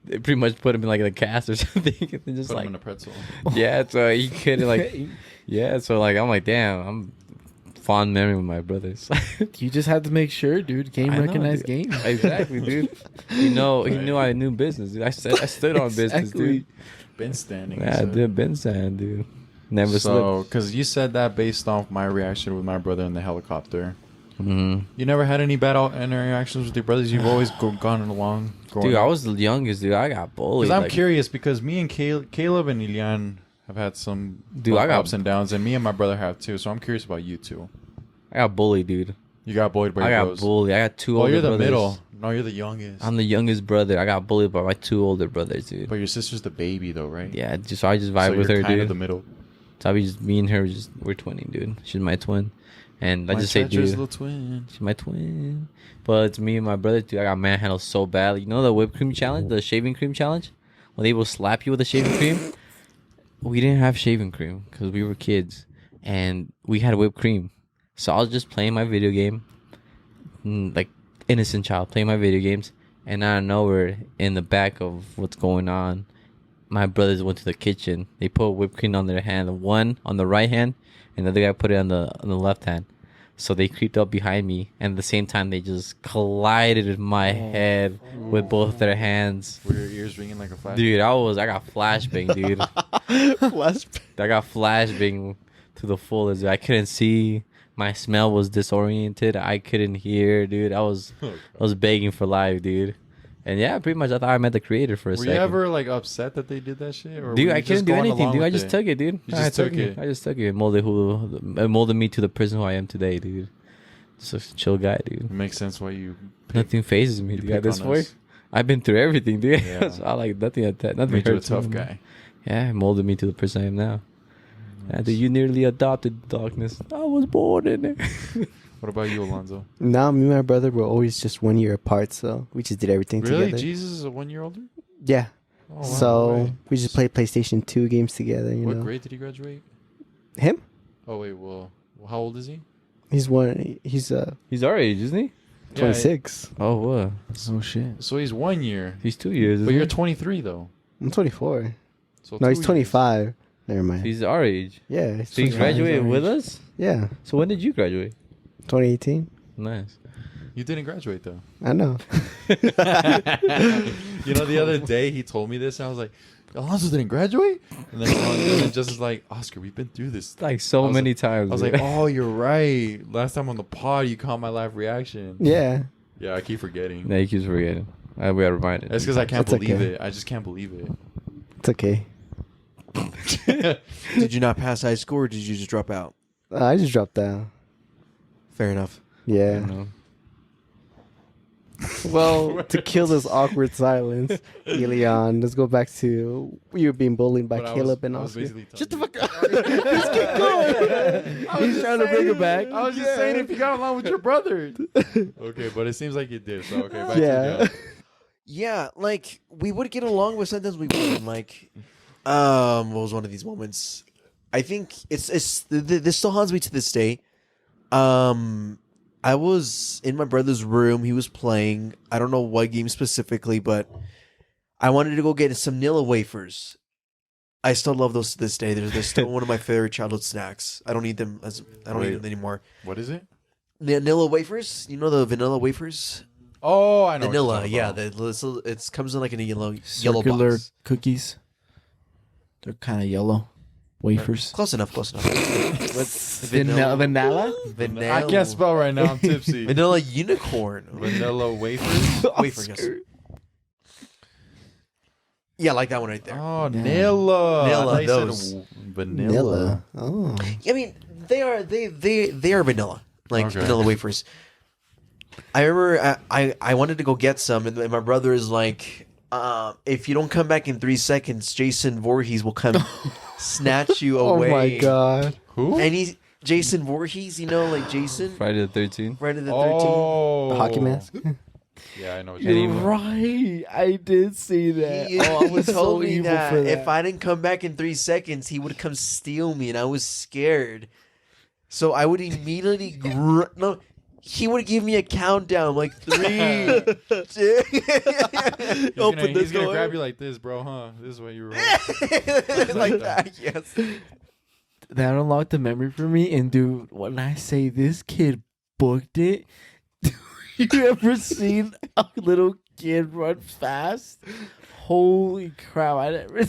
they pretty much put him in like a cast or something. And just Put like, him in a pretzel. yeah, so he couldn't like, yeah, so like I'm like, damn, I'm fond memory with my brothers. You just had to make sure, dude. Game I know, recognized dude. game. Exactly, dude. He knew I knew business, dude. I stood on business, dude. Been standing. Yeah, I did been saying, dude. Never slipped. So, because you said that based off my reaction with my brother in the helicopter. Mm-hmm. You never had any bad interactions with your brothers? You've always gone along? Dude, I was the youngest, dude. I got bullied. Because I'm like, curious, because me and Caleb and Elian have had some Dude, I got- ups and downs, and me and my brother have too. So I'm curious about you two. I got bullied, dude. You got bullied by I your got bros. bullied. I got two Oh, older you're the brothers. middle. No, you're the youngest. I'm the youngest brother. I got bullied by my two older brothers, dude. But your sister's the baby, though, right? Yeah, I just vibe so with you're her, kind dude. of the middle. So me and her, we're twinning, dude. She's my twin. And I My just say, treacherous dude, little twin. she's my twin. But it's me and my brother, dude. I got manhandled so bad. You know the whipped cream challenge, the shaving cream challenge? When they will slap you with the shaving cream? We didn't have shaving cream because we were kids. And we had whipped cream. So I was just playing my video game. Like innocent child, playing my video games. And out of nowhere, in the back of what's going on, my brothers went to the kitchen. They put whipped cream on their hand. One on the right hand, and the other guy put it on the left hand. So they creeped up behind me, and at the same time, they just collided in my head with both their hands. Were your ears ringing like a flash? Dude, I got flashbang, dude. I got flashbang to the fullest. I couldn't see. My smell was disoriented. I couldn't hear, dude. I was begging for life, dude. And yeah, pretty much I thought I met the creator for a Were second. you ever like upset that they did that shit? Or Dude, were you I just couldn't do going anything, along dude. I with just it? took it, dude. You just took it. I just took it. It molded me to the person who I am today, dude. Just a chill guy, dude. It makes sense why you Nothing phases me, you dude. At pick this on point, us. I've been through everything, dude. Yeah. So I like nothing at that. Nothing made you a hurts tough me. guy. Yeah, it molded me to the person I am now. Yeah, dude, you nearly adopted darkness. I was born in it. What about you, Alonzo? No, me and my brother were always just 1 year apart, so we just did everything Really? together. Jesus is a 1 year older? Yeah. Oh, wow, So no way. we just played PlayStation 2 games together, you What know. grade did he graduate? Him? Oh wait, well, how old is he? He's He's our age, isn't he? 26. Oh, what? Oh shit. So he's 1 year. He's 2 years. But isn't you're he? 23 though. I'm 24. So No, 2 he's years. 25. Never mind. He's our age. Yeah. He's So he 25. graduated our with age. us? Yeah. So when did you graduate? 2018. Nice. You didn't graduate though. I know. You know, the other day he told me this, and I was like, Alonzo didn't graduate? And then just is like, Oscar, we've been through this. Like so I was many like- times. I was dude. like, oh, you're right. Last time on the pod, you caught my live reaction. Yeah. Yeah, I keep forgetting. Yeah, he keeps forgetting. We are reminded. That's because I can't It's believe okay. it. I just can't believe it. It's okay. Did you not pass high school, or did you just drop out? I just dropped down. Fair enough. Yeah. know. Well, to kill this awkward silence, Elian, let's go back to you were being bullied by But Caleb and I was Oscar. basically Shut the telling fuck you. up. Let's keep going. He's trying to bring it back. I was just saying if you got along with your brother. Okay, but it seems like you did. So okay, back to Yeah. the Yeah, like we would get along, but sometimes we wouldn't. Like, what was one of these moments? I think this still haunts me to this day. I was in my brother's room. He was playing. I don't know what game specifically, but I wanted to go get some Nilla wafers. I still love those to this day. They're still one of my favorite childhood snacks. I don't eat them I don't eat them anymore. What is it? The Nilla wafers. You know the vanilla wafers. Oh, I know. what you're Vanilla, talking yeah. about. It comes in like in a yellow Circular box. cookies. They're kind of yellow. Wafers. Close enough. Vanilla? Vanilla. I can't spell right now. I'm tipsy. Vanilla unicorn. Vanilla wafers. Wafer, yes. Yeah, like that one right there. Oh, Yeah. Nilla. Nilla, I thought you said those. vanilla. Oh. I mean, they are vanilla, like Okay. vanilla wafers. I remember I wanted to go get some, and my brother is like, if you don't come back in 3 seconds, Jason Voorhees will come snatch you Oh away. my god. Who? And he's Jason Voorhees, like Jason, Friday the 13th. Friday the 13th. Oh, The hockey mask. Yeah, I know. What You're you mean. right. I did see that. He, I he was told so me evil that for that. if I didn't come back in 3 seconds, he would come steal me, and I was scared. So I would immediately no. He would give me a countdown, like 3, 2. Open He's the gonna door. grab you like this, bro, huh? This is what you were. like that, yes. That unlocked the memory for me. And dude, when I say this kid booked it, you ever seen a little kid run fast? Holy crap! I never.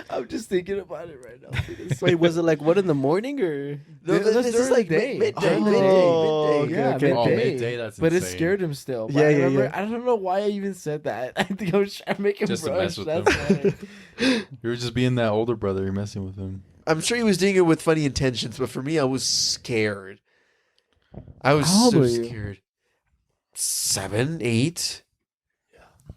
I'm just thinking about it right now. Wait, was it like 1 in the morning or? No, This was this is during like the day. midday. Oh, midday. okay, yeah, okay. Oh, midday. midday, that's But it insane. scared him still. But Yeah, I yeah, remember, yeah. I don't know why I even said that. I think I was trying to make him Just to rush. mess with That's him. why. You were just being that older brother. You're messing with him. I'm sure he was doing it with funny intentions, but for me, I was scared. I was How old so were you? scared. 7, 8.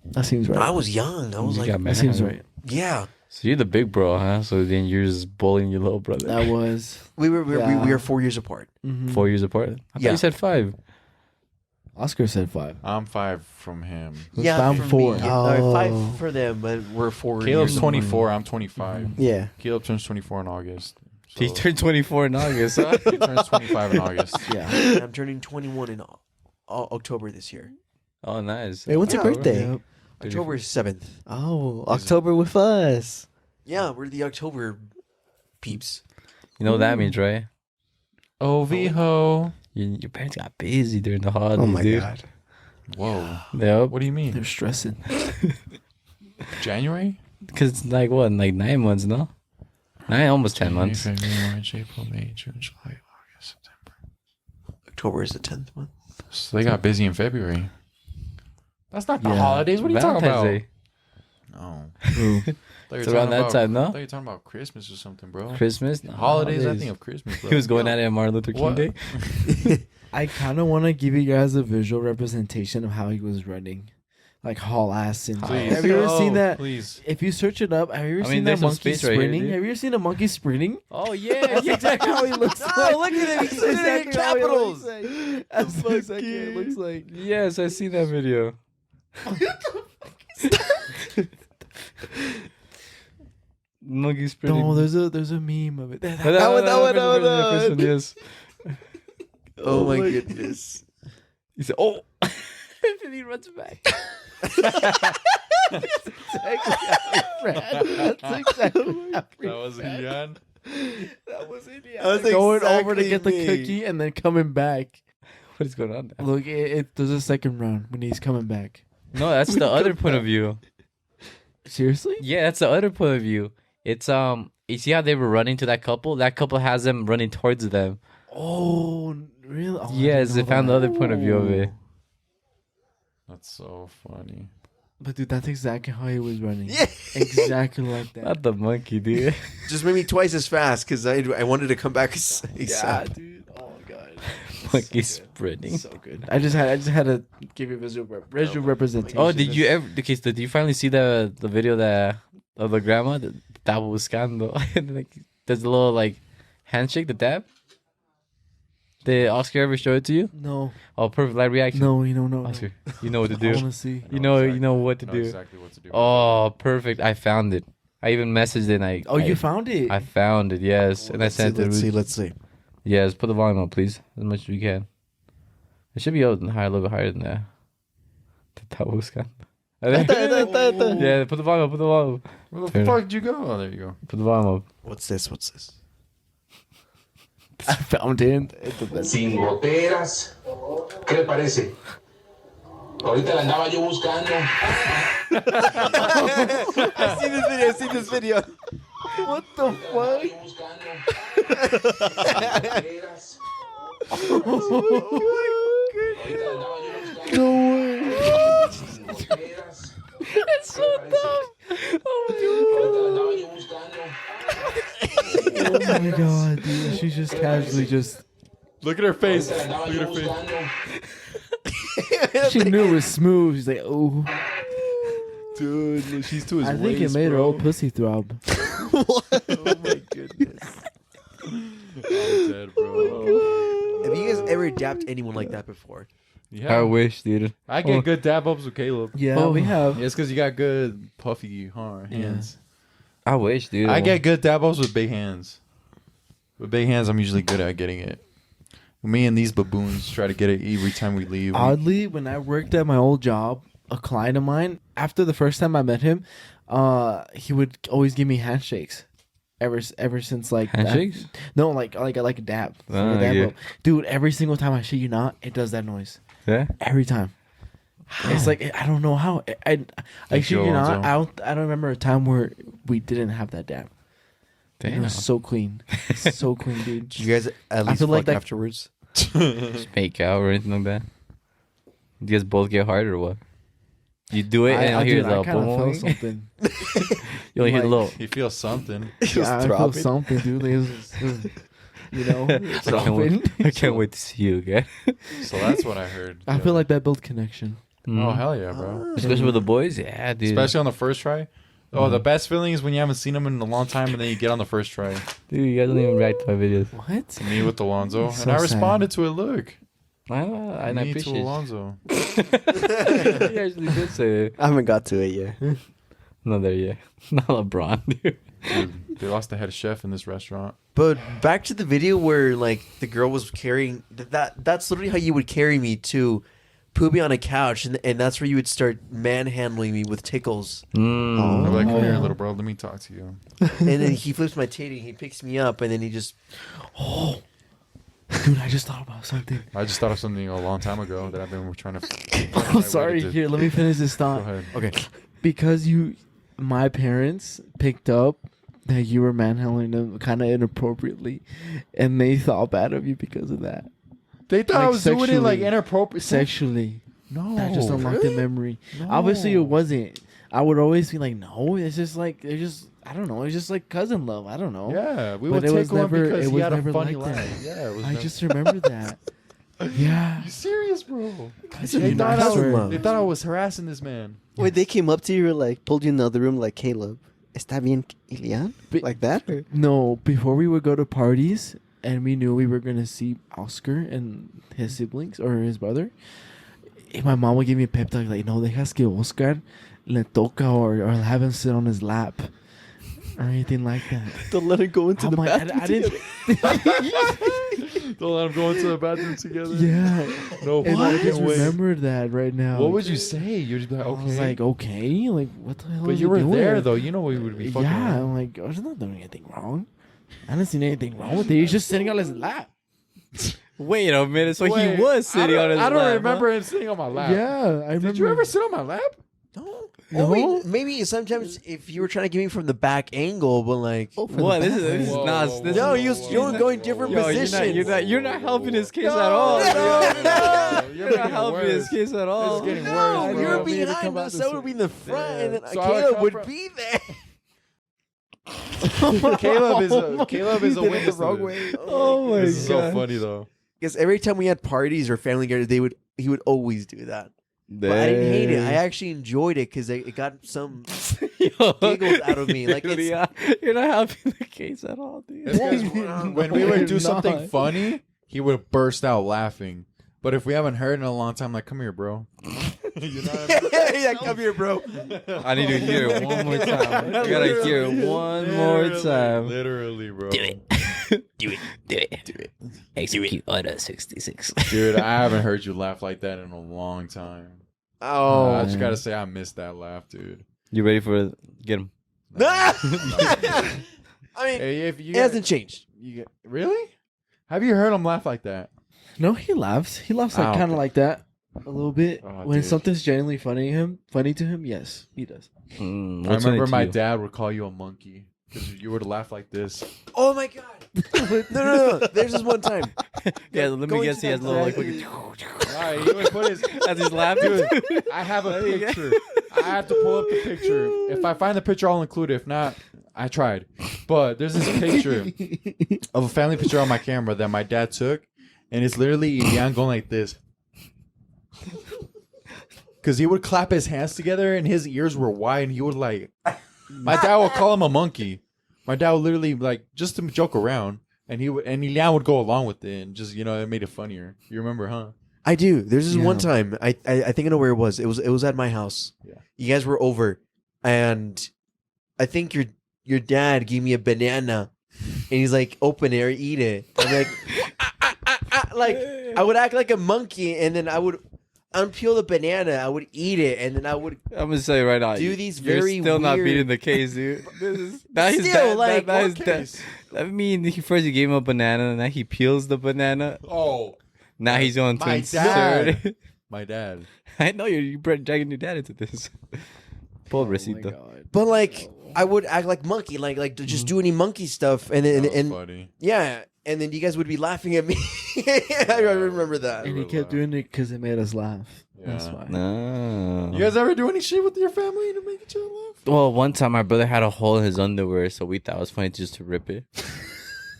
That seems right. I was young. I was You like, got That mad. seems right. yeah. So you're the big bro, huh? So then you're just bullying your little brother. That was We were Yeah. we were 4 years apart. 4 years apart. I thought Yeah. you said 5. Oscar said 5. I'm 5 from him. Yeah, I'm for 4. Me, Oh. 5 for them, but we're 4 Caleb's years 24. I'm 25. Yeah. Caleb turns 24 in August. He So turned 24 in August. Huh? he turns 25 in August. Yeah. apart. I'm turning 21 in October this year. Oh, nice. Hey, when's your Yeah. birthday? Yep. October 7th. Oh, October with us. Yeah, we're the October peeps. You know what that means, right? OVHO. Your parents got busy during the holidays, Oh my dude. god. Whoa. Yep. What do you mean? They're stressing. January? Because it's like, what, like 9 months, no? 9, almost 10 months. February, March, April, May, June, July, August, September. October is the 10th month. So they got busy in February. That's not the Yeah. holidays. What are you talking about? Day. No. It's around that time, no? I thought you were talking about Christmas or something, bro. Christmas? No, Holidays, I think of Christmas, bro. He was going at it on Martin Luther King What? Day. I kind of want to give you guys a visual representation of how he was running, like haul ass. And Please. have you ever seen that? Please. If you search it up, have you ever I seen mean, that there's some monkey space right here, sprinting? dude. Have you ever seen a monkey sprinting? Oh, yeah. That's exactly how he looks like. Oh, look at him. He's That's sitting in exactly how he capitals. looks like. That's exactly what it looks like. Yes, I seen that video. Monkey sprinting. No, there's a meme of it. that one. Yes. Oh my goodness. He said, "Oh," and then he runs back. That's exactly how he That was Elian. That was it. Yeah. That was Going over to exactly get the me. cookie and then coming back. What is going on now? Look, there's a second round when he's coming back. No, that's the other point of view. Seriously? Yeah, that's the other point of view. It's you see how they were running to that couple? That couple has them running towards them. Oh, really? Oh, I Yes, didn't they know found the that. other point of view of it. That's so funny. But dude, that's exactly how he was running. Yeah. Exactly like that. Not the monkey, dude. Just made me twice as fast because I wanted to come back Yeah, ASAP. dude. Oh my god. Monkey sprinting. So good. I just had to give you visual representation. Oh, did you ever? Okay, so did you finally see the video of the grandma that was buscando? And like, there's a little like handshake, the dab. Did Oscar ever show it to you? No. Oh, perfect live reaction. No, you don't know. Oscar, you know what to I do. want to see. You know what to know do. exactly what to do. Oh, perfect! I found it. I even messaged it. And Oh, you found it? I found it. Yes, and I sent it. Let's see. Yes, put the volume up, please, as much as you can. It should be a little bit higher than that. That was kind. Yeah, put the volume up. Put the volume up. Where the Turn it. fuck did you go? Oh, there you go. Put the volume up. What's this? I found it. Sin goteras. ¿Qué le parece? Ahorita la andaba yo buscando. I've seen this video. What the fuck? Yo buscando. Ahorita la andaba yo buscando. No way. It's so dumb. Ahorita la andaba yo buscando. Oh my god, dude. She's just casually just. Look at her face. Ahorita la andaba Look yo at her face. buscando. She knew it was smooth. She's like, oh. Dude, look, she's to his I think it waist, made her bro. old pussy throb. Oh my goodness. I'm dead, bro. Have you guys ever dapped anyone like that before? Yeah. I wish, dude. I get good dab ups with Caleb. Yeah, we have. Yeah, it's because you got good puffy hands. I wish, dude. I get good dab ups with big hands. With big hands, I'm usually good at getting it. Me and these baboons try to get it every time we leave. Oddly, when I worked at my old job, a client of mine, after the first time I met him, he would always give me handshakes. Ever since like Handshakes? No, like a dab. Like Ah, a dab yeah. rope. Dude, every single time I shit you not, it does that noise. Yeah. Every time. It's like I don't know how. I Thank shit you, you not. Alonzo. I don't remember a time where we didn't have that dab. It Damn. was so clean, so clean, dude. Did you guys at least feel like fuck that- afterwards? Just make out or anything like that. You guys both get hard or what? You do it and I, I hear dude, the I kind of boom. felt something. You only hear the little. He feels something. Yeah, I felt something, dude. It was, you know, it's I can't, wait, open. I can't wait to see you again. So that's what I heard. I feel like that built connection. Oh, hell yeah, bro. Especially with the boys, yeah, dude. Especially on the first try. Oh, the best feeling is when you haven't seen them in a long time and then you get on the first try. Dude, you guys don't even react to my videos. What? Me with Alonzo. So And I sad. responded to it. Look. I Me to appreciate it. Alonzo. You actually did say it. I haven't got to it yet. Not there yet. Not LeBron, dude. Dude, they lost the head chef in this restaurant. But back to the video where like the girl was carrying that's literally how you would carry me to put me on a couch and that's where you would start manhandling me with tickles. I'm like, come here, Oh. little bro. Let me talk to you. And then he flips my titty, he picks me up, and then he just Dude, I just thought about something. I just thought of something a long time ago that I've been trying to. Oh, sorry. Here, let me finish this Go thought. ahead. okay. Because my parents picked up that you were manhandling them kind of inappropriately, and they thought bad of you because of that. They thought Like I was doing it like sexually. inappropriate. Sexually. No. That just unlocked the memory. Obviously, it wasn't. I would always be like, no, it's just like, they're just, I don't know, it's just like cousin love. I don't know. Yeah, we But would it was tickle him never- because it he was had a never funny like that. laugh. Yeah, it was I never- just remember that. Yeah. You serious, bro? Cousin They thought, love. they thought I was harassing this man. Wait, they came up to you or like pulled you in the other room like Caleb. ¿Está bien, Elian? But- Like that? Or? No, before we would go to parties and we knew we were going to see Oscar and his siblings or his brother, my mom would give me a pep talk like, no, dejas que Oscar le toca or have him sit on his lap or anything like that. Don't let it go into I'm the like, bathroom. I didn't. Don't let him go into the bathroom together. Yeah. No And I just fucking way. remember that right now. What would you say? You'd just be like, I okay. was like, okay, like what the hell? but is you he were doing? there though. You know we would be fucking. Yeah, around. I'm like, I was not doing anything wrong. I didn't see anything wrong with it. He's just sitting on his lap. Wait a minute. So Wait, he was sitting on his I don't lap, remember him sitting on my lap. Yeah, I remember. Did you ever sit on my lap? No. No? Maybe sometimes if you were trying to get me from the back angle, but like Oh, What? This is Whoa, not. whoa, This no, is, you were going different Yo, positions. you're not helping his case No, at all. no, no. You're making not it helping his worse. case at all. It's getting No, worse, you bro. were Me to behind come out us, this so would way. be in the front, and then So I would Caleb come would from- be there. Caleb is a He did it witness the wrong to way. this. Oh my This is so god. funny though. Because every time we had parties or family gatherings, he would always do that. But I didn't hate it. I actually enjoyed it because it got some giggles out of me. Like you're not helping the case at all, dude. It's 'cause when we would do You're something not. funny, he would burst out laughing. But if we haven't heard in a long time, like, come here, bro. You know what I mean? yeah, come here, bro. I need to hear it one more time. I gotta hear it one more time. Literally, bro. Do it. Do it. Execute order 66. Dude, I haven't heard you laugh like that in a long time. Oh, I just gotta say, I missed that laugh, dude. You ready for it? Get him. I mean, Hey, if you it hasn't changed. really? Have you heard him laugh like that? No, he laughs. He laughs like Oh, kind of okay. like that. A little bit. Oh, When dude. something's genuinely funny to him, yes, he does. I What's remember funny to my you? dad would call you a monkey because you would laugh like this. Oh my god! No. There's this one time. Yeah, let me Going guess. to He has that little like exactly- Alright, he would put his. as he's laughing. I have a picture. I have to pull up the picture. If I find the picture, I'll include it. If not, I tried. But there's this picture of a family picture on my camera that my dad took, and it's literally Elian going like this. Because he would clap his hands together, and his ears were wide, and he would like. My dad would call him a monkey. My dad would literally like just to joke around, and Elian would go along with it, and just it made it funnier. You remember, huh? I do. There's this one Yeah. time. I think I know where it was. It was at my house. Yeah. You guys were over, and I think your dad gave me a banana, and he's like, "Open it or eat it." I'm like, like I would act like a monkey, and then I would unpeel the banana. I would eat it, and then I would. I'm gonna say right now. Do these you're very still not weird- beating the case, dude. This is now he's Still, dead. like, Now what he's dead. case? I mean, he gave him a banana, and now he peels the banana. Oh, Now he's going to my insert. dad. My dad. I know you're dragging your dad into this. Pobrecito. God. But like, I would act like monkey, like to just do any monkey stuff, and then That was and funny. yeah, and then you guys would be laughing at me. I remember that. And he kept doing it because it made us laugh. That's Yeah. why. No. You guys ever do any shit with your family to make each other laugh? Well, one time my brother had a hole in his underwear, so we thought it was funny just to rip it.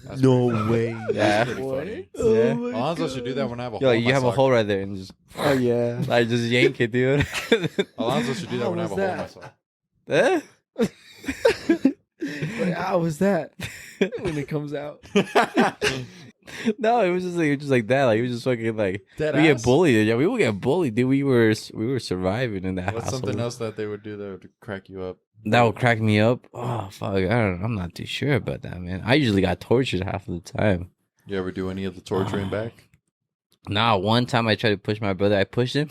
That's No pretty funny. way. Yeah. That's pretty funny. Yeah. Alonzo should do that when I have a hole. Yo, in you my have a sock. hole right there, and just Oh yeah. like just yank it, dude. Alonzo should do that How when I have a was hole in my that? sock. Eh? But how was that when it comes out? No, it was just like that. Like it was just fucking like Dead we ass? get bullied. Yeah, we would get bullied, dude. We were surviving in that What's household. something else that they would do that would crack you up? That would crack me up. Oh fuck, I'm not too sure about that, man. I usually got tortured half of the time. You ever do any of the torturing back? Nah, one time I tried to push my brother. I pushed him.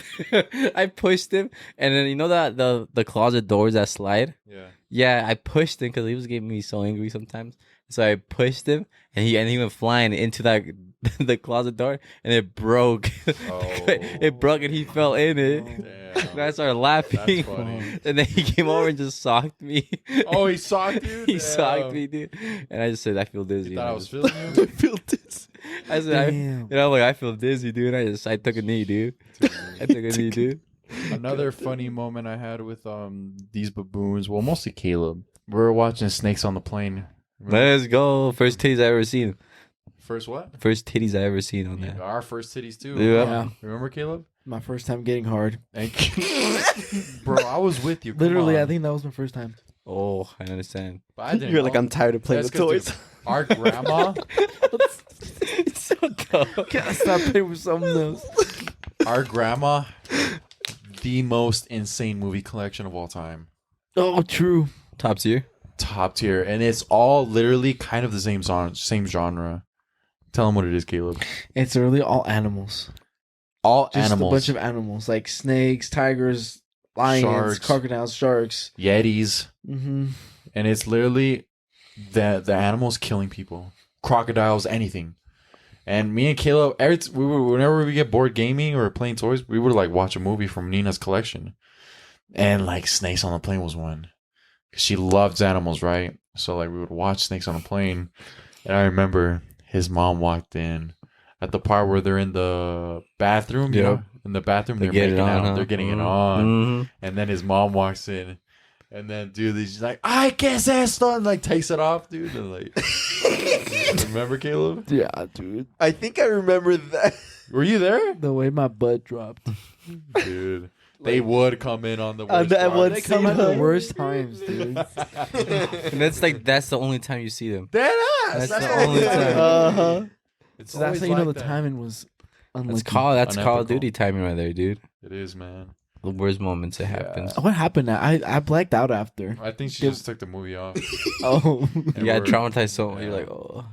I pushed him, and then you know that the closet doors that slide. Yeah. Yeah, I pushed him because he was getting me so angry sometimes. So I pushed him, and he went flying into that the closet door, and it broke. Oh. It broke, and he fell in it. Damn. And I started laughing. That's funny. And then he came over and just socked me. Oh, he socked you? He Damn. socked me, dude. And I just said, I feel dizzy. You thought I And was just- feeling you? feel dizzy. I said, Damn. like, I feel dizzy, dude. I took a knee, dude. I took a knee, dude. Another funny moment I had with these baboons. Well, mostly Caleb. We were watching Snakes on the Plane. Let's go. First titties I ever seen. First what? First titties I ever seen on Yeah, that. our first titties too. Yeah. Yeah. Remember Caleb? My first time getting hard. Bro, I was with you. Come Literally, on. I think that was my first time. Oh, I understand. But I didn't You're like, know. I'm tired of playing That's with 'cause, toys. dude, our grandma, So dumb. Gotta stop playing with something else. our grandma, the most insane movie collection of all time. Oh, true. Top tier. Top tier, and it's all literally kind of the same genre. Tell them what it is, Caleb. It's really all animals. All Just animals, a bunch of animals, like snakes, tigers, lions, Sharks. crocodiles, sharks. Yetis, Mm-hmm. and it's literally the animals killing people, crocodiles, anything. And me and Caleb, whenever we get bored gaming or playing toys, we would like watch a movie from Nina's collection, and like Snakes on the Plane was one. She loves animals, right? So like we would watch Snakes on a Plane, and I remember his mom walked in at the part where they're in the bathroom, you Yep. know, in the bathroom They they're get it making on, out, huh? they're getting it Mhm. on, Mhm. and then his mom walks in, and then dude, he's like, "I guess that's and like takes it off, dude." And like, remember Caleb? Yeah, dude. I think I remember that. Were you there, The way my butt dropped. dude? They would come in on the worst that part. one They come at the worst times, dude. And that's the only time you see them. Dead ass. That's the only time. Uh-huh. It's So that's always how you know like the that. timing was unlucky. That's Call of Unethical. Duty timing right there, dude. It is, man. The worst moments it happens. What happened? I blacked out after. I think she just took the movie off. Oh. And You got we're- traumatized so much. You're Yeah. like, oh,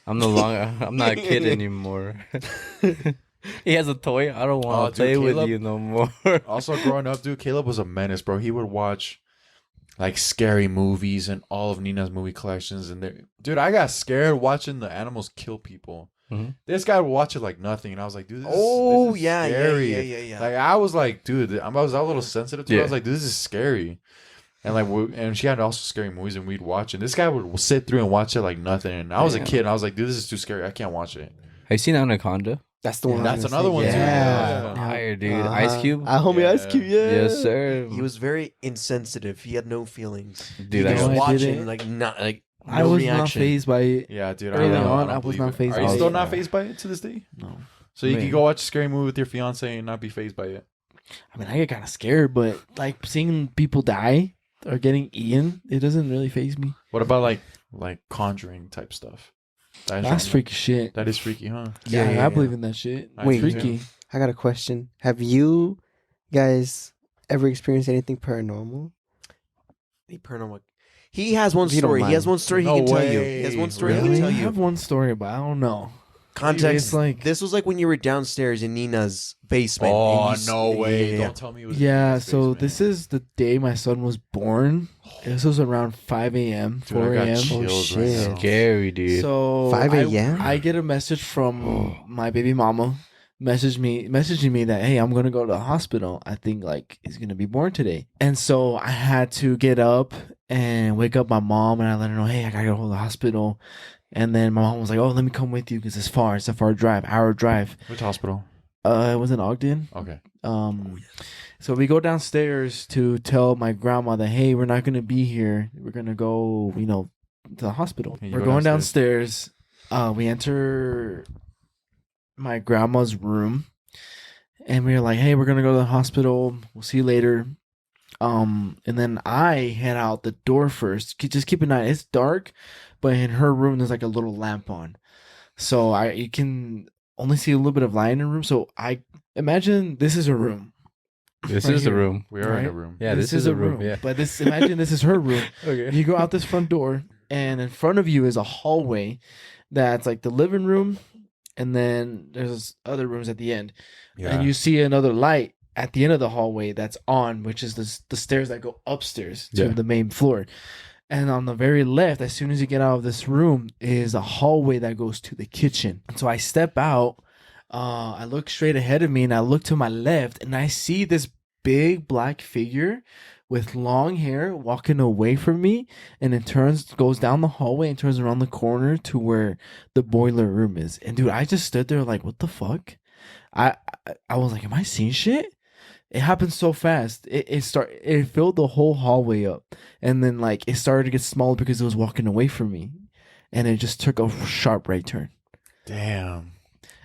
I'm not a kid anymore. He has a toy. I don't Oh, want to dude, play with Caleb- you no more. Also, growing up, dude, Caleb was a menace, bro. He would watch like scary movies and all of Nina's movie collections, and dude, I got scared watching the animals kill people. Mhm. This guy would watch it like nothing, and I was like, dude, this Oh is yeah, scary. yeah. Like I was like, dude, I was a little sensitive to it. I Yeah. was like, this is scary. And like, and she had also scary movies, and we'd watch it. This guy would sit through and watch it like nothing. And I was a Yeah. kid, and I was like, dude, this is too scary. I can't watch it. Have you seen Anaconda? That's the one. I was That's gonna another say. one too. Yeah. Fire, dude. Ice Cube. Homie Yeah. Ice Cube. Yeah. Yes, sir. He was very insensitive. He had no feelings. Dude, He that just know I watch did it it. and like not like I no was reaction. not phased by it. Yeah, dude. Early don't- on, don't I was believe not it. fazed Are you by still it. not phased by it to this day? No. So you Man. can go watch a scary movie with your fiance and not be phased by it. I mean, I get kind of scared, but like seeing people die or getting eaten, it doesn't really faze me. What about like Conjuring type stuff? That's freaky shit. That is freaky, huh? Yeah, I believe in that shit. I Wait. do, freaky. too. I got a question. Have you guys ever experienced anything paranormal? He paranormal. He has one If you don't story. He has mind. one story No he can tell you. way. He has one story he Really? can tell I you. have one story, but I don't know. Context. It's like This was like when you were downstairs in Nina's basement. Oh, and you- no way. Yeah, yeah. Don't tell me it was yeah. in his So basement. this is the day my son was born. This was around 5 a.m., Dude, I 4 got a.m. chills right shit. now. Scary, dude. So 5 I- a.m.? I get a message from my baby mama, messaging me that, hey, I'm gonna go to the hospital. I think like he's gonna be born today. And so I had to get up and wake up my mom, and I let her know, hey, I gotta go to the hospital. And then my mom was like, oh, let me come with you because it's far. It's a far drive, hour drive. Which hospital? It was in Ogden. Okay. So we go downstairs to tell my grandma that, hey, we're not gonna be here. We're gonna go, to the hospital. And you We're go going downstairs. We enter my grandma's room, and we were like, hey, we're gonna go to the hospital. We'll see you later. And then I head out the door first. Just keep an eye. It's dark, but in her room there's like a little lamp on, so you can only see a little bit of light in her room. So I imagine this is a room. This Right is the here. room. We are in a Right? room. Yeah, this is a room. Yeah. But imagine this is her room. Okay. You go out this front door, and in front of you is a hallway that's like the living room, and then there's other rooms at the end. Yeah. And you see another light at the end of the hallway that's on, which is the stairs that go upstairs to Yeah. the main floor. And on the very left, as soon as you get out of this room, is a hallway that goes to the kitchen. So I step out, I look straight ahead of me, and I look to my left, and I see this big black figure with long hair walking away from me, and it goes down the hallway and turns around the corner to where the boiler room is. And dude, I just stood there like, what the fuck? I was like, am I seeing shit? It happened so fast. It filled the whole hallway up, and then like it started to get smaller because it was walking away from me, and it just took a sharp right turn. Damn.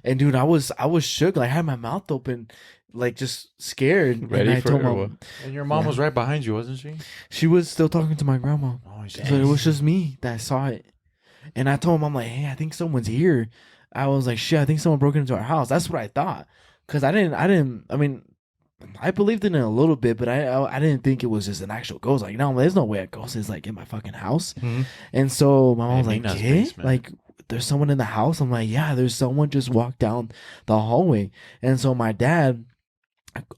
And dude, I was shook. Like I had my mouth open, like just scared. Ready and I for told it or my, what? And your mom Yeah. was right behind you, wasn't she? she was still talking to my grandma. Oh, So it was just me that saw it. And I told him, I'm like, hey, I think someone's here. I was like, shit, I think someone broke into our house. That's what I thought. Cause I mean, I believed in it a little bit, but I didn't think it was just an actual ghost. Like, no, there's no way a ghost is like in my fucking house. Mhm. And so my mom was like, Nina's yeah, basement. like there's someone in the house. I'm like, yeah, there's someone just walked down the hallway. And so my dad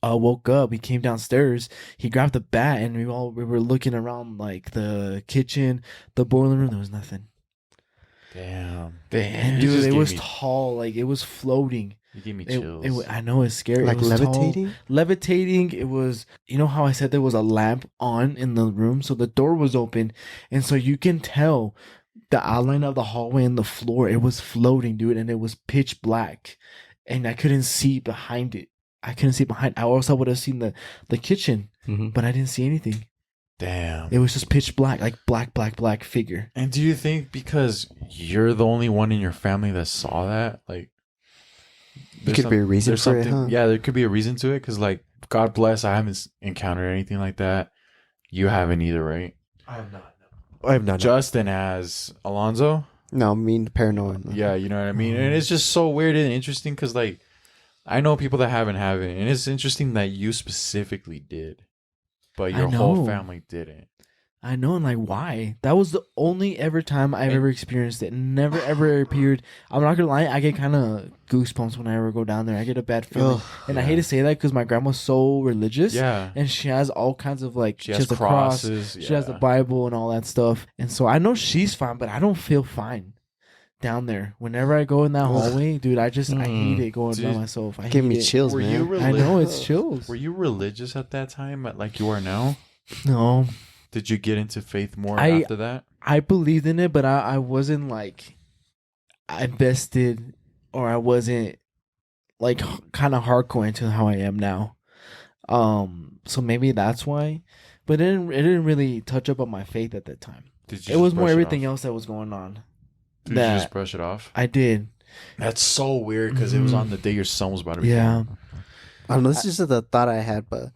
woke up. He came downstairs. He grabbed the bat, and we were looking around like the kitchen, the boiler room. There was nothing. Damn. And You dude, just it gave was me- tall. Like it was floating. You gave me It, chills. I know it's scary. Like it was tall, levitating? levitating. It was, you know how I said there was a lamp on in the room, so the door was open, and so you can tell the outline of the hallway and the floor. It was floating, dude, and it was pitch black, and I couldn't see behind it. I couldn't see behind. I also would have seen the kitchen, Mhm. but I didn't see anything. Damn. It was just pitch black, like black figure. And do you think because you're the only one in your family that saw that, like, There could be a reason there's for it, something- huh? Yeah, there could be a reason to it. Because, like, God bless, I haven't encountered anything like that. You haven't either, right? I have not. Justin has Alonzo. No, I mean paranormal. Yeah, you know what I mean. And it's just so weird and interesting because, like, I know people that haven't, and it's interesting that you specifically did, but I your whole know. family didn't. I know, and like, why? That was the only ever time I've ever experienced it. Never ever appeared. I'm not gonna lie, I get kind of goosebumps when I ever go down there. I get a bad feeling, Ugh. and I hate to say that because my grandma's so religious. Yeah, And she has all kinds of like, she has the cross, crosses. she has the Bible and all that stuff. And so I know she's fine, but I don't feel fine. down there. Whenever I go in that hallway, dude, I hate it going by Dude, myself. I Give hate me it. chills, Were you man. I know it's chills. Were you religious at that time, like you are now? No, Did you get into faith more I- after that? I believed in it, but I wasn't like invested, or I wasn't like kind of hardcore into how I am now. So maybe that's why. But it didn't really touch up on my faith at that time. Did It was just more brush everything off? else that was going on. Did you that just brush it off? I did. That's so weird because it was on the day your son was about to be Yeah. born. I don't know. This is just the thought I had, but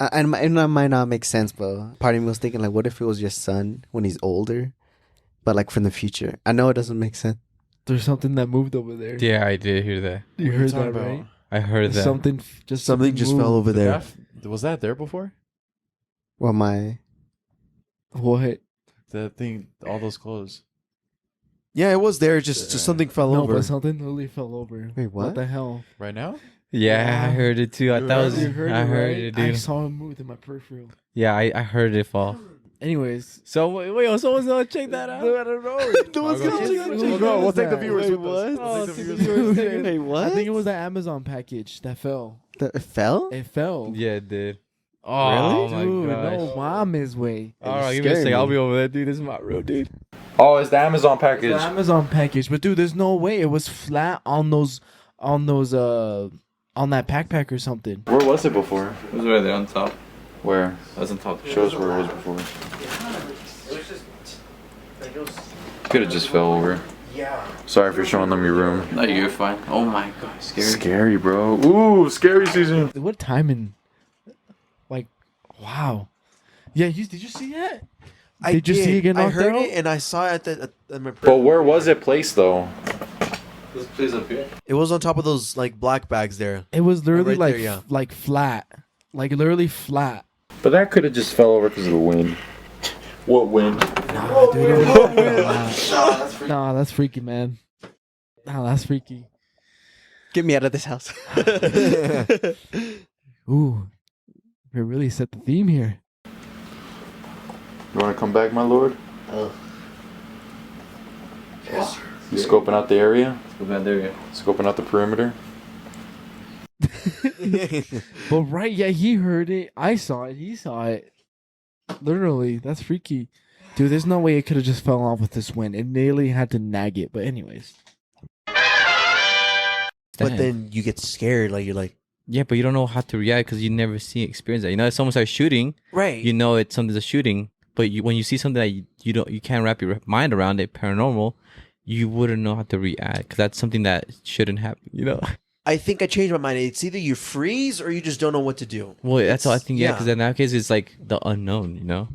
it might not make sense. But part of me was thinking, like, what if it was your son when he's older, but like from the future? I know it doesn't make sense. There's something that moved over there. Yeah, I did hear that. You What are heard talking that, right? I heard that. Something Something just moved. fell over there. Was that there before? Well, my What? That thing, all those clothes. Yeah, it was there. Just something fell No, over. but something literally fell over. Wait, what? What the hell? Right now? Yeah, I heard it too. I You thought it heard was. it? You heard I it, heard right? it, I dude. saw him move in my peripheral. Yeah, I heard it fall. Anyways, So wait, someone's gonna check that out. I don't know. We'll take the viewers with us. Oh, We'll take the viewers with us. Wait, what? I think it was the Amazon package that fell. It fell? It fell. Yeah, it did. Oh my Dude, gosh. no, mom is way. All right, give me a scared second. I'll me. be over there, dude. This is my real dude. Oh, it's the Amazon The package. Amazon package, but dude, there's no way it was flat on on that backpack or something. Where was it before? It was right there on top. Where? That's on top. Show us where it was before. Could have just fell over. Yeah. Sorry for showing them your room. No, you're fine. Oh my god, scary. Scary, bro. Ooh, scary season. What timing? Like, wow. Yeah, did you see that? Did you see it get I knocked heard out? it and I saw it at my. But where was it placed though? This place up here. It was on top of those like black bags there. It was literally Right like there, yeah. like flat, like literally flat. But that could have just fell over because of the wind. What wind? Nah, dude. It was, nah, that's freaky, man. Nah, that's freaky. Get me out of this house. Ooh, we really set the theme here. You want to come back, my lord? Oh. You scoping out the area? Go back there, yeah. Scoping out the perimeter? But right, yeah, he heard it. I saw it. He saw it. Literally, that's freaky. Dude, there's no way it could have just fell off with this wind. It nearly had to nag it. But anyways. But then you get scared, like you're like, Yeah, but you don't know how to react because you never experience that. You know, if someone starts shooting, right? you know it's something's a shooting. But when you see something that you can't wrap your mind around it, paranormal, you wouldn't know how to react because that's something that shouldn't happen. You know. I think I changed my mind. It's either you freeze or you just don't know what to do. Well, that's all I think. Yeah, yeah. because in that case, it's like the unknown. You know.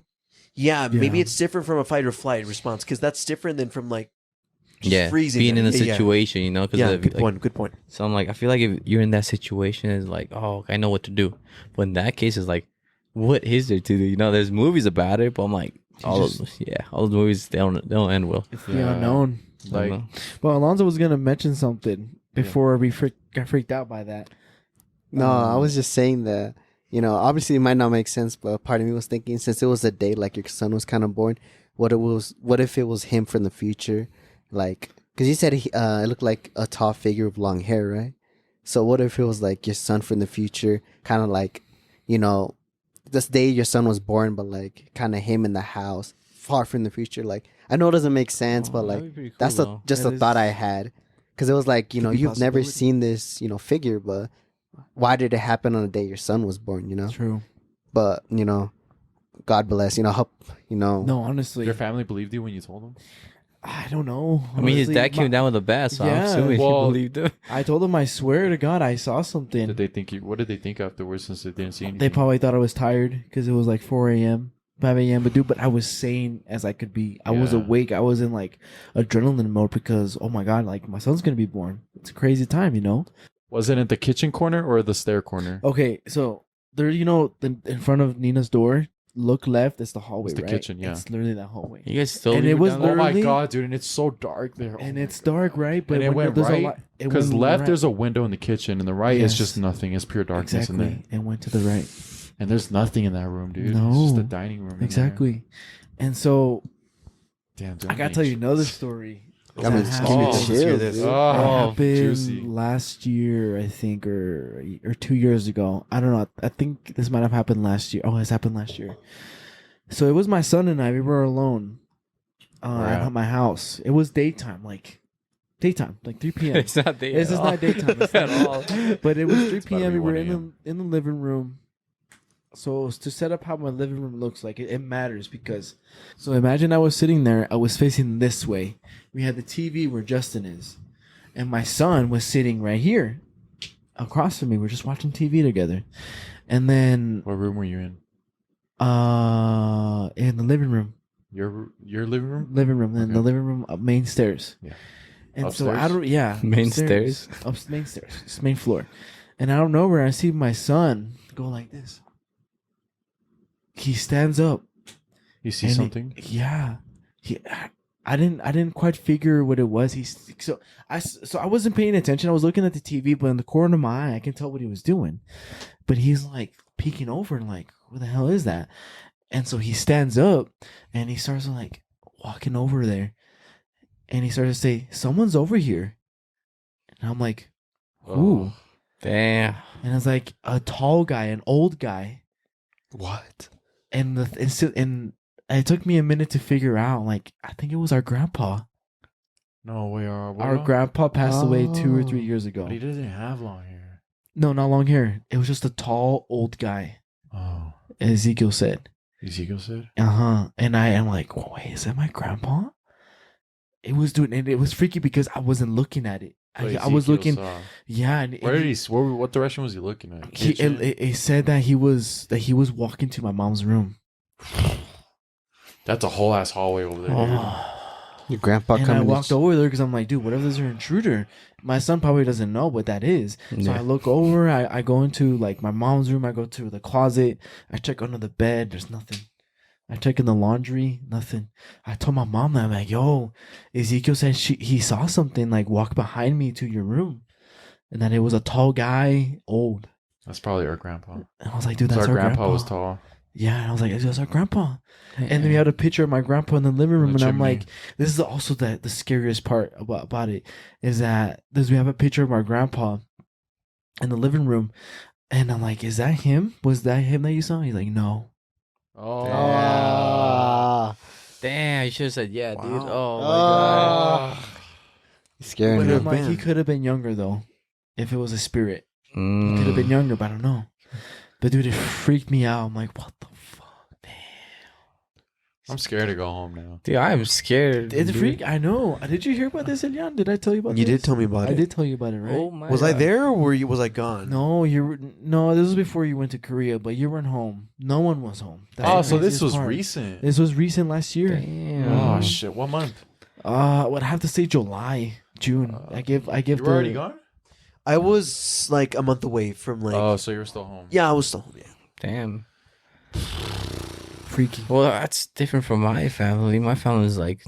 Yeah, maybe Yeah. it's different from a fight or flight response because that's different than from like just Yeah, freezing. being in a Yeah, situation, you know. Because Yeah, good point. Good point. So I'm like, I feel like if you're in that situation, it's like, oh, I know what to do. But in that case, it's like, what is there to do? You know, there's movies about it, but I'm like, all those movies they don't end well. It's the unknown. I don't Like, know. Well, Alonzo was gonna mention something before we got freaked out by that. No, I was just saying that, you know, obviously it might not make sense, but part of me was thinking since it was a day like your son was kind of born, what if it was him from the future? Like, because you said it looked like a tall figure with long hair, right? So what if it was like your son from the future, kind of like, you know, this day your son was born, but like kind of him in the house, far from the future. Like, I know it doesn't make sense, but like, that's just That a is- thought I had. Because it was like, you know, Could be you've never possibility. seen this, you know, figure, but why did it happen on the day your son was born, you know? True. But, you know, God bless, you know, help, you know. No, honestly, your family believed you when you told them? I don't know. I mean, his Honestly, dad came down with a bat, so I'm Yeah. assuming Well, he believed him. I told him, I swear to God, I saw something. Did they think you? What did they think afterwards since they didn't see anything? They probably thought I was tired because it was like 4 a.m., 5 a.m. But I was sane as I could be. I was Yeah. awake. I was in like adrenaline mode because, oh my God, like my son's going to be born. It's a crazy time, you know? Was it in the kitchen corner or the stair corner? Okay, so there, you know, in front of Nina's door, look left, it's the hallway, It's the right? kitchen, yeah. It's literally that hallway. You guys still And leave it was down there? Oh my literally- god, dude! And it's so dark there. And it's dark, right? But And it when went there's a right lot- it because went left right. there's a window in the kitchen, and the right is Yes. just nothing. It's pure darkness in there. Exactly. And went to the right. And there's nothing in that room, dude. No. It's just the dining room. in there. Exactly. And so Damn, dude, I I'm gotta tell you getting another chills. story. Got me That give me happened. chills, this. dude. It Oh, happened juicy. last year, I think, or 2 years ago. I don't know. I think this might have happened last year. Oh, it's happened last year. So it was my son and I. We were alone Where at? at my house. It was daytime, like 3 p.m. It's not day. This at is all. not daytime it's at not all. But it was 3 It's about to p.m. be We were 1 in a.m. the living room. So to set up how my living room looks like, it matters because. So imagine I was sitting there. I was facing this way. We had the TV where Justin is, and my son was sitting right here, across from me. We're just watching TV together, and then What room were you in? in the living room. Your living room? In Okay. the living room, main stairs. Yeah. And Upstairs? so I don't. Yeah, Main upstairs. Main stairs. It's main floor. And I don't know where I see my son go like this. He stands up. You see and something? Yeah. I didn't quite figure what it was. So I wasn't paying attention. I was looking at the TV, but in the corner of my eye, I can tell what he was doing. But he's like peeking over and like, what the hell is that? And so he stands up and he starts like walking over there. And he started to say, someone's over here. And I'm like, who? Oh. Damn. And it's like a tall guy, an old guy. What? And and it took me a minute to figure out. Like, I think it was our grandpa. No way. Our grandpa passed away 2 or 3 years ago. But he doesn't have long hair. No, not long hair. It was just a tall old guy. Oh. Ezekiel said. Ezekiel said? And I am like, oh, wait, is that my grandpa? It was it was freaky because I wasn't looking at it. I was Ezekiel looking. saw. Yeah. And Where did he? What direction was he looking at? Kitchen? It said that he was walking to my mom's room. That's a whole ass hallway over there. dude. Your grandpa And I coming. walked over there because I'm like, dude, what if there's an intruder? My son probably doesn't know what that is. So Yeah. I look over, I go into like my mom's room, I go to the closet, I check under the bed, there's nothing. I check in the laundry, nothing. I told my mom that, I'm like, yo, Ezekiel said he saw something like walk behind me to your room. And that it was a tall guy, old. That's probably our grandpa. And I was like, dude, So that's our our grandpa was tall. Yeah, and I was like, that's our grandpa. And then we had a picture of my grandpa in the living room, The and I'm chimney. like, this is also the scariest part about it is that we have a picture of my grandpa in the living room, and I'm like, is that him? Was that him that you saw? He's like, no. Oh. Ah, Damn, you should have said yeah, dude. Wow. Oh my god. scaring But me. I'm like, he been? could have been younger though, if it was a spirit. He Mm. could have been younger, but I don't know. But dude, it freaked me out. I'm like, what the fuck? Damn. I'm scared to go home now. Dude, I'm scared. It's dude. freak. I know. Did you hear about this, Elian? Did I tell you about You this? did tell me about I it. did tell you about it, right? Oh my Was I God. there or was I gone? No, this was before you went to Korea, but you weren't home. No one was home. That's Oh, the so this craziest was part. recent. This was recent last year. Damn. Oh shit! What month? I would have to say July, June. I give You were already gone? I was like a month away from like. Oh, so you were still home. Yeah, I was still home. Yeah. Damn. freaky. Well, that's different from my family. My family is like,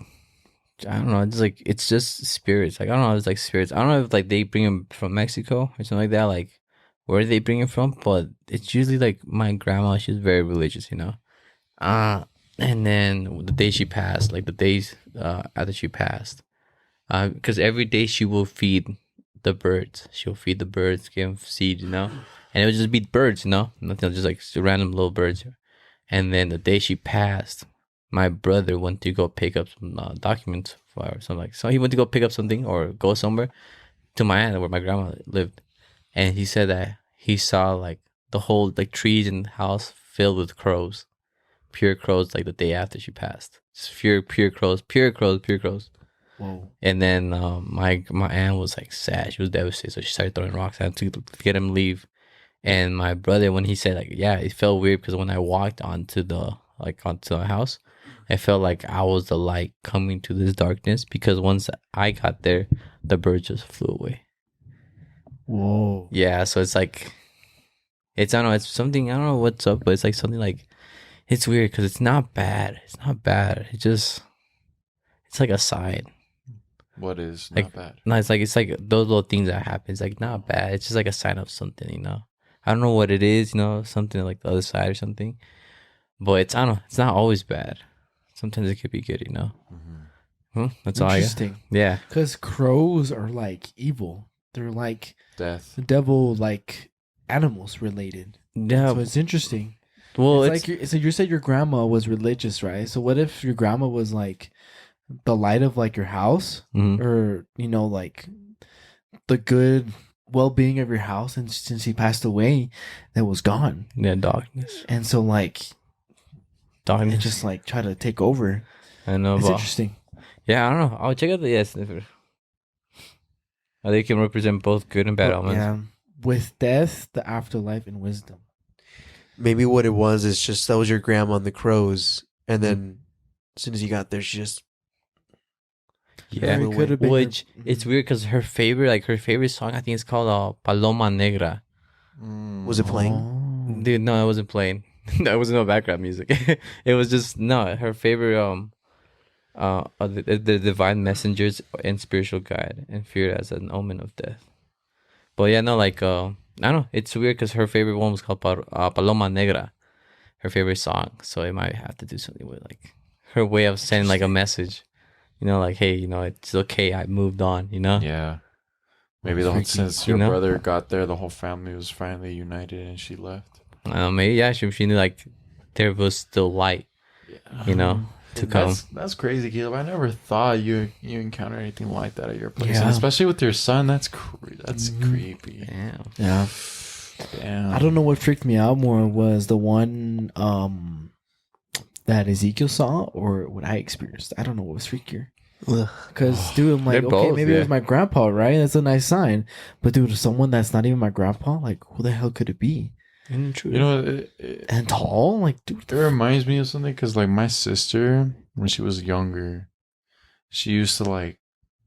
I don't know. It's like it's just spirits. Like I don't know. It's like spirits. I don't know if like they bring them from Mexico or something like that. Like where they bring it from, but it's usually like my grandma. She's very religious, you know. And then the day she passed, like the days after she passed, because every day she will feed the birds. She'll feed the birds, give them seed, you know, and it would just be birds, you know, nothing, just like random little birds. And then the day she passed, my brother went to go pick up some documents for her or something. Like, so he went to go pick up something or go somewhere to my aunt where my grandma lived, and he said that he saw like the whole like trees in the house filled with crows, pure crows, like the day after she passed. Just pure crows, pure crows. Whoa. And then my aunt was like sad. She was devastated, so she started throwing rocks at him to get him to leave. And my brother, when he said like, yeah, it felt weird because when I walked onto the house, I felt like I was the light coming to this darkness, because once I got there, the birds just flew away. Whoa. Yeah, so it's like, I don't know, it's something, I don't know what's up, but it's like something like, it's weird because it's not bad. It's not bad. It's like a sign. What is Like- not bad? No, it's like those little things that happen. It's like not bad. It's just like a sign of something, you know. I don't know what it is, you know, something like the other side or something. But I don't know. It's not always bad. Sometimes it could be good, you know. Mm-hmm. That's all I got. Interesting. Yeah. Because crows are like evil. They're like Death. the devil, like animals related. Yeah. So it's interesting. Well, It's like so you said your grandma was religious, right? So what if your grandma was like the light of like your house, Mhm. or like the good well-being of your house, and since he passed away, that was gone, yeah, darkness. and so like it Darkness. just like try to take over. I know, It's but interesting. yeah, I don't know. I'll check out the sniffer. They can represent both good and bad But, omens. yeah, with death, the afterlife, and wisdom. Maybe what it was is just that was your grandma and the crows, and then as soon as you got there, she just Yeah. It could have been. Which it's weird because her favorite song I think is called Paloma Negra. was it playing? Oh. Dude, no, it wasn't playing. That was no background music. It was just her favorite the divine messengers and spiritual guide, and fear as an omen of death. But yeah, no, like I don't know. It's weird because her favorite one was called Paloma Negra, her favorite song. So it might have to do something with like her way of sending like a message. Like, hey, it's okay. I moved on. Yeah. Maybe since your brother got there, the whole family was finally united and she left. Maybe yeah. She knew like there was still light. Yeah. To come. That's crazy, Caleb. I never thought you encountered anything like that at your place, Yeah. and especially with your son. That's creepy. Damn. Yeah. Damn. I don't know what freaked me out more was the one that Ezekiel saw or what I experienced. I don't know what was freakier. Ugh. Because, dude, I'm like, They're okay, both, maybe it yeah. was my grandpa, right? That's a nice sign. But, dude, someone that's not even my grandpa, like, who the hell could it be? True. You know, it And tall? Like, dude. It reminds me of something because, like, my sister, when she was younger, she used to, like,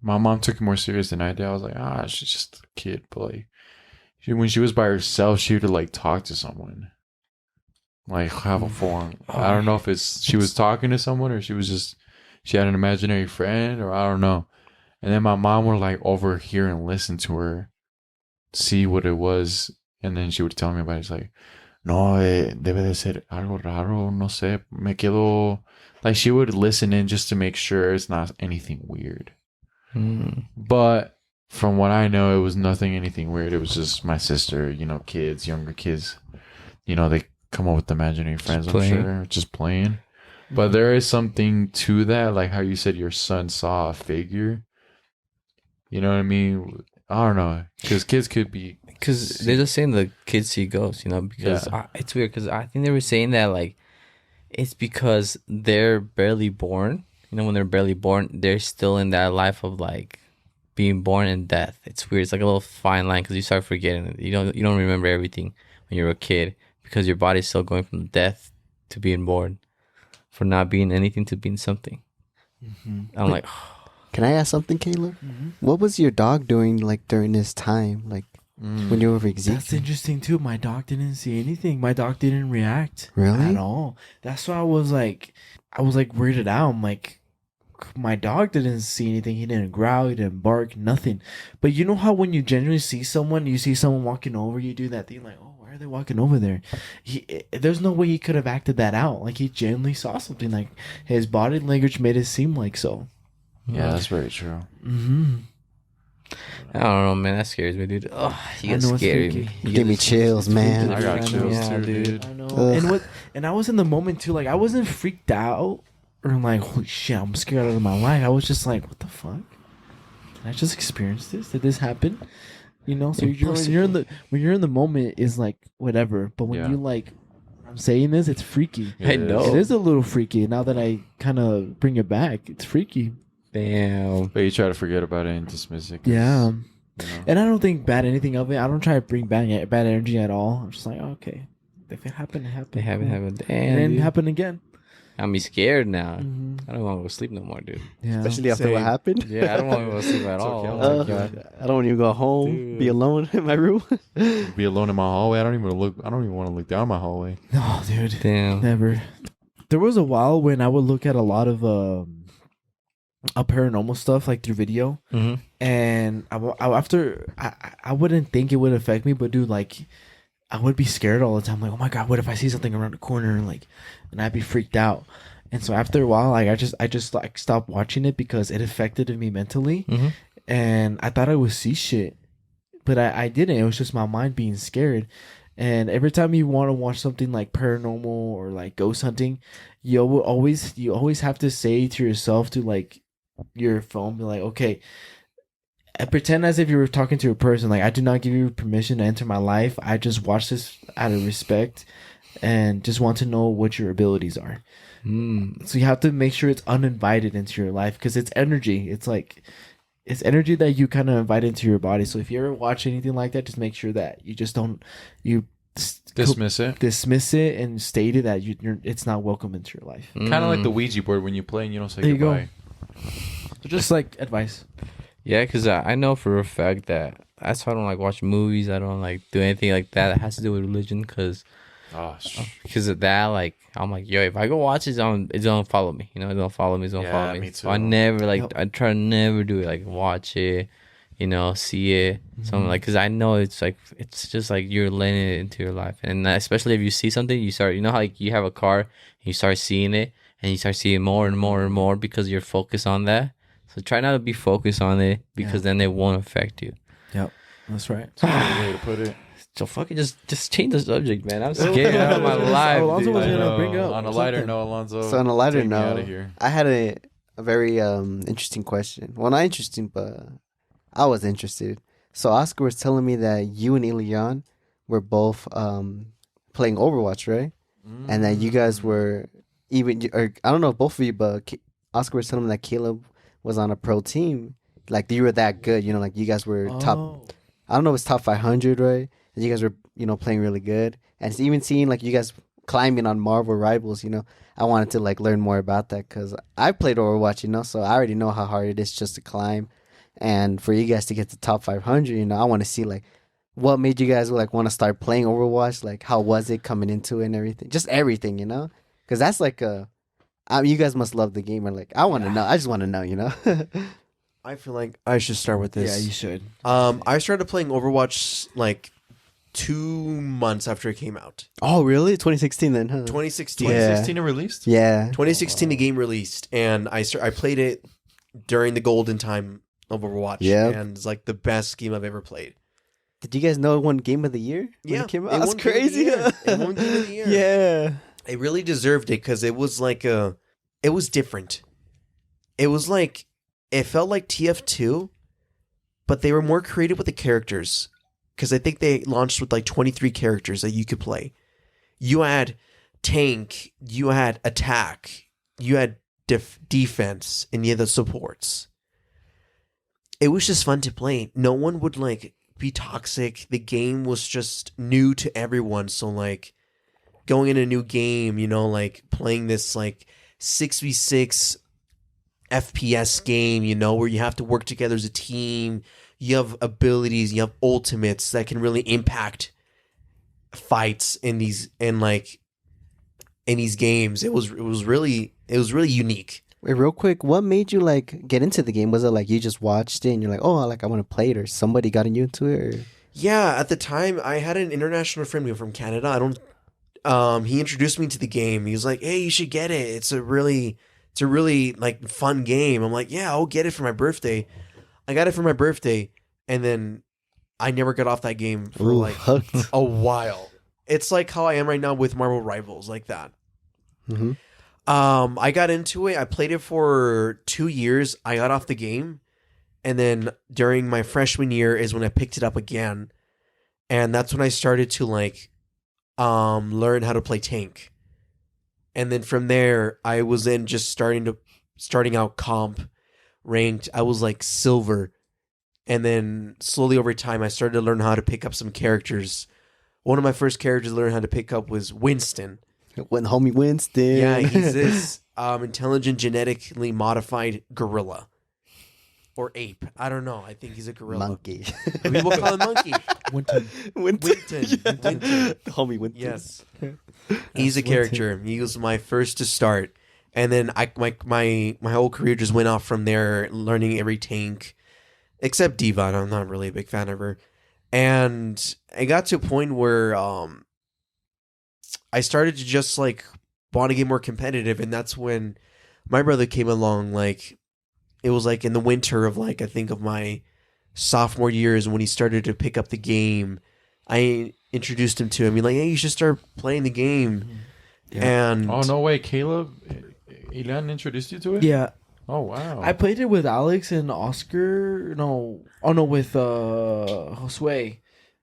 my mom took it more serious than I did. I was like, she's just a kid. But, like, when she was by herself, she would, like, talk to someone. Like, have a phone. I don't know if she was talking to someone or she had an imaginary friend, or I don't know. And then my mom would, like, overhear and listen to her, see what it was. And then she would tell me about it. It's like, no, debe de ser algo raro, no sé, me quedo... Like, she would listen in just to make sure it's not anything weird. But from what I know, it was anything weird. It was just my sister, kids, younger kids. They come up with imaginary friends, I'm sure, just playing. But there is something to that, like how you said your son saw a figure. You know what I mean? I don't know, because kids could be... Because they're just saying the kids see ghosts, because it's weird because I think they were saying that like it's because they're barely born. When they're barely born, they're still in that life of like being born and death. It's weird. It's like a little fine line because you start forgetting it. You don't remember everything when you're a kid because your body's still going from death to being born, from not being anything to being something. I'm like, Can I ask something, Caleb? What was your dog doing like during this time, like when you were with Ezekiel? That's interesting, too. My dog didn't see anything. My dog didn't react. Really? At all. That's why I was like weirded out. I'm like, my dog didn't see anything. He didn't growl. He didn't bark. Nothing. But you know how when you genuinely see someone walking over, you do that thing like, oh, why are they walking over there? There's no way he could have acted that out. Like, he genuinely saw something. Like, his body language made it seem like so. Yeah, that's very true. Mm-hmm. I don't know, man. That scares me, dude. Oh, you I get know it's scared freaky. me. You give me chills, man. I got chills Yeah, too, dude. dude. I know. Ugh. And I was in the moment too. Like, I wasn't freaked out or like, holy shit, I'm scared out of my life. I was just like, what the fuck? Did I just experience this? Did this happen? So when you're in the moment is like whatever. But when Yeah. you like, I'm saying this, it's freaky. I know. It is a little freaky. Now that I kind of bring it back, it's freaky. Damn. But you try to forget about it and dismiss it. 'cause, Yeah. you know. And I don't think bad anything of it. I don't try to bring bad energy at all. I'm just like, okay, if it happened, it happened. They haven't Cool. happened. And Damn, then dude. happen again. I'm scared now. Mm-hmm. I don't want to go sleep no more, dude. Yeah. Especially after what Same. happened. Yeah, I don't want to go sleep at It's all. okay, Oh I'll my take you. God. I don't want to go home, be Dude. alone in my room. Be alone in my hallway. I don't even want to look down my hallway. No, dude. Damn. Never. There was a while when I would look at a lot of paranormal stuff like through video, Mm-hmm. and I wouldn't think it would affect me, but dude, like I would be scared all the time. Like, oh my god, what if I see something around the corner? And I'd be freaked out. And so after a while, like I just like stopped watching it because it affected me mentally, Mhm. and I thought I would see shit, but I didn't. It was just my mind being scared. And every time you want to watch something like paranormal or like ghost hunting, you always have to say to yourself to like your phone, be like, okay, pretend as if you were talking to a person. Like, I do not give you permission to enter my life. I just watch this out of respect and just want to know what your abilities are. So you have to make sure it's uninvited into your life because it's energy. It's like it's energy that you kind of invite into your body. So if you ever watch anything like that, just make sure that you just don't you dismiss it and state it that it's not welcome into your life. Kind of like the Ouija board when you play and you don't say There you go. goodbye. So just like advice. Yeah, because I know for a fact that that's why I don't like watch movies. I don't like do anything like that that has to do with religion because of that. Like, I'm like, yo, if I go watch it, it's gonna follow me. You know, it's gonna follow me. It's gonna follow me. Me So I too. never like Yep. I try to never do it. Like watch it, you know, see it, something like because I know it's like it's just like you're letting it into your life, and especially if you see something, you start. You know how like you have a car, and you start seeing it, and you start seeing more and more and more because you're focused on that. So try not to be focused on it because then it won't affect you. Yep, that's right. That's a good way to put it. So fucking just change the subject, man. I'm scared out of my life. Alonso dude. was I gonna know. bring up On a lighter something. note, Alonso. So on a lighter take me out note, of here. I had a very interesting question. Well, not interesting, but I was interested. So Oscar was telling me that you and Elian were both playing Overwatch, right? And that you guys were or I don't know if both of you, but Oscar was telling me that Caleb was on a pro team. Like you were that good, you know, like you guys were top. Oh. I don't know, if it's top 500, right? And you guys were, you know, playing really good. And it's even seeing like you guys climbing on Marvel Rivals, you know, I wanted to like learn more about that because I played Overwatch, you know, so I already know how hard it is just to climb. And for you guys to get to top 500, you know, I want to see like what made you guys like want to start playing Overwatch? Like how was it coming into it and everything? Just everything, you know? Because that's like I mean, you guys must love the game. Or like, I want to know. I just want to know, you know? I feel like I should start with this. Yeah, you should. I started playing Overwatch like 2 months after it came out. Oh, really? 2016 then, huh? 2016. Yeah. 2016 it released? Yeah. 2016 the game released, and I played it during the golden time of Overwatch. Yep. And it's like the best game I've ever played. Did you guys know it won Game of the Year? when Yeah, it came out? it That's won Game of the crazy. Year. It won Game of the Year. Yeah. It really deserved it because it was like it was different. It was like, it felt like TF2, but they were more creative with the characters. Because I think they launched with like 23 characters that you could play. You had tank, you had attack, you had defense, and you had the supports. It was just fun to play. No one would like be toxic. The game was just new to everyone. So like going in a new game, you know, like playing this like 6v6 FPS game, you know, where you have to work together as a team. You have abilities, you have ultimates that can really impact fights in these games. It was really unique. Wait, real quick, what made you like get into the game? Was it like you just watched it and you're like, oh, like I want to play it, or somebody got you into it? Or... Yeah, at the time I had an international friend from Canada. I don't. He introduced me to the game. He was like, "Hey, you should get it. It's a really like fun game." I'm like, "Yeah, I'll get it for my birthday." I got it for my birthday, and then I never got off that game for like hooked. a while. It's like how I am right now with Marvel Rivals, like that. Mm-hmm. I got into it. I played it for 2 years. I got off the game, and then during my freshman year is when I picked it up again, and that's when I started to like learn how to play tank. And then from there, I was then just starting out comp, ranked. I was like silver, and then slowly over time, I started to learn how to pick up some characters. One of my first characters to learn how to pick up was Winston. When homie Winston. Yeah, he's this intelligent, genetically modified gorilla. Or ape. I don't know. I think he's a gorilla. Monkey. People call him monkey. Winton. Winton. Homie Winston. Yes. He's a character. He was my first to start. And then my whole career just went off from there, learning every tank. Except Diva. I'm not really a big fan of her. And I got to a point where I started to just like want to get more competitive, and that's when my brother came along. Like it was like in the winter of like I think of my sophomore years when he started to pick up the game. I introduced him to him. He's like, hey, you should start playing the game. And Oh no way, Caleb, Elian introduced you to it. Yeah, Oh wow. I played it with Alex and Oscar. No, with Josue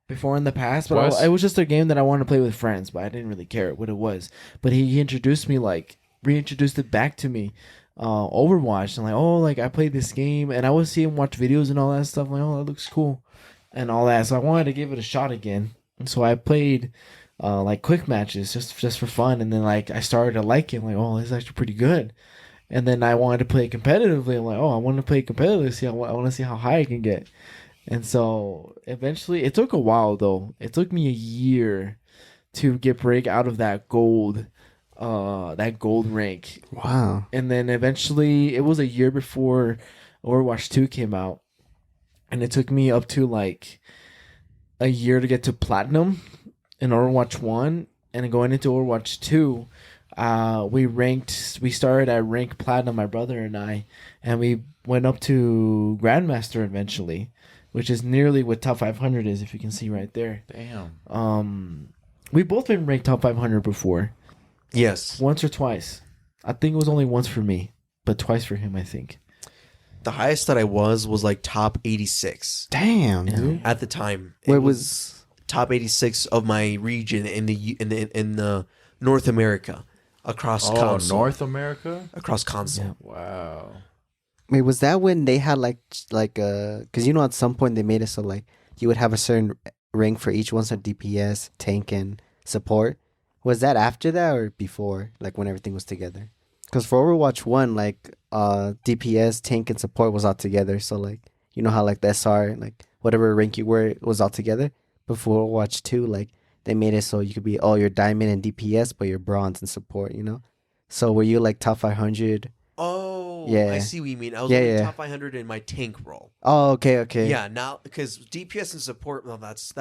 before in the past. But Wes? it was just a game that I wanted to play with friends, but I didn't really care what it was. But he introduced me, like reintroduced it back to me. Overwatch, and like, oh, like I played this game, and I would see him watch videos and all that stuff. Like, oh, that looks cool, and all that. So I wanted to give it a shot again. And so I played like quick matches just for fun, and then like I started to like it. Like, oh, this is actually pretty good. And then I wanted to play competitively. I'm like, oh, I want to play competitively. See, I want to see how high I can get. And so eventually, it took a while though. It took me a year to break out of that gold rank. Wow. And then eventually, it was a year before Overwatch 2 came out, and it took me up to like a year to get to platinum in Overwatch 1, and then going into Overwatch 2. We started at rank platinum, my brother and I, and we went up to Grandmaster eventually, which is nearly what top 500 is, if you can see right there. Damn. We both been ranked top 500 before, yes, once or twice. I think it was only once for me, but twice for him, I think. the highest that I was like top 86 Damn, dude. at the time. Where It was top 86 of my region in the North America across console. North America. Across console. Yeah. Wow. wait, was that when they had like because at some point they made it so like you would have a certain rank for each one, so DPS, tank, and support. Was that after that or before? Like when everything was together? Because for Overwatch 1, like DPS, tank, and support was all together. So like you know how like the SR, like whatever rank you were, it was all together. Before Overwatch 2, like they made it so you could be your diamond and DPS, but your bronze and support. So were you like top 500? Oh, Yeah. I see what you mean. I was Yeah, only yeah. top 500 in my tank role. Oh, okay. Yeah, now because DPS and support, well, that's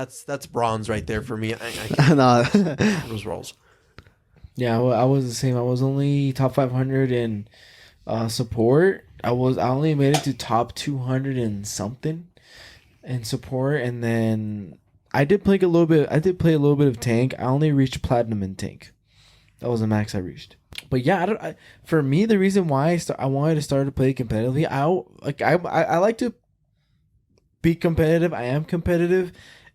bronze right there for me. I can't No. those roles. Yeah, well, I was the same. I was only top 500 in support. I only made it to top 200 and something in support, and then I did play a little bit. I did play a little bit of tank. I only reached platinum in tank. That was the max I reached. But yeah, for me, the reason why I wanted to start to play competitively, I like to be competitive. I am competitive,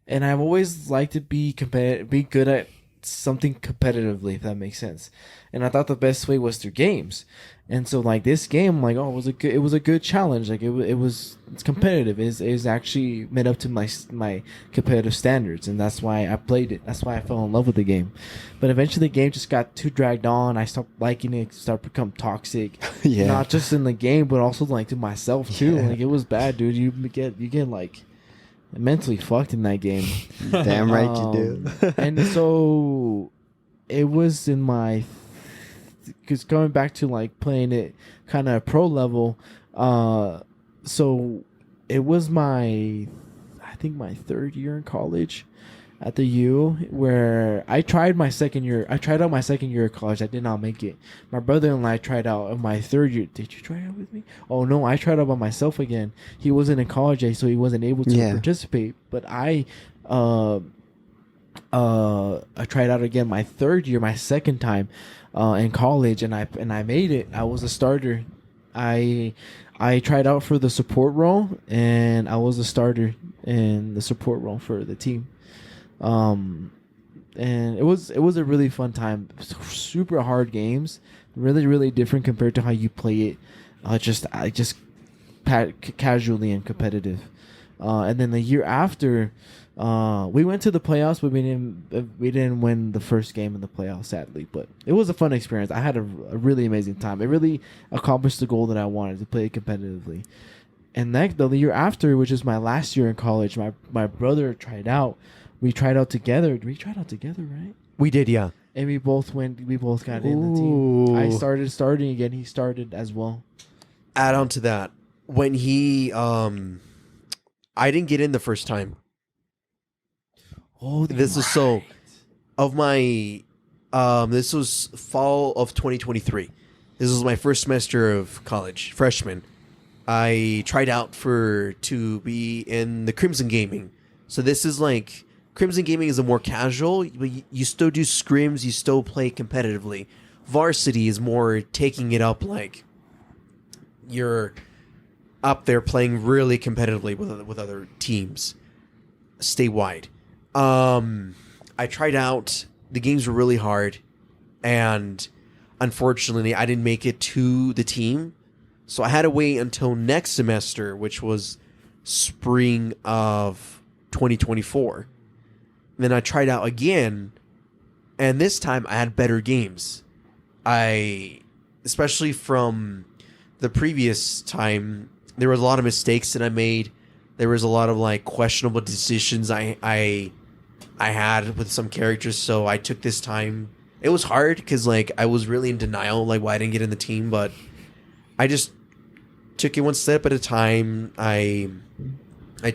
and I've always liked to be competitive, be good at something competitively, if that makes sense. And I thought the best way was through games. And so like this game, like, oh, it was a good challenge. Like it's competitive. It's actually made up to my competitive standards, and that's why I played it. That's why I fell in love with the game. But eventually the game just got too dragged on. I stopped liking it, started to become toxic. Yeah. Not just in the game, but also like to myself too. Yeah. Like it was bad, dude. You get like mentally fucked in that game. Damn right you do. And so it was in my, because going back to like playing it kind of pro level, so it was I think my third year in college at the U, where I tried out my second year of college. I did not make it. My brother and I tried out in my third year. Did you try out with me? Oh no, I tried out by myself again. He wasn't in college yet, so he wasn't able to participate. But I tried out again my third year, my second time in college, and I made it. I was a starter. I tried out for the support role, and I was a starter in the support role for the team. And it was a really fun time. Super hard games, really different compared to how you play it. Just casually and competitive. And then the year after, we went to the playoffs, but we didn't win the first game in the playoffs, sadly. But it was a fun experience. I had a really amazing time. It really accomplished the goal that I wanted, to play competitively. And the year after, which is my last year in college, my brother tried out. We tried out together. We tried out together, right? We did, yeah. And we both got in the team. I started starting again. He started as well. Add on to that, when he I didn't get in the first time. Oh, This is so of my This was fall of 2023. This was my first semester of college, freshman. I tried out to be in the Crimson Gaming. So this is like Crimson Gaming is a more casual. You still do scrims, you still play competitively. Varsity is more taking it up like you're up there playing really competitively with other teams statewide. I tried out. The games were really hard, and unfortunately, I didn't make it to the team. So I had to wait until next semester, which was spring of 2024. Then I tried out again, and this time I had better games. Especially from the previous time, there was a lot of mistakes that I made. There was a lot of like questionable decisions I had with some characters, so I took this time. It was hard because like I was really in denial, like why I didn't get in the team, but I just took it one step at a time. I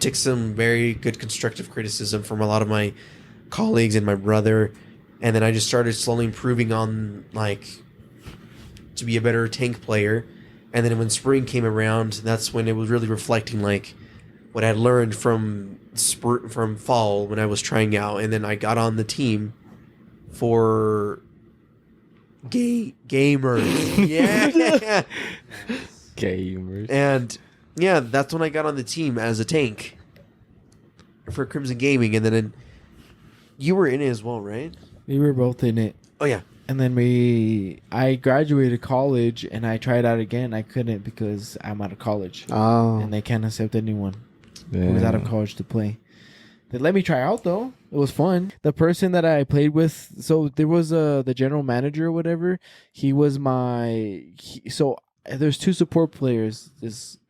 took some very good constructive criticism from a lot of my colleagues and my brother, and then I just started slowly improving on like to be a better tank player. And then when spring came around, that's when it was really reflecting like what I had learned from fall when I was trying out, and then I got on the team for gamers. Yeah. Gamers. And yeah, that's when I got on the team as a tank for Crimson Gaming, and then you were in it as well, right? We were both in it. Oh yeah. And then I graduated college and I tried out again. I couldn't because I'm out of college. Oh. And they can't accept anyone who was out of college to play. They let me try out though. It was fun. The person that I played with, so there was the general manager or whatever. He was so there's two support players.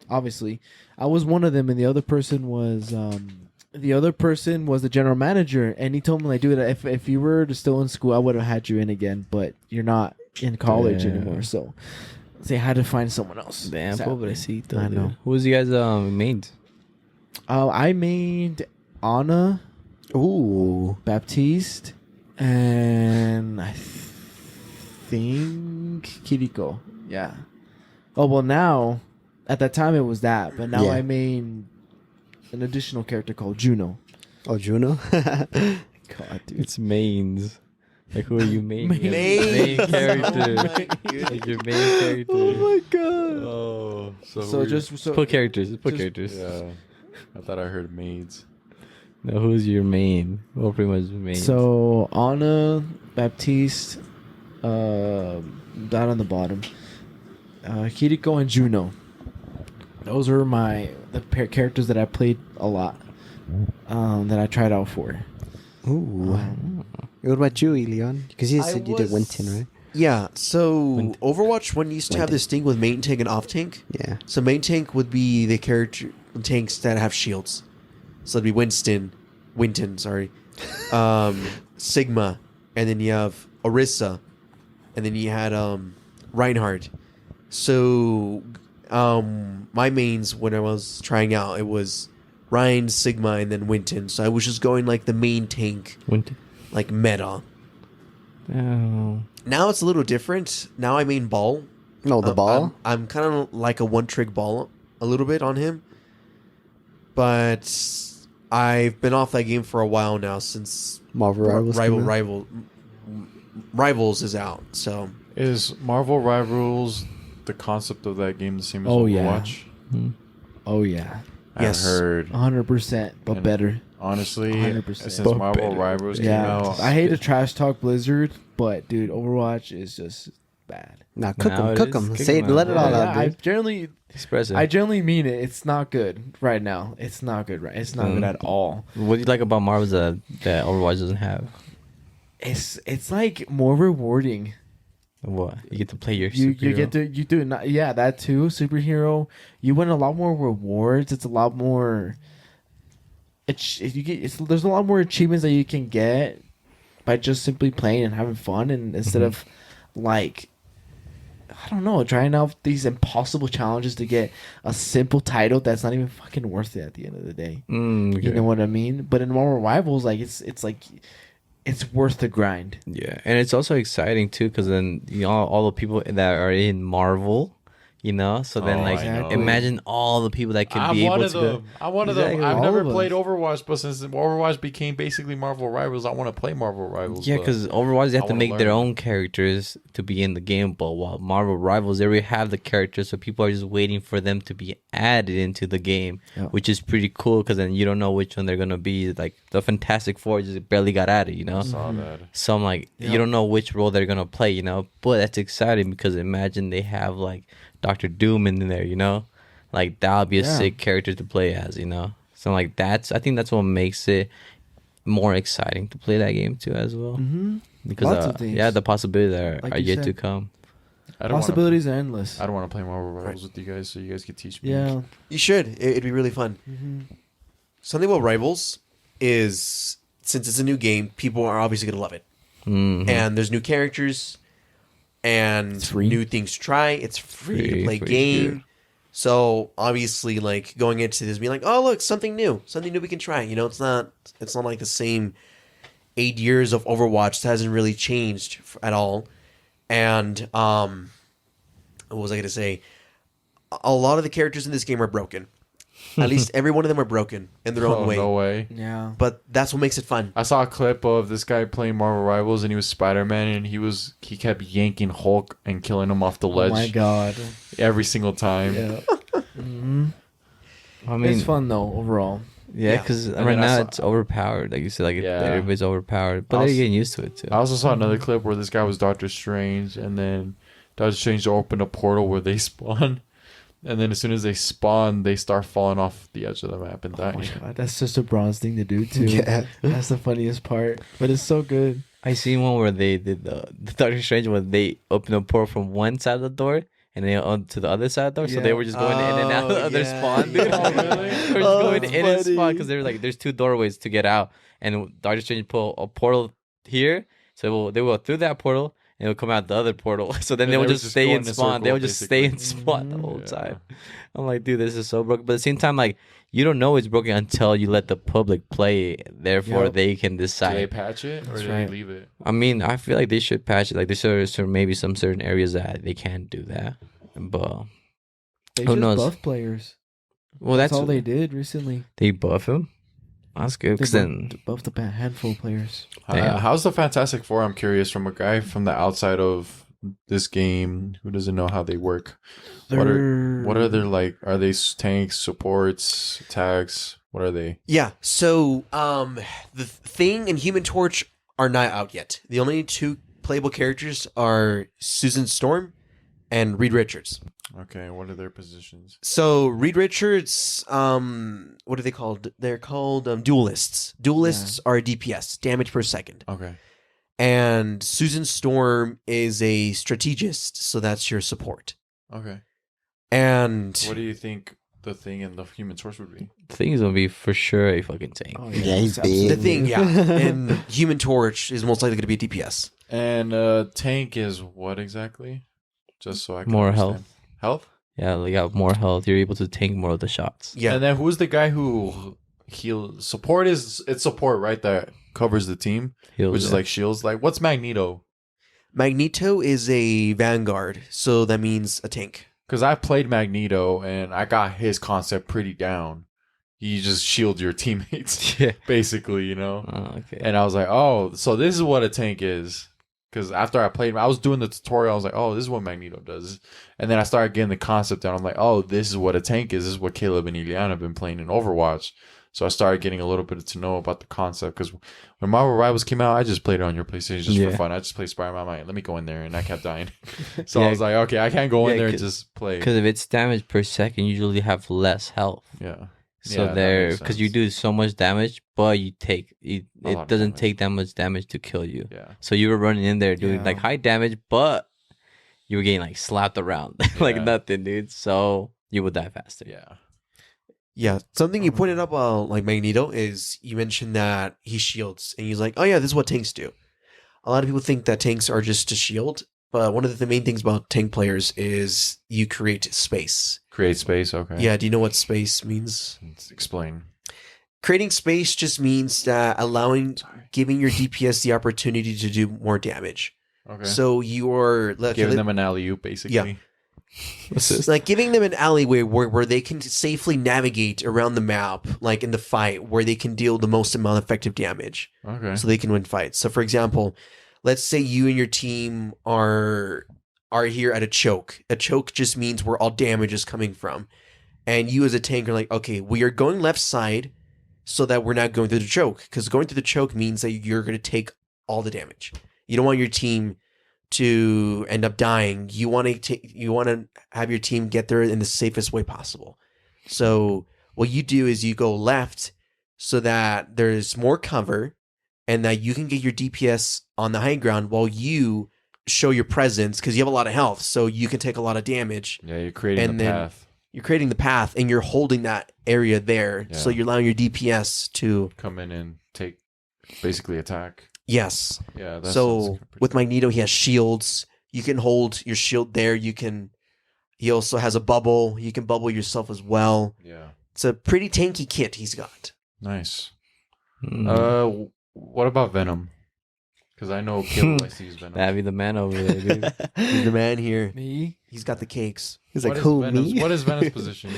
Obviously, I was one of them, and the other person was the general manager, and he told me like, dude, if you were still in school, I would have had you in again, but you're not in college anymore, so they had to find someone else. Damn, sadly. pobrecito. I know. Who was you guys main? I made Anna, Baptiste, and I think Kiriko. Yeah. Oh well, now at that time it was that, but now Yeah. I made an additional character called Juno. Oh, Juno. God, dude. It's mains. Like, who are you main? Main. Main character. Oh my Like your main character. god. Oh, So just so Put characters. Put just- characters. yeah. I thought I heard maids. No, who's your main? Well, pretty much main. So Anna, Baptiste, down on the bottom, Kiriko and Juno. Those are the characters that I played a lot. That I tried out for. Ooh. What about you, Elian? Because you said you did Winton, right? Yeah, so Overwatch 1 used to have Winton. this thing with main tank and off tank. Yeah. So main tank would be the character tanks that have shields. So it'd be Winton, sorry. Sigma, and then you have Orisa, and then you had Reinhardt. So my mains when I was trying out, it was Ryan, Sigma, and then Winton. So I was just going like the main tank, Winton. like meta. Oh. Now it's a little different. Now I main Ball. No, the ball. I'm kind of like a one-trick Ball a little bit on him. But I've been off that game for a while now since Marvel Rivals. came out? Rivals is out. So Is Marvel Rivals the concept of that game the same as Oh, yeah. Overwatch? Oh yeah, Yes. I heard. 100%, but And better. Honestly, 100%. since But Marvel better. Rivals came Yeah, out, I hate to trash talk Blizzard, but dude, Overwatch is just bad. Nah, cook Now them. it Cook is. them. Cook Say it. 'em Let out. it all Yeah, out, I dude. Expressive. mean it. It's not good right now. It's not good. Right, it's not good at all. What do you like about Marvel that Overwatch doesn't have? It's like more rewarding. What? You get to play your You superhero. get to yeah, that too, superhero. You win a lot more rewards. It's a lot more. There's a lot more achievements that you can get by just simply playing and having fun, and instead of like, I don't know, trying out these impossible challenges to get a simple title that's not even fucking worth it at the end of the day. Okay. You know what I mean? But in Marvel Rivals, like it's like it's worth the grind. Yeah, and it's also exciting too, because then all the people that are in Marvel, so then Oh, like I know. imagine all the people that can I'm be one able of to go. them. I'm one of them. Exactly. I've All never of played us. Overwatch, but since Overwatch became basically Marvel Rivals, I want to play Marvel Rivals. Yeah, but because Overwatch they I have to wanna make their learn. own characters to be in the game, but while Marvel Rivals they already have the characters, so people are just waiting for them to be added into the game, Yeah. which is pretty cool. Because then you don't know which one they're gonna be. Like the Fantastic Four just barely got added, I saw that. So I'm like, Yeah. you don't know which role they're gonna play, But that's exciting because imagine they have like Doctor Doom in there, Like that would be a Yeah. sick character to play as, So like I think that's what makes it more exciting to play that game too as well. Mm-hmm. Because Lots of things. yeah, the possibilities are, Like are you yet to said. come. I don't wanna, Possibilities are endless. I don't want to play Marvel Rivals with you guys, so you guys could teach me. Yeah. You should. It'd be really fun. Mm-hmm. Something about Rivals is since it's a new game, people are obviously gonna love it, Mhm. and there's new characters and It's free. new things to try. It's free to Free, play free game. to- So obviously, like going into this, being like, oh look, something new we can try. It's not like the same 8 years of Overwatch that hasn't really changed at all. And what was I gonna say? A lot of the characters in this game are broken. At least every one of them are broken in their own Oh, way. no way. Yeah. But that's what makes it fun. I saw a clip of this guy playing Marvel Rivals, and he was Spider-Man, and he kept yanking Hulk and killing him off the ledge Oh my god. every single time. Yeah. hmm I mean, It's fun though overall. yeah, Yeah. because And right then I now saw- it's overpowered. Like you said, like Yeah. everybody's overpowered, but I they're was- getting used to it too. I also saw another clip where this guy was Doctor Strange, and then Doctor Strange opened a portal where they spawn, and then as soon as they spawn, they start falling off the edge of the map and Oh my dying. god, that's such a bronze thing to do too. Yeah. That's the funniest part. But it's so good. I seen one where they did the Doctor Strange where they opened a portal from one side of the door and then on to the other side of the door. So they Yeah. were just going in and out Oh, of their yeah. spawn, dude. Oh, really? They were just Oh, going that's in and spawn funny. because they were like, there's two doorways to get out, and Doctor Strange put a portal here, so they will through that portal and it'll come out the other portal. So then And they they would would just just stay go in in a spawn. They circle, would just stay in basically. spawn the Mhm. whole Yeah. time. I'm like, dude, this is so broken. But at the same time, like, you don't know it's broken until you let the public play it. Therefore, Yep. they can Do decide. they patch it or That's do right. they leave it? I mean, I feel like they should patch it. Like, there's maybe some certain areas that they can't do that. But They Who just knows? buff players. well, That's that's all they did recently. they buff him. That's good. They Because then buffed a handful of players. Damn. How's the Fantastic Four? I'm curious from a guy from the outside of this game who doesn't know how they work. What are their like? Are they tanks, supports, attacks? What are they? Yeah. So the Thing and Human Torch are not out yet. The only two playable characters are Susan Storm and Reed Richards. Okay, what are their positions? So Reed Richards, what are they called? They're called duelists. Duelists are DPS, damage per second. Okay, And Susan Storm is a strategist, so that's your support. okay. And What do you think the Thing and the Human Torch would be? the thing is gonna be for sure a fucking tank. Oh, Yeah, he's absolutely. big. the Thing, yeah, and Human Torch is most likely going to be a DPS. And tank is what exactly? Just so I can More understand. health. Health. Yeah, they got more health. You're able to tank more of the shots. Yeah, And then who's the guy who heal support is? It's support, right? That covers the team, Heals which is it. like shields. Like what's Magneto? Magneto is a vanguard, so that means a tank. Because I played Magneto and I got his concept pretty down. You just shield your teammates, yeah. basically, you know. Oh, okay. And I was like, oh, so this is what a tank is. Because after I played, I was doing the tutorial. I was like, oh, this is what Magneto does. And then I started getting the concept down. I'm like, oh, this is what a tank is. This is what Caleb and Elian have been playing in Overwatch. So I started getting a little bit to know about the concept. Because when Marvel Rivals came out, I just played it on your PlayStation just Yeah. for fun. I just played Spider-Man. I'm like, let me go in there. And I kept dying. So Yeah. I was like, okay, I can't go in Yeah, there and 'cause- just play. Because if it's damage per second, you usually have less health. Yeah. So Yeah, that there, makes because you sense. do so much damage, but you take A lot it of doesn't damage. take that much damage to kill you. Yeah. So you were running in there doing Yeah. like high damage, but you were getting like slapped around like Yeah. nothing, dude. So you would die faster. Yeah. Yeah, something you pointed up like Magneto is you mentioned that he shields, and he's like, oh yeah, this is what tanks do. A lot of people think that tanks are just to shield, but one of the main things about tank players is you create space. Create space. Okay. Yeah, do you know what space means? Let's explain. Creating space just means giving your DPS the opportunity to do more damage. Okay. So you're Giving them an alley oop, basically. Yeah. It's like giving them an alleyway where they can safely navigate around the map, like in the fight, where they can deal the most amount of effective damage, Okay. so they can win fights. So, for example, let's say you and your team are here at a choke. A choke just means where all damage is coming from, and you as a tank are like, okay, we are going left side, so that we're not going through the choke, because going through the choke means that you're going to take all the damage. You don't want your team to end up dying. You want to have your team get there in the safest way possible. So what you do is you go left so that there's more cover and that you can get your DPS on the high ground while you show your presence, because you have a lot of health, so you can take a lot of damage. Yeah, you're creating And the then- path. You're creating the path and you're holding that area there, so Yeah. you're allowing your DPS to Come in and take, basically attack. yes. Yeah. That So sounds pretty with Magneto, he has shields. You can hold your shield there. He also has a bubble. You can bubble yourself as well. Yeah. It's a pretty tanky kit he's got. Nice. Mm. What about Venom? Because I know Caleb likes to use Venom. That'd be the man over there, dude. He's the man here. Me? He's got the cakes. He's What like, is who, Venom's- me? What is Venom's position?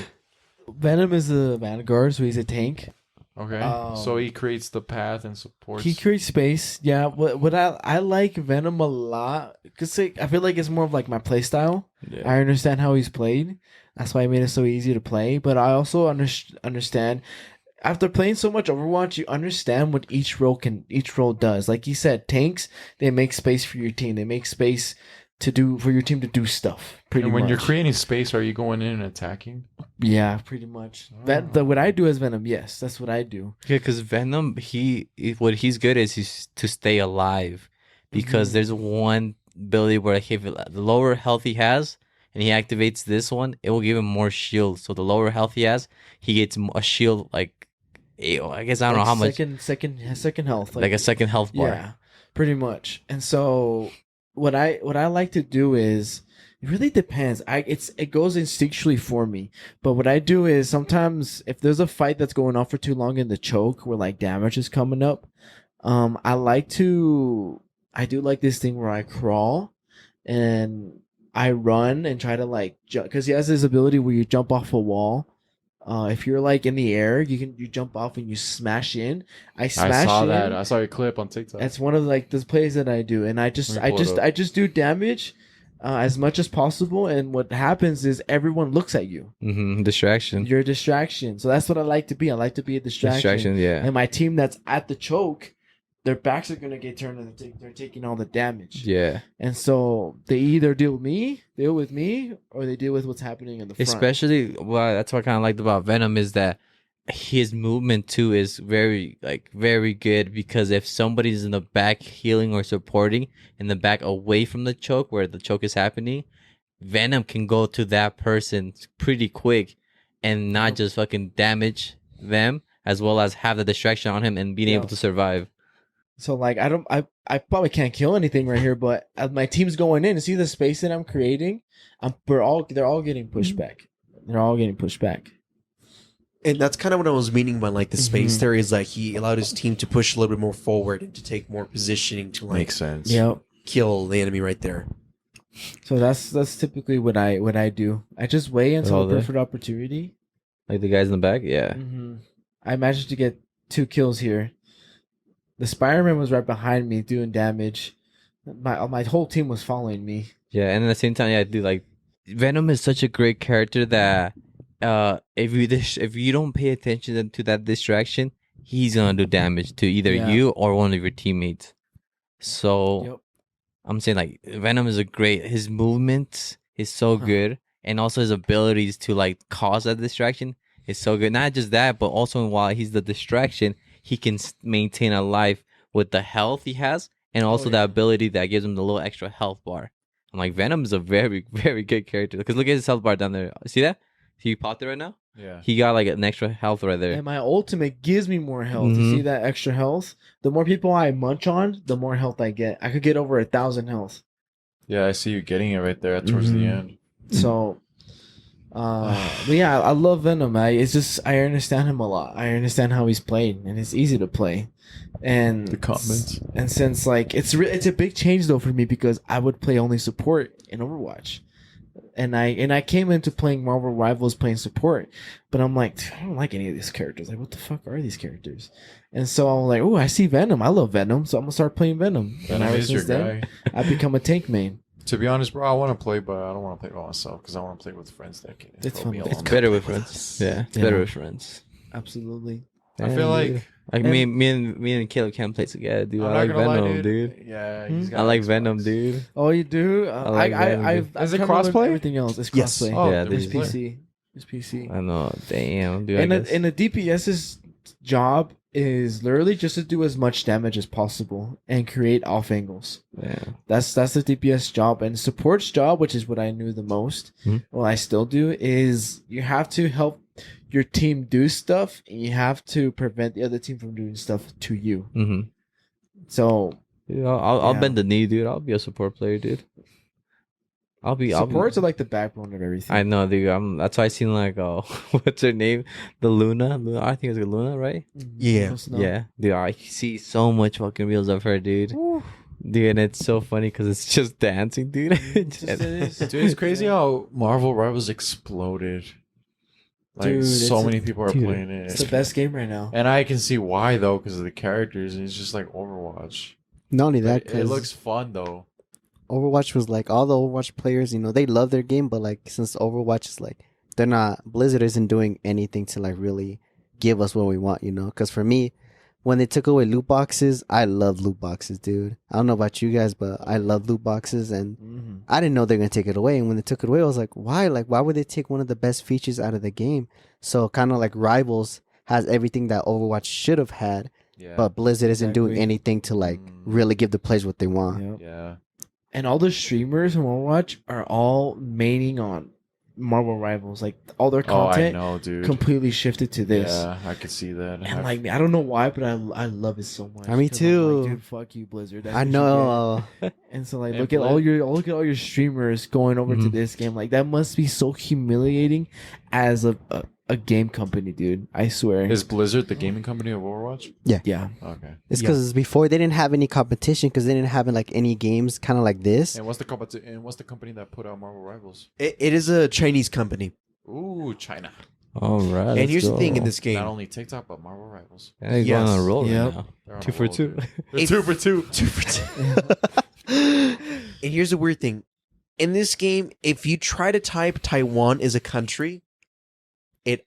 Venom is a vanguard, so he's a tank. Okay. Um, So he creates the path and supports. He creates space. Yeah, what I like Venom a lot because I feel like it's more of like my play style. Yeah. I understand how he's played. That's why I made it so easy to play. But I also understand after playing so much Overwatch, you understand what each role does. Like you said, tanks, they make space for your team. They make space for your team to do stuff. Pretty And when much. you're creating space, are you going in and attacking? Yeah, pretty much. Oh. What I do as Venom, yes, that's what I do. Yeah, because Venom, what he's good is he's to stay alive. Because Mhm. there's one ability where like, if the lower health he has, and he activates this one, it will give him more shield. So the lower health he has, he gets a shield like, I guess I don't know how much, Second health. like a second health bar. Yeah, pretty much. And so what I like to do is it really depends. It goes instinctually for me. But what I do is sometimes if there's a fight that's going on for too long in the choke where like damage is coming up, I do like this thing where I crawl and I run and try to like jump, because he has this ability where you jump off a wall. If you're like in the air, you jump off and you smash in. I saw in. that. I saw your clip on TikTok. That's one of like the plays that I do, and I just do damage as much as possible. And what happens is everyone looks at you. Distraction. You're a distraction. So that's what I like to be. I like to be a distraction. Yeah. And my team that's at the choke, their backs are gonna get turned, and they're taking all the damage. Yeah. And so they either deal with me, or they deal with what's happening in the front. Especially, well, that's what I kind of liked about Venom is that his movement too is very good, because if somebody's in the back healing or supporting in the back away from the choke where the choke is happening, Venom can go to that person pretty quick and not just fucking damage them, as well as have the distraction on him and being able to survive. So like I probably can't kill anything right here, but as my team's going in, see the space that I'm creating, they're all getting pushed back. They're all getting pushed back. And that's kind of what I was meaning by like the space there is like he allowed his team to push a little bit more forward and to take more positioning to like Makes sense. Yep. kill the enemy right there. So that's typically what I do. I just wait until all a there? perfect opportunity. Like the guys in the back, yeah. I managed to get 2 kills here. The Spider-Man was right behind me doing damage. My whole team was following me. Yeah, and at the same time, yeah, dude, like Venom is such a great character that if you don't pay attention to that distraction, he's gonna do damage to either you or one of your teammates. So I'm saying like Venom is his movement is so good, and also his abilities to like cause that distraction is so good. Not just that, but also while he's the distraction, he can maintain a life with the health he has, and also the ability that gives him the little extra health bar. I'm like, Venom is a very, very good character. Because look at his health bar down there. See that? He popped it right now? Yeah. He got like an extra health right there. And my ultimate gives me more health. You see that extra health? The more people I munch on, the more health I get. I could get over 1,000 health. Yeah, I see you getting it right there towards the end. So But yeah, I love Venom. It's just I understand him a lot. I understand how he's played, and it's easy to play. And The comments. And since like it's a big change though for me because I would play only support in Overwatch, and I came into playing Marvel Rivals playing support, but I'm like, "Dude, I don't like any of these characters. Like, what the fuck are these characters? And so I'm like, oh, I see Venom. I love Venom, so I'm gonna start playing Venom. And Venom ever is your since then, guy. I become a tank main. To be honest, bro, I want to play, but I don't want to play by myself because I want to play with friends that can It's help fun. me It's along. It's better with friends. Yeah, it's Yeah. better with friends. Absolutely. I Damn, feel dude. like Like me and Caleb can't play together, dude. I'm I not like gonna lie, Venom, dude. Yeah, Hmm? he's got I like Xbox. Venom, dude. Oh, you do? I like Venom, dude. Is it trying to learn crossplay? Everything else is Yes. crossplay. Oh, Yeah, There's dude. PC. There's PC. I know. Damn, dude. And I guess. a DPS's job is literally just to do as much damage as possible and create off angles. Yeah. That's the DPS job. And support's job, which is what I knew the most, Mhm. well I still do, is you have to help your team do stuff and you have to prevent the other team from doing stuff to you. Mm-hmm. So Dude, I'll Yeah. bend the knee, dude. I'll be a support player, dude. I'll be. supports are like the backbone of everything. I know, dude. That's why I seen like what's her name? The Luna. I think it's Luna, right? Yeah. Close enough. Yeah, dude. I see so much fucking reels of her, dude. Dude, and it's so funny because it's just dancing, dude. It's just- it is. Dude, it's crazy how Marvel Rivals exploded. Like Dude, so it's many people are dude, playing It's the it, best game right now. and I can see why though, because of the characters. And it's just like Overwatch. Not only that, It because looks fun though. Overwatch was like all the Overwatch players, they love their game, but like since Overwatch is like they're not Blizzard isn't doing anything to like really give us what we want, Because for me, when they took away loot boxes, I love loot boxes, dude. I don't know about you guys, but I love loot boxes, and Mm-hmm. I didn't know they were gonna take it away. And when they took it away, I was like, why? Like, why would they take one of the best features out of the game? So kind of like Rivals has everything that Overwatch should have had, Yeah. but Blizzard isn't doing Exactly. anything to like Mm. really give the players what they want. Yep. yeah. And all the streamers from Overwatch are all maining on Marvel Rivals. Like all their Oh, I content know, dude. completely shifted to this. Yeah, I could see that. And like I don't know why, but I love it so much. Me 'Cause I'm too. like, dude, fuck you, Blizzard. That's I what you know. get. And so like And look at all your streamers going over to Mhm. this game. Like that must be so humiliating as a game company, dude. I swear. is Blizzard the gaming company of Overwatch? yeah. Okay. It's because before they didn't have any competition because they didn't have like any games kind of like this. And what's the company that put out Marvel Rivals? It is a Chinese company. Ooh, China. All right. And let's here's the go. thing in this game. Not only TikTok but Marvel Rivals. Yeah, they're Yes. going on a roll Yep. right now. They're on 2 a for roll, 2. dude. They're If- 2 for 2. 2 for 2. And here's the weird thing. In this game, if you try to type Taiwan as a country, it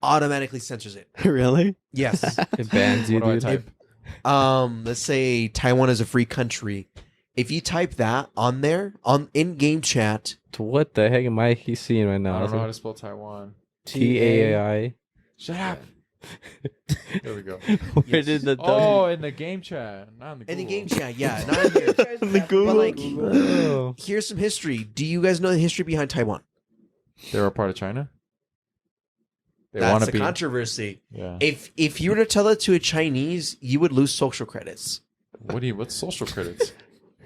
automatically censors it. Really? Yes. It bans you, What do I dude. type? Let's say Taiwan is a free country. If you type that on there, on in-game chat, What the heck am I seeing right I now? don't know how to spell Taiwan. TAI. Shut up. There we go. Where did the Oh, in the game chat, not in the in the Google. game chat, yeah, not in here. But like, Oh. here's some history. Do you guys know the history behind Taiwan? They were a part of China. They That's want the to be. controversy. Yeah. If you were to tell that to a Chinese, you would lose social credits. What's social credits?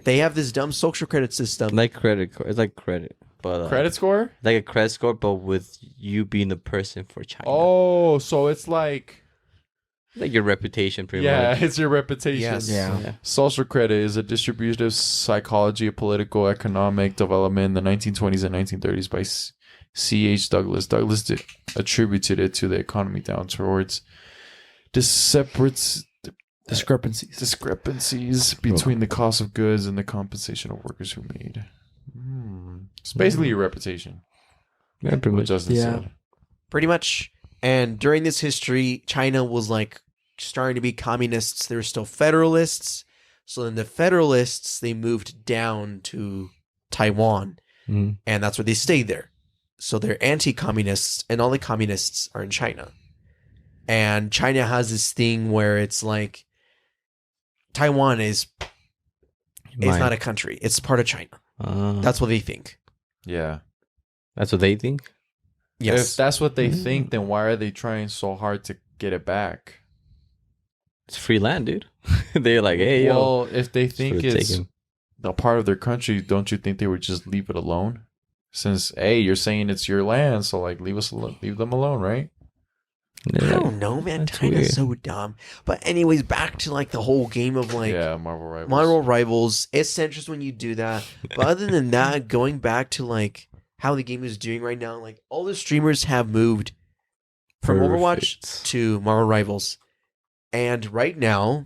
They have this dumb social credit system. Like credit card. It's like credit. But Credit score? like a credit score, but with you being the person for China. Oh, so it's like Like your reputation, pretty yeah, much. it's your reputation. Yes. Yeah. Social credit is a distributive psychology of political economic development in the 1920s and 1930s by C.H. Douglas. Douglas attributed it to the economy down towards discrepancies between the cost of goods and the compensation of workers who made. It's basically your reputation. Yeah, pretty What much. Justin Yeah. said. Pretty much. And during this history, China was like starting to be communists. They were still federalists. So then the federalists, they moved down to Taiwan. Mhm. And that's where they stayed there. So they're anti-communists, and all the communists are in China. And China has this thing where it's like Taiwan is Mine. not a country. It's part of China. That's That's what they think. Yeah. what they think. Yes. If that's what they think, then why are they trying so hard to get it back? It's free land, dude. They're like, hey, yo. Well, if they think Should've it's taken- a part of their country, don't you think they would just leave it alone? Since you're saying it's your land, so like leave them alone, right? I don't know, man. That's China's weird. so dumb. But anyways, back to like the whole game of like Yeah, Marvel Rivals. Marvel Rivals. It's interesting when you do that. But other than that, going back to like how the game is doing right now, like all the streamers have moved from Overwatch Perfect. to Marvel Rivals. And right now,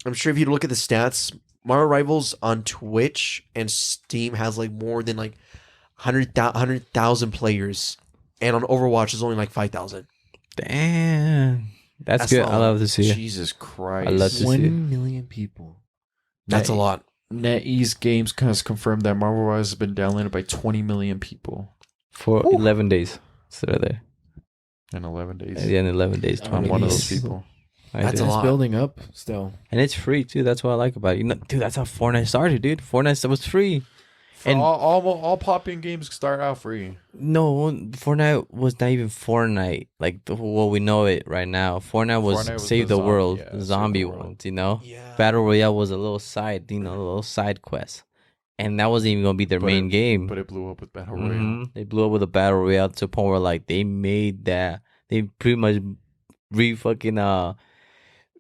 I'm sure if you look at the stats, Marvel Rivals on Twitch and Steam has like more than like 100,000 players. And on Overwatch is only like 5,000. Damn. That's good. not I a love to see it. Jesus Christ. I love to see it. 1 million people. That's a lot. NetEase Games has confirmed that Marvel Rivals has been downloaded by 20 million people For 11 days. So they're there. in 11 days. Yeah, in 11 days. Oh, I'm 20 one of those days. people. I That's did. a It's lot. building up still. And it's free too. That's what I like about it. You know, dude, that's how Fortnite started, dude. Fortnite was free. And- all popping games start out free. No, Fortnite was not even Fortnite. Like what we know it right now. Fortnite was Save the World, yeah, Save the zombie World. ones, you know? Yeah. Battle Royale was a little side, a little side quest. And that wasn't even going to be their But main game. But it blew up with Battle Royale. Mhm. They blew up with a Battle Royale to the point where, like, they made that. They pretty much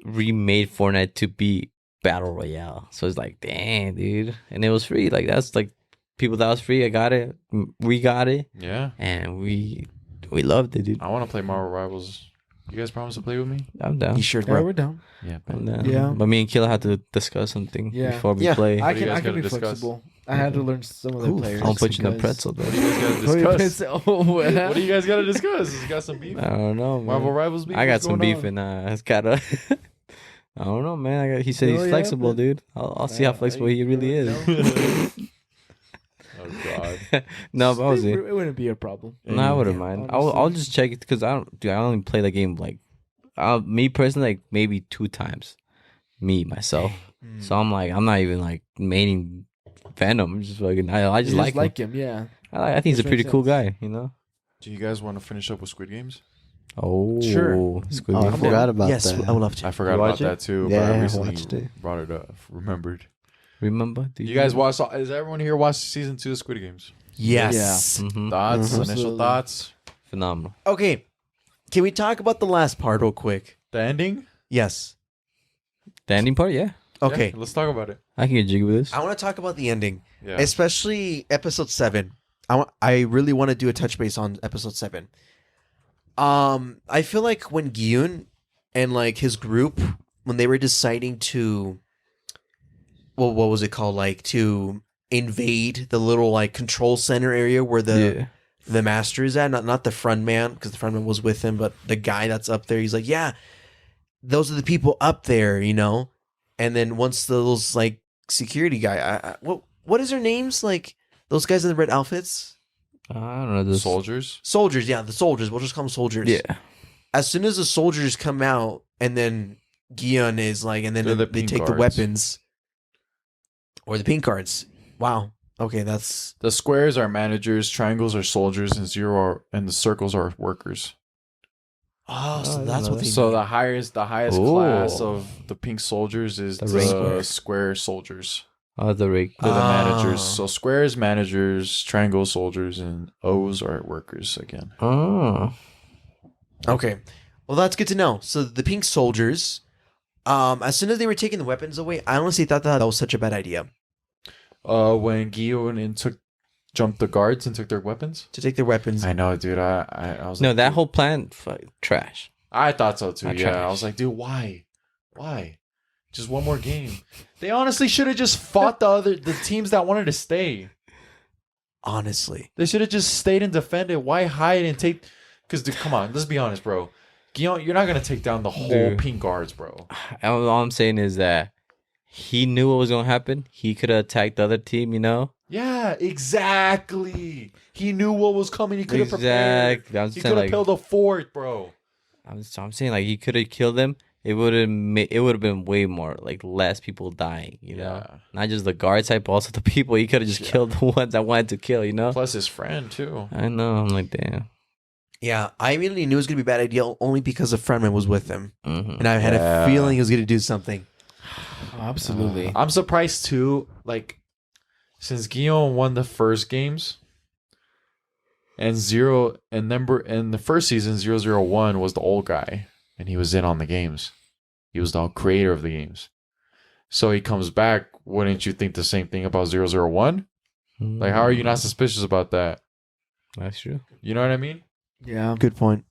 remade Fortnite to be Battle Royale. So it's like, damn, dude. And it was free. Like, that's like, people that was free. I got it. We got it. Yeah. And we loved it, dude. I want to play Marvel Rivals. You guys promise to play with me? I'm down. You sure, Yeah, bro? we're down. Yeah. I'm down. Yeah. But me and Killa had to discuss something Yeah. before we Yeah. play. I do you can guys I can gotta be discuss? flexible. I had to learn some of the Ooh, players. I'll put you in a because- pretzel, What though. do you guys gotta What do you discuss? guys- oh, What do you guys gotta discuss? You got some beef? I don't know, man. Marvel Rivals beef? I got What's some going beef on? and it's gotta. I don't know, man. He said Oh, he's yeah, flexible, but- dude. I'll see how flexible he really is. Oh God. No, but I was it, it. it wouldn't be a problem. No, I wouldn't Yeah, mind. honestly. I'll just check it because I only play the game like, me personally, like maybe 2 times. Me myself. So I'm like, I'm not even like maining Venom. I'm just fucking. I just You like him. him, yeah. I think he's a Which pretty makes cool sense. guy. You know. Do you guys want to finish up with Squid Games? Oh, Sure. Squid Oh, I Game. forgot about Yes, that. I would love to. I forgot You about watch it? that too, Yeah, but I I recently watched it. brought it up. Remembered. Remember? You guys watch? Is everyone here watch season 2 of Squid Games? Yes. Mhm. Thoughts? Mhm. Initial Absolutely. thoughts? Phenomenal. Okay. Can we talk about the last part real quick? The ending? Yes. The ending part, yeah. Okay. Yeah, let's talk about it. I can get jiggy with this. I want to talk about the ending, Yeah. especially episode 7. I really want to do a touch base on episode 7. I feel like when Gyun and like his group, when they were deciding to, well, what was it called? Like to invade the little like control center area where the master is at, not the front man, because the front man was with him, but the guy that's up there, he's like, yeah, those are the people up there, you know. And then once those like security guy, what is their names? Like those guys in the red outfits, I don't know. This Soldiers? soldiers. Yeah, the soldiers. We'll just call them soldiers. Yeah. As soon as the soldiers come out, and then Gion is like, and then They're the they pink take the guards. weapons or the pink cards. Wow. Okay, that's The squares are managers, triangles are soldiers, and the circles are workers. oh, so I that's didn't what they. So mean. the highest Ooh. class of the pink soldiers is The the, rank square soldiers. Oh, the rig. They're the managers. Oh. So squares managers, triangles soldiers, and O's are workers again. Oh. Okay. Well, that's good to know. So the pink soldiers, as soon as they were taking the weapons away, I honestly thought that was such a bad idea When Guillaume jumped the guards and took their weapons. to take their weapons. I know, dude. I was No, like, that dude. whole plan, trash. I thought so too. Not Yeah, I trash. was like, dude, why? Just one more game. They honestly should have just fought the teams that wanted to stay. Honestly, They should have just stayed and defended. Why hide and take? Because come on, let's be honest, bro. Guillaume, you're not gonna take down the whole Dude. pink guards, bro. All I'm saying is that he knew what was going to happen. He could have attacked the other team, you know? Yeah, exactly. He knew what was coming. He could have prepared. Exactly. I'm He saying, could have like, killed a fort, bro. I'm saying, like, he could have killed them. It would have been way more, like, less people dying, you know? Yeah. Not just the guard type, but also the people. He could have just killed the ones that wanted to kill, you know? Plus his friend too. I know. I'm like, damn. yeah, I immediately knew it was gonna be a bad idea only because a friendman was with him, Mhm. and I had Yeah. a feeling he was gonna do something. Oh, absolutely. I'm surprised too. Like, since Guillaume won the first games, And in the first season, 001 was the old guy, and he was in on the games. He was the creator of the games. So he comes back. Wouldn't you think the same thing about 001? Like, how are you not suspicious about that? That's true. You know what I mean? Yeah. Good point.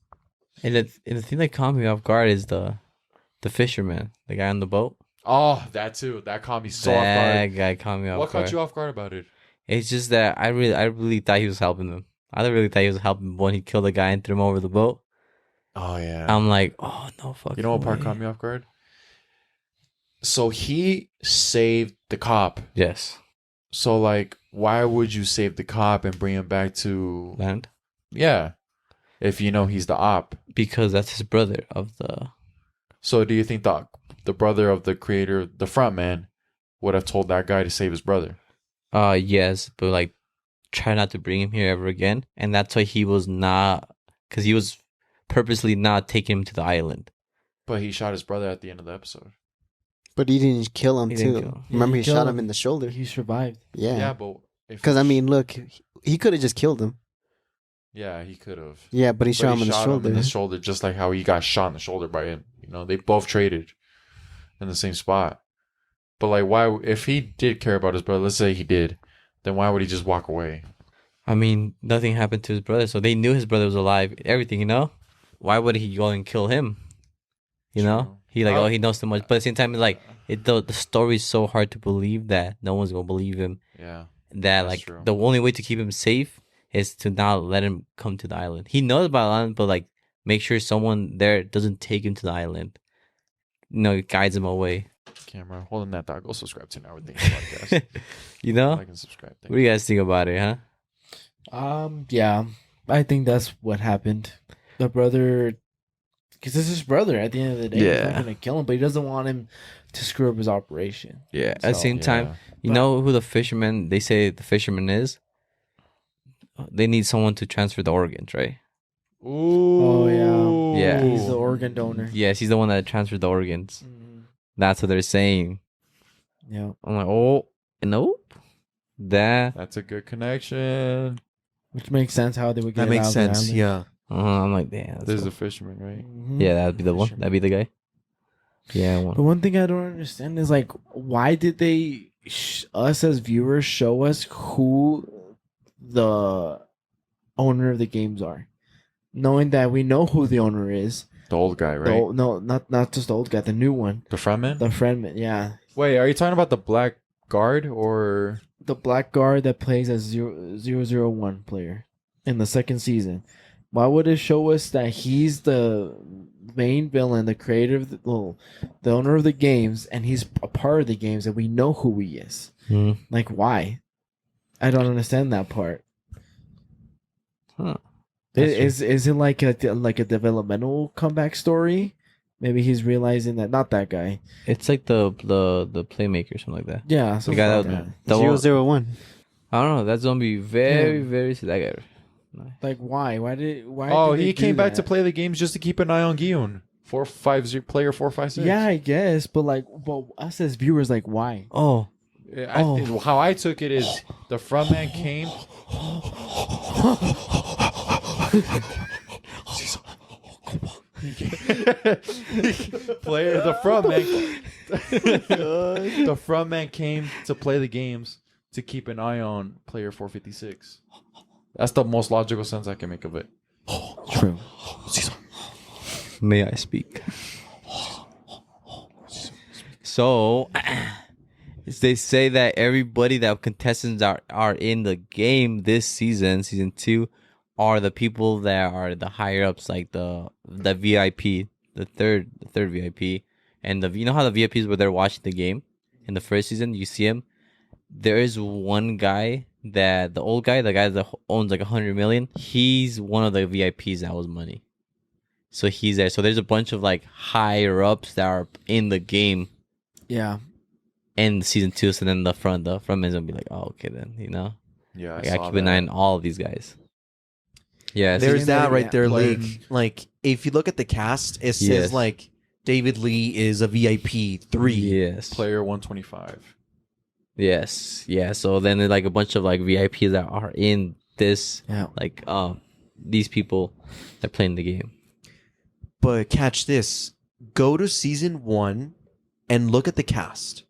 And the thing that caught me off guard is the fisherman, the guy on the boat. Oh, that too. That caught me so off That guard. guy caught me off What guard. caught you off guard about it? It's just that I really thought he was helping them. I really thought he was helping when he killed the guy and threw him over the boat. Oh yeah. I'm like, oh no, fuck. You know what part caught me off guard? So he saved the cop. Yes, So like, why would you save the cop and bring him back to land, yeah, if you know he's the op? because that's his brother of the. So do you think the brother of the creator, the front man, would have told that guy to save his brother? Yes, but like, try not to bring him here ever again, and that's why he was not, because he was purposely not taking him to the island. But he shot his brother at the end of the episode. But he didn't kill him He didn't too. kill him. Remember, Yeah, he he shot killed him him. in the shoulder. He survived. Yeah, Yeah. but if Because I mean, look, he could have just killed him. yeah, he could have. Yeah, but he But shot him in the shot shoulder. in the shoulder, just like how he got shot in the shoulder by him. You know, they both traded in the same spot. But like, why? If he did care about his brother, let's say he did, then why would he just walk away? I mean, nothing happened to his brother, so they knew his brother was alive. Everything, you know. Why would he go and kill him? You know, True. he like, oh, he knows so much. But at the same time, it's like the story is so hard to believe that no one's gonna believe him. Yeah, That That's like true. the only way to keep him safe is to not let him come to the island. He knows about the island, but like make sure someone there doesn't take him to the island. You know, it guides him away. camera holding that thought. Go subscribe to Now We're Thinking Podcast. You know, Like and subscribe. what do you guys think about it, huh? Yeah, I think that's what happened. The brother, because it's his brother. At the end of the day, he's Yeah. not gonna kill him, but he doesn't want him to screw up his operation. Yeah. At the So, same time, Yeah. you know who the fisherman? They say the fisherman is. They need someone to transfer the organs, right? Ooh. yeah. Yeah. He's the organ donor. Yes, he's the one that transferred the organs. Mhm. That's what they're saying. Yeah. I'm like, oh, nope. That. That's a good connection. Which makes sense how they would get That it makes out of the sense. island. Yeah. I'm like, damn. that's This is cool. the fisherman, right? Mhm. Yeah, that'd be the one. Fisherman. That'd be the guy. Yeah, But one. one thing I don't understand is like, why did they us as viewers show us who the owner of the games are, knowing that we know who the owner is. The old guy, The right? old- no, not just the old guy, the new one, The front man? the friendman. Yeah, Wait, are you talking about the black guard or the black guard that plays as 001 player in the second season. Why would it show us that he's the main villain, the creator of the owner of the games, and he's a part of the games, and we know who he is? Mhm. Like, why? I don't understand that part. Huh. Is it like a developmental comeback story? Maybe he's realizing that not that guy. It's like the playmaker or something like that. Yeah, The something guy like that, that. the Zero one, zero one. I don't know. That zombie very Yeah. very that guy. Like, why? Why? Oh, did they he do came back to that? play the games just to keep an eye on Guillaume. 450 player 456. Yeah, I guess, but like, well, us as viewers, like, why? Oh, How I took it is the front man came. Player, the front man. The front man came to play the games to keep an eye on player 456. That's the most logical sense I can make of it. True. may I speak? So, they say that everybody that contestants are in the game this season, season 2, are the people that are the higher ups, like the VIP, the third VIP, and you know how the VIPs were there watching the game in the first season. You see him. There is one guy that the old guy, the guy that owns like 100 million. He's one of the VIPs that was money. So he's there. So there's a bunch of like higher ups that are in the game Yeah. in season 2. So then the front man's gonna be like, oh, okay, then you know, Yeah, I gotta keep an eye on all of these guys. Yeah, There's season that that- right there, Player- League. Like, if you look at the cast, it says Yes. like David Lee is a VIP 3. yes, player 125. yes, yeah. So then there's like a bunch of like VIPs that are in this Yeah. like these people that play in the game. But catch this. Go to season 1 and look at the cast.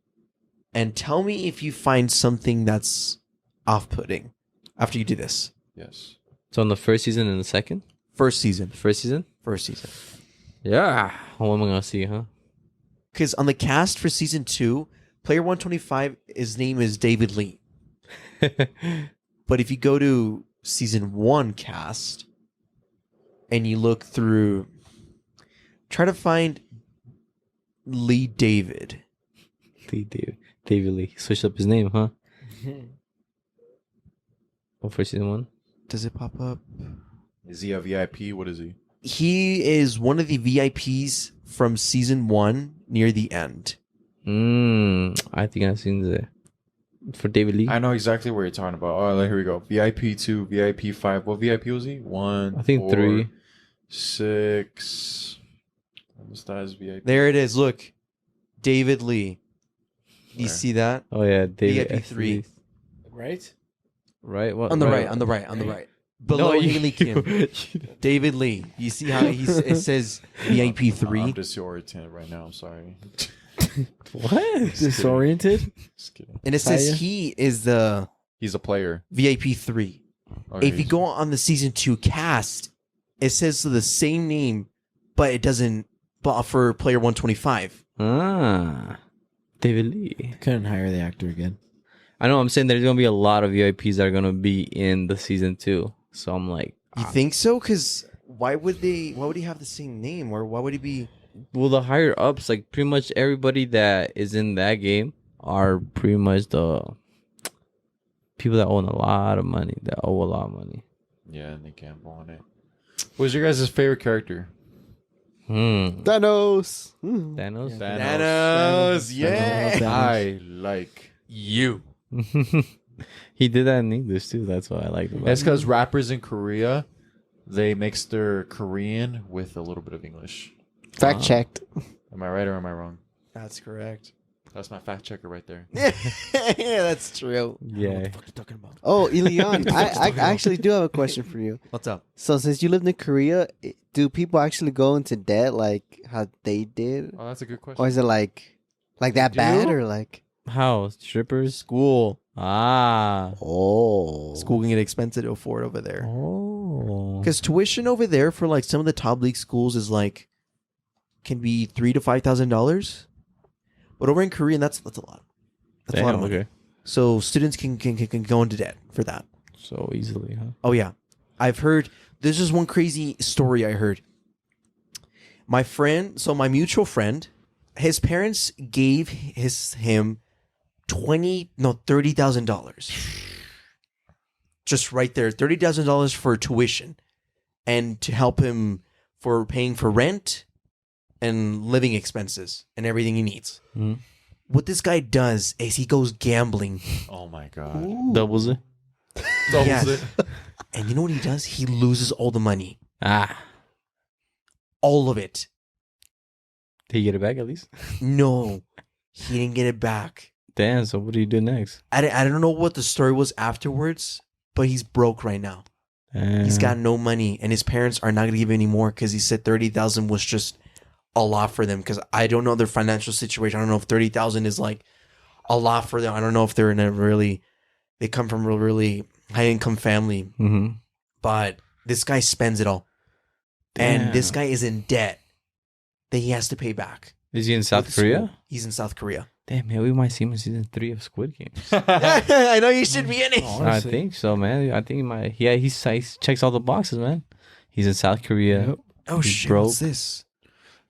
And tell me if you find something that's off-putting after you do this. Yes. So on the first season and the second, First season. first season, yeah. What am I gonna see, huh? Because on the cast for season 2, player 125, his name is David Lee. But if you go to season 1 cast and you look through, try to find Lee David. David Lee. He switched up his name, huh? Oh, for season 1. Does it pop up? Is he a VIP? What is he? He is one of the VIPs from season 1 near the end. I think I've seen the for David Lee. I know exactly what you're talking about. Oh, here we go. VIP 2, VIP 5. What VIP was he? 1. I think 4, 3. 6. Almost that is VIP. There it is. Look. David Lee. Do you Where? see that? Oh yeah, David VIP 3. Right? Right? What? On the right, on the right. Below Haley Kim. David Lee. You see how it says VIP 3? I'm disoriented right now. I'm sorry. What? Disoriented? Just kidding. And it says Saya? he is the He's a player. VIP 3. Okay, If you go on the season 2 cast, it says the same name, but it doesn't. But for player 125, David Lee. Couldn't hire the actor again. I know. I'm saying there's gonna be a lot of VIPs that are gonna be in the season 2. So I'm like, you think so? Because why would he have the same name, or why would he be? well, the higher ups, like pretty much everybody that is in that game are pretty much the people that own a lot of money. That owe a lot of money. yeah, and they gamble on it. What's your guys' favorite character? Thanos. Thanos. Thanos, yeah. I like you. He did that in English too. That's why I like him. That's because rappers in Korea, they mix their Korean with a little bit of English. Fact checked. Am I right or am I wrong? That's correct. That's my fact checker right there. Yeah, that's true. Yeah. Talking about. Oh, Elian, I actually do have a question for you. What's up? So since you lived in Korea, do people actually go into debt like how they did? Oh, that's a good question. Or is it like that do? bad or like How? Strippers? School. oh School can get expensive to afford over there. Oh. Because tuition over there for like some of the top league schools is like can be $3,000 to $5,000. But over in Korea, that's a lot. That's a lot of money. Okay. So students can go into debt for that. So easily, huh? Oh yeah, I've heard. There's just one crazy story I heard. My friend, so my mutual friend, his parents gave him $30,000. Just right there, $30,000 for tuition, and to help him for paying for rent and living expenses and everything he needs. Mhm. What this guy does is he goes gambling. Oh my god. Doubles it. Doubles Yes. it. And you know what he does? He loses all the money. Ah. All of it. Did he get it back at least? No, he didn't get it back. Damn. So what do you do next? I don't know what the story was afterwards, but he's broke right now. He's got no money, and his parents are not going to give him any more because he said 30,000 was just a lot for them. Because I don't know their financial situation. I don't know if 30,000 is like a lot for them. I don't know if they're in a they come from a really high income family. Mm-hmm. But this guy spends it all, and this guy is in debt that he has to pay back. Is he in with South school. Korea? He's in South Korea. Damn, man, we might see him in season 3 of Squid Games. I know you should be in it. I think so, man. I think he might. Yeah, he checks all the boxes, man. He's in South Korea. Yep. Oh He's shit! broke. What's this?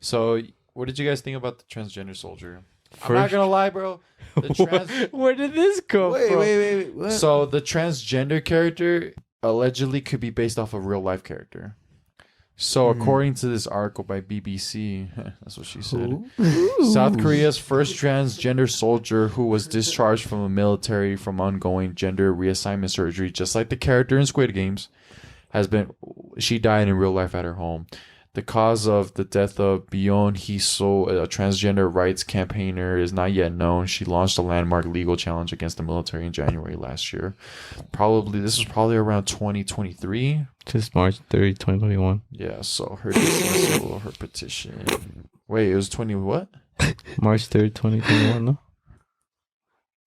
So, what did you guys think about the transgender soldier? I'm not gonna lie, bro. Where did this come from? Wait. What? So the transgender character allegedly could be based off a real life character. So according to this article by BBC, that's what she said. South Korea's first transgender soldier who was discharged from the military from ongoing gender reassignment surgery, just like the character in Squid Games, she died in real life at her home. The cause of the death of Byon Hee-so, a transgender rights campaigner, is not yet known. She launched a landmark legal challenge against the military in January last year. This was probably around 2023. Just March 3rd, 2021. Yeah, so her dismissal, her petition. Wait, it was 20 what? March 3rd, 2021, no?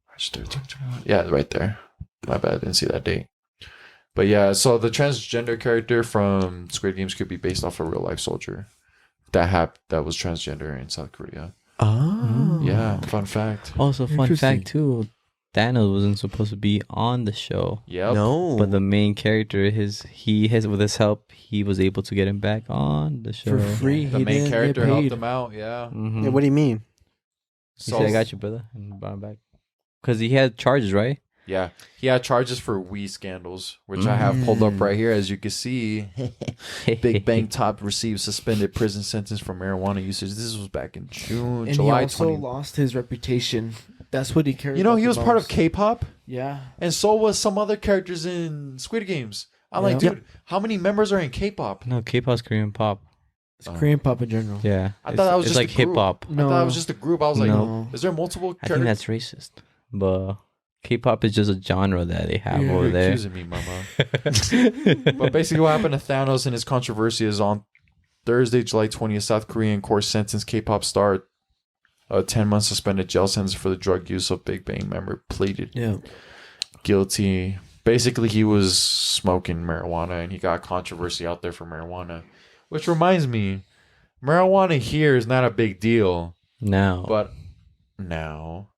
March 3rd, 2021. Yeah, right there. My bad, I didn't see that date. But yeah, so the transgender character from Squid Games could be based off a real life soldier that was transgender in South Korea. Oh. Yeah, fun fact. Also, fun Interesting. fact too, Thanos wasn't supposed to be on the show. Yep. No. But the main character, with his help, he was able to get him back on the show. For free. The He main didn't character get helped paid. him out, yeah. Mm-hmm. Yeah, what do you mean? He said, "I got you, brother," and brought him back. Because he had charges, right? Yeah, he had charges for Wii scandals, which I have pulled up right here. As you can see, Big Bang Top received suspended prison sentence for marijuana usage. This was back in June, And July he also 20. lost his reputation. That's what he cared. You know, about he the was part of most. K-pop, Yeah. and so was some other characters in Squid Games. I'm like, Yeah. dude, how many members are in K-pop? No, K-pop's Korean pop. It's Korean pop in general. Yeah, I thought that was it's just like a group. hip hop. I thought it was just a group. I was like, No. is there multiple I think characters? that's racist, but K-pop is just a genre that they have Yeah. over You're there. accusing me, mama. But basically, what happened to Thanos and his controversy is on Thursday, July 20th, South Korean court sentenced K-pop star a 10-month suspended jail sentence for the drug use of Big Bang member pleaded Yeah. guilty. Basically, he was smoking marijuana, and he got controversy out there for marijuana. Which reminds me, marijuana here is not a big deal, Now, but now,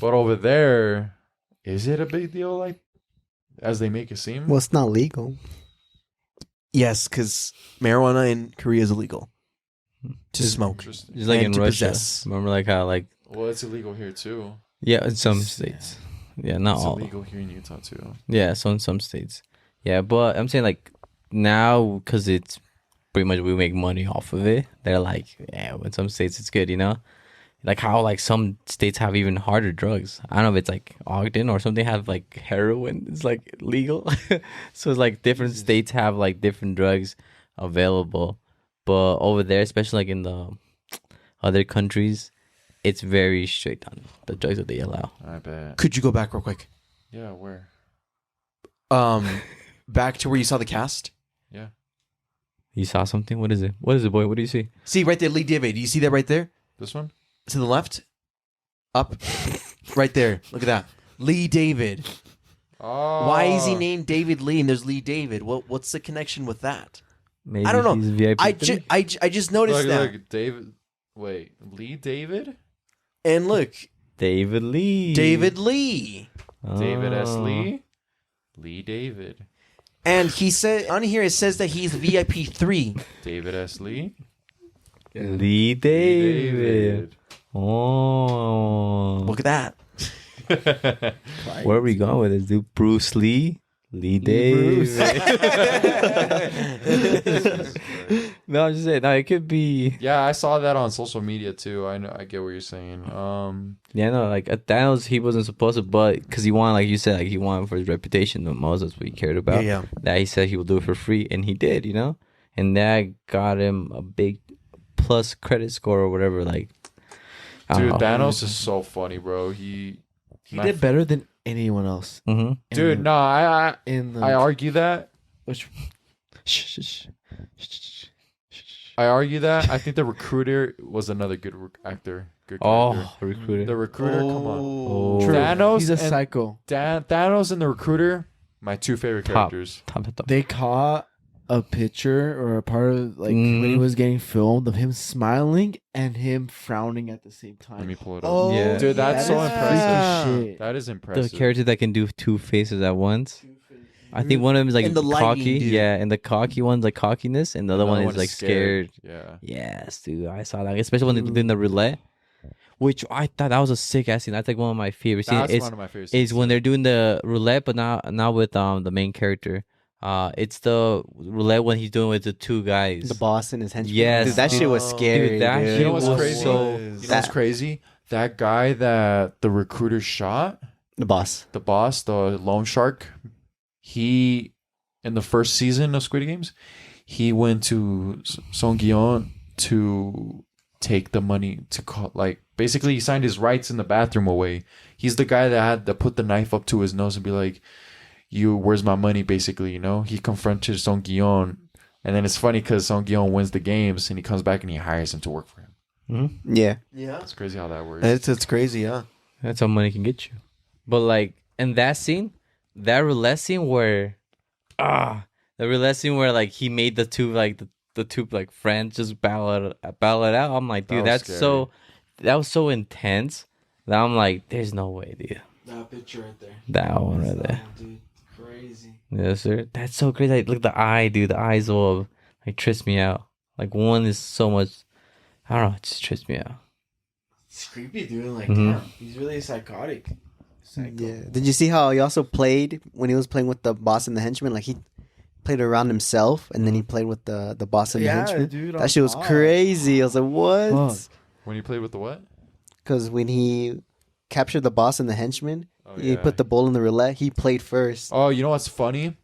but over there, is it a big deal? Like, as they make it seem. Well, it's not legal. Yes, because marijuana in Korea is illegal to smoke. Interesting. just like and in to Russia. possess. Remember, like how, like, Well, it's illegal here too. yeah, in some states. Yeah, not It's all. illegal here in Utah too. Yeah, so in some states. Yeah, but I'm saying like now because it's pretty much we make money off of it. They're like, yeah, in some states it's good, you know. Like how like some states have even harder drugs. I don't know if it's like Ogden or something have like heroin. It's like legal. So it's like different states have like different drugs available. But over there, especially like in the other countries, it's very strict on the drugs that they allow. I bet. Could you go back real quick? Yeah, where? Back to where you saw the cast. Yeah. You saw something? What is it? What is it, boy? What do you see? See right there, Lee David. Do you see that right there? This one? To the left, up, right there. Look at that, Lee David. Oh. Why is he named David Lee and there's Lee David? What's the connection with that? Maybe I don't know. he's VIP. I just noticed that. Look, David. Wait, Lee David? And look, David Lee. David Lee. David S. Oh. Lee? Lee David. And he said on here it says that he's VIP 3. David S. Lee? Lee David. Oh. Look at that. Where are we going with this, dude? Bruce Lee? Lee David. No, I'm just saying. No, it could be. Yeah, I saw that on social media too. I know. I get what you're saying. Yeah, no, like Thanos, he wasn't supposed to, but because he wanted, like you said, like he wanted for his reputation the most. That's what he cared about. Yeah. That he said he would do it for free, and he did, you know? And that got him a big plus credit score or whatever. Like, I don't Dude, know. Thanos is so funny, bro. He did better than anyone else. Mm-hmm. Dude, no, I In the argue that. which I argue that. I think the recruiter was another good actor. Good character. Oh, recruiter. The recruiter, come on. Oh. True. Thanos He's a and- psycho. Thanos and the recruiter, my two favorite Top. characters. Top. They caught a picture or a part of like when he was getting filmed of him smiling and him frowning at the same time. Let me pull it up. Oh, Yeah. Dude, that's so is impressive. freaky shit. That is The impressive. character that can do two faces at once. I think one of them is like And the lighting, cocky. dude. Yeah, and the cocky one's like cockiness, and the other one is like scared. Yeah. Yes, dude, I saw that. Especially when they're doing the roulette, which I thought that was a sick ass scene. That's like one of my favorite scenes. That's It's one of my favorites. is when they're doing the roulette, but now with the main character. It's the roulette when he's doing with the two guys. The boss and his henchman. Yes, dude, that dude. shit was scary. Dude, that dude. shit You know what's was crazy? so- You know what's crazy? That guy that the recruiter shot, The boss. the boss, the loan shark, he in the first season of Squid Games, he went to Songyeon to take the money to call, like, basically he signed his rights in the bathroom away. He's the guy that had to put the knife up to his nose and be like, where's my money, basically, you know? He confronted Songyeon, and then it's funny because Songyeon wins the games and he comes back and he hires him to work for him. Mm-hmm. Yeah. Yeah. It's crazy how that works. It's crazy, yeah. That's how money can get you. But like in that scene, that roulette scene where, the roulette scene where like he made the two like the two like friends just battle it out. I'm like, dude, That was that was so intense that I'm like, there's no way, dude. That picture right there. That one right there. Dude, crazy. Yes, sir. That's so crazy. Like, look at the eye, dude. The eyes will like trips me out. Like one is so much. I don't know. It just trips me out. It's creepy, dude. Like, Mhm. damn, he's really psychotic. Psycho. Yeah. Did you see how he also played when he was playing with the boss and the henchman? Like he played around himself, and then he played with the boss and the henchman. dude. That shit was crazy. I was like, what? Fuck. When you played with the what? Because when he captured the boss and the henchman, Oh, he yeah. put the ball in the roulette. He played first. Oh, you know what's funny?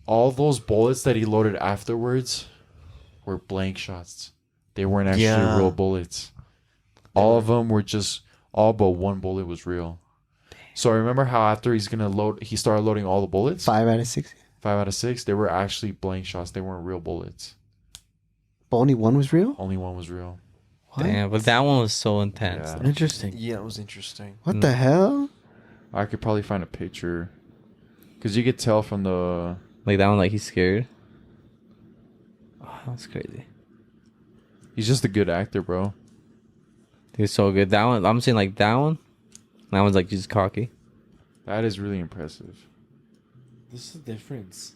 All those bullets that he loaded afterwards were blank shots. They weren't actually Yeah. real bullets. All of them were just, all but one bullet was real. So remember how after he started loading all the bullets? 5 out of 6. 5 out of 6, they were actually blank shots. They weren't real bullets. But only one was real? Only one was real. What? Damn, but that one was so intense. Yeah. though. Interesting. Yeah, it was interesting. What the hell? I could probably find a picture. Because you could tell from the... Like that one, like he's scared. Oh, that's crazy. He's just a good actor, bro. He's so good. That one, I'm saying like that one. That one's like just cocky. That is really impressive. This is the difference.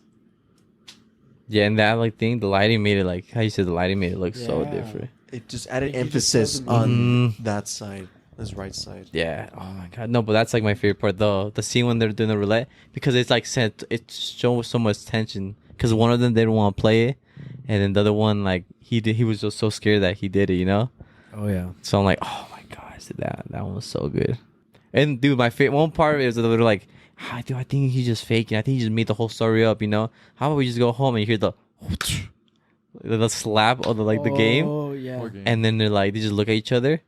Yeah, and that like thing, the lighting made it like how you said the lighting made it look so Yeah. different. It just added Think he just emphasis doesn't- on Mhm. that side, his right side. Yeah. Oh my god. No, but that's like my favorite part. The scene when they're doing the roulette because it's like it shows so much tension because one of them didn't want to play it, and then the other one like he was just so scared that he did it. You know. Oh yeah. So I'm like, oh my gosh, that one was so good. And dude, my favorite one part of it was they were like, dude, I think he's just faking. I think he just made the whole story up. You know? How about we just go home and you hear the slap of the game, Oh yeah. What game? and then they just look at each other,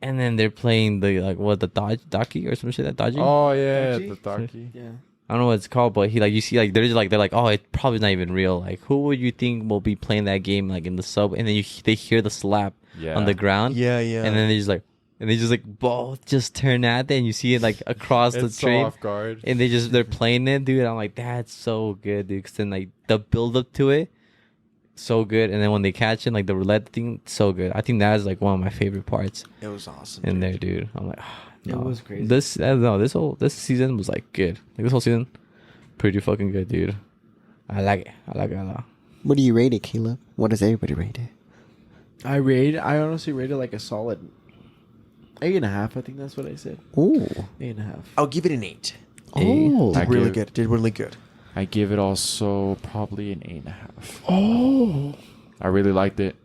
and then they're playing the the dodgy or some shit that dodgy. Oh, yeah, Dodgy? the Taki. Yeah. I don't know what it's called, but you see they're like, oh, it's probably not even real. Like, who would you think will be playing that game like in the sub? And then they hear the slap Yeah. on the ground. Yeah, yeah. And then they just like both just turn at it, and you see it like across the It's so train, off guard. and they're playing it, dude. I'm like, that's so good, dude. Cause then like the build up to it, so good, and then when they catch it, like the roulette thing, so good. I think that is like one of my favorite parts it was awesome. in dude. there, dude. I'm like, no. It was crazy. This season was like good. Like this whole season, pretty fucking good, dude. I like it. I like it a lot. What do you rate it, Caleb? What does everybody rate it? I honestly rated like a solid 8.5. I think that's what I said. Ooh. 8.5. I'll give it an 8. Oh. I Did really give- good. Did really good. I give it also probably an 8.5. Oh. I really liked it.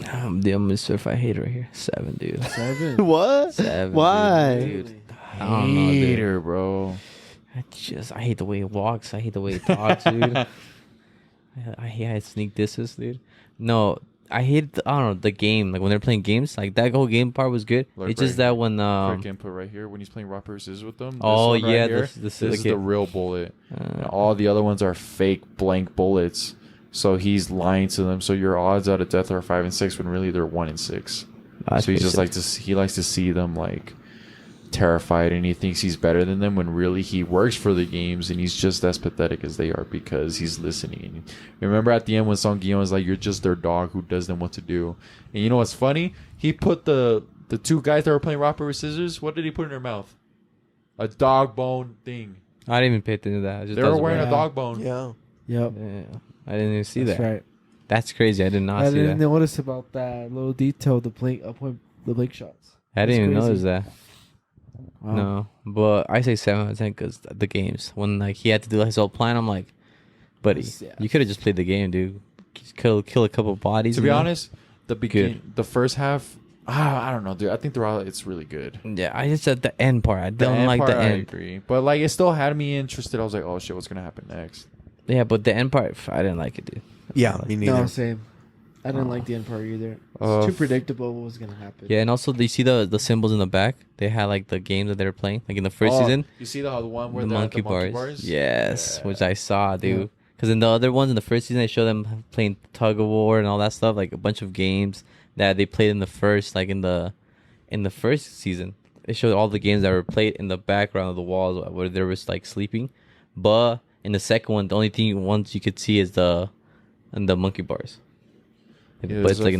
I'm a certified hater right here. 7, dude. 7. What? 7. Why? dude? I don't know, dude. Hater, bro. I hate the way he walks. I hate the way he talks, dude. I hate sneak disses, dude. No, I hate I don't know the game. Like when they're playing games, like that whole game part was good. Like it's just right- that when Quick input right here. When he's playing rock paper scissors with them. This Oh, one right yeah, here, this this is is the the kid. real bullet. And all the other ones are fake blank bullets. So he's lying to them. So your odds out of death are 5 and 6 when really they're 1 and 6. So he's just he likes to see them like terrified, and he thinks he's better than them when really he works for the games and he's just as pathetic as they are because he's listening. Remember at the end when Song Gi-yeon was like, you're just their dog who does them what to do. And you know what's funny? He put the two guys that were playing rock paper scissors, what did he put in their mouth? A dog bone thing. I didn't even pay attention to that. I just They thought it were was wearing weird. a dog bone. Yeah. Yep. Yeah, I didn't even see That's that. right. That's crazy. I did not I see didn't that. notice about that little detail. The blink shots. I didn't even That's notice crazy. that. Wow. No, but I say 7 out of 10 because the games when like he had to do his whole plan. I'm like, buddy, Yeah. you could have just played the game, dude. Just kill a couple bodies. To you be know? honest, the first half, I don't know, dude. I think it's really good. Yeah, I just said the end part. I The don't like part, the I end. agree, but like it still had me interested. I was like, oh shit, what's gonna happen next? Yeah, but the end part, I didn't like it, dude. Yeah, me neither. No, same. I didn't like the end part either. Uh, It's too predictable what was gonna happen. Yeah, and also do you see the symbols in the back? They had like the games that they were playing, like in the first Oh, season. You see the one where The they're at monkey bars. bars? Yes, Yeah. which I saw, dude. Because in the other ones in the first season, they show them playing tug of war and all that stuff, like a bunch of games that they played in the first, like in the first season. They showed all the games that were played in the background of the walls where they was like sleeping. But in the second one, the only thing ones you could see is the monkey bars. Yeah, But it's like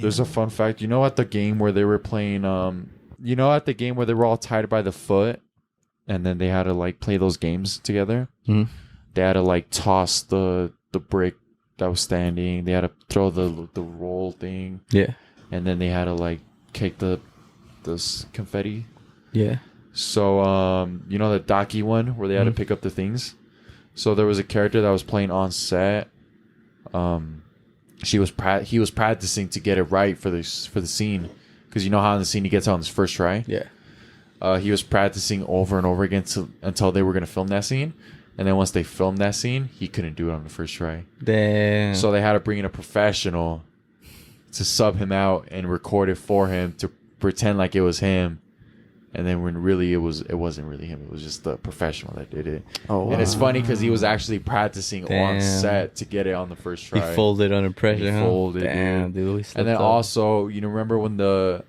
There's a fun fact. You know, at the game where they were playing, at the game where they were all tied by the foot, and then they had to like play those games together. Mhm. They had to like toss the brick that was standing. They had to throw the roll thing, yeah, and then they had to like kick this confetti. yeah. So the Daki one where they had to Mhm. pick up the things. So there was a character that was playing on set. He was practicing to get it right for the scene, because you know how in the scene he gets on his first try. Yeah. He was practicing over and over again until they were gonna film that scene, and then once they filmed that scene, he couldn't do it on the first try. Damn. So they had to bring in a professional to sub him out and record it for him to pretend like it was him. And then when really it wasn't really him. It was just the professional that did it. Oh, And it's funny because he was actually practicing on Damn. set to get it on the first try. He folded under pressure. He huh? folded, Damn, dude. dude. He And slipped then up. also, remember when the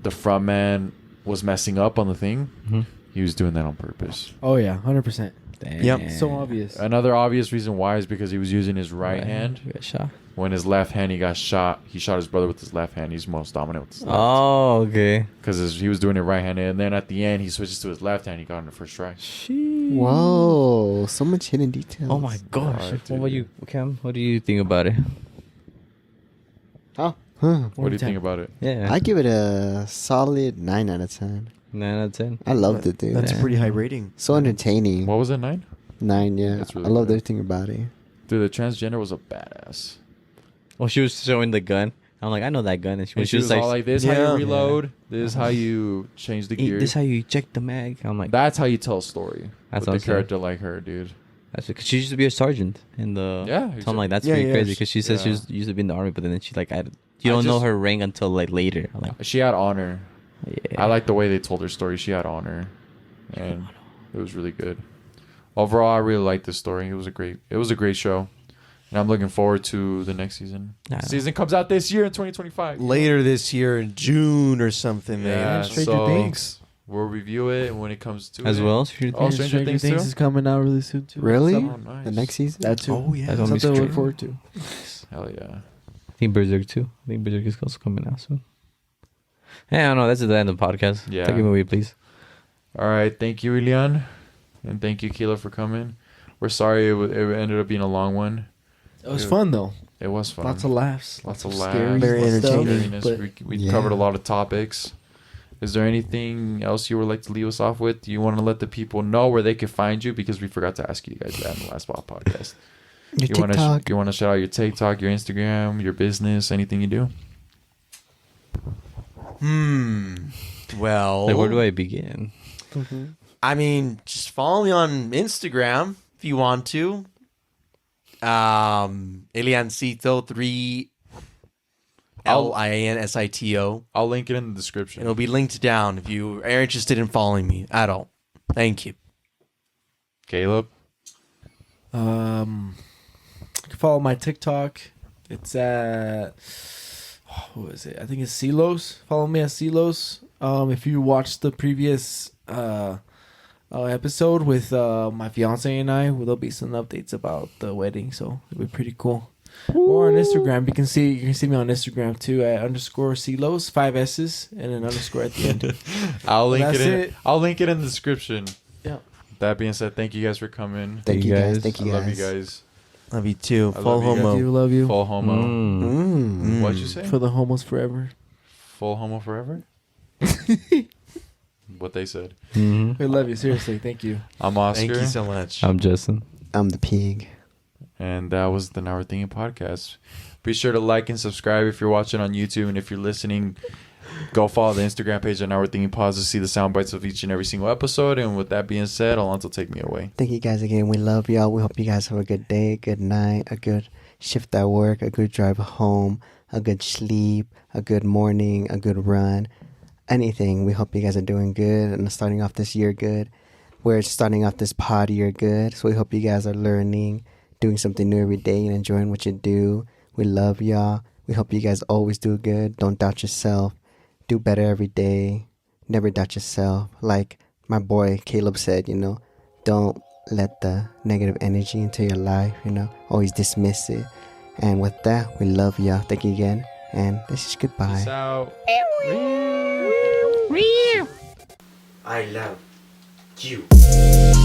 front man was messing up on the thing? Mhm. He was doing that on purpose. Oh yeah, 100%. Damn. Yep. So obvious. Another obvious reason why is because he was using his right hand. He got shot. When his left hand, he got shot. He shot his brother with his left hand. He's most dominant with his left. Oh, okay. Because he was doing it right-handed, and then at the end, he switches to his left hand. He got in the first try. Whoa, so much hidden details. Oh my gosh. Alright, What about dude. you, Cam? What do you think about it? Huh. What do you think about it? Yeah. I give it a solid 9 out of 10. 9 out of 10. I loved it, dude. That's a pretty high rating. So entertaining. What was it, 9? 9, yeah. That's really I loved good. everything about it. Dude, the transgender was a badass. Well, she was showing the gun. I'm like, I know that gun. And And she was all like, this is how Yeah. you reload. This is how you change the gear. this is how you check the mag. I'm like, That's how you tell a story. That's with what I'm a saying. character like her, dude. that's because she used to be a sergeant in the. Yeah, So I'm like, that's Yeah, pretty yeah, crazy she- because she says she yeah. used to be in the army, but then she like, you I don't know just- her rank until like later. I'm like, She had honor. yeah. I like the way they told her story. She had honor. And it was really good. Overall, I really liked this story. It was a great show. And I'm looking forward to the next season. Yeah. Season comes out this year in 2025. Later this year in June or something, Yeah, man. Stranger so Things. we'll review it when it comes to As it. well. Stranger Oh, Things. Stranger Things too? is coming out really soon too. Really? Oh, nice. The next season? That too. Oh, yeah. That's on Something to Mystery. look forward to. Hell yeah. I think Berserk too. I think Berserk is also coming out soon. Yeah, I don't know. That's the end of the podcast. Yeah. Take it away, please. All right. Thank you, Elian. And thank you, Keela, for coming. We're sorry it ended up being a long one. It was fun though. It was fun. Lots of laughs. Lots of scary laughs. Very stuff, entertaining. but We Yeah. covered a lot of topics. Is there anything else you would like to leave us off with? Do you want to let the people know where they can find you? Because we forgot to ask you guys that in the last podcast. Your You want TikTok. to shout out your TikTok, your Instagram, your business, anything you do? Well, Like, where do I begin? I mean, just follow me on Instagram if you want to. Eliancito 3 Liansito. I'll link it in the description. It'll be linked down if you are interested in following me at all. Thank you. Caleb. You can follow my TikTok. It's at who is it? I think it's Silos. Follow me at Silos. If you watched the previous episode with my fiance and I, there'll be some updates about the wedding, so it'll be pretty cool. Or on Instagram, you can see me on Instagram too at _Silos, 5 S's and an underscore at the end. I'll link That's it in. it. I'll link it in the description. Yeah. That being said, thank you guys for coming. Thank you guys. guys. Thank I you guys. love you guys. Love you too. I Full love you guys. homo. Love you. Full homo. Mm. What'd you say? For the homos forever. Full homo forever? What they said. Mhm. We love you. Seriously. Thank you. I'm Oscar. Thank you so much. I'm Justin. I'm the pig. And that was the Now We're Thinking podcast. Be sure to like and subscribe if you're watching on YouTube. And if you're listening, go follow the Instagram page at Now We're Thinking Pause to see the sound bites of each and every single episode. And with that being said, Alonso, take me away. Thank you guys again. We love y'all. We hope you guys have a good day, good night, a good shift at work, a good drive home, a good sleep, a good morning, a good run, anything. We hope you guys are doing good and starting off this year good. We're starting off this pod year good, so we hope you guys are learning, doing something new every day and enjoying what you do. We love y'all. We hope you guys always do good. Don't doubt yourself. Do better every day. Never doubt yourself. Like my boy Caleb said, don't let the negative energy into your life, always dismiss it. And with that, we love y'all. Thank you again. And this is goodbye. Peace out. I love you.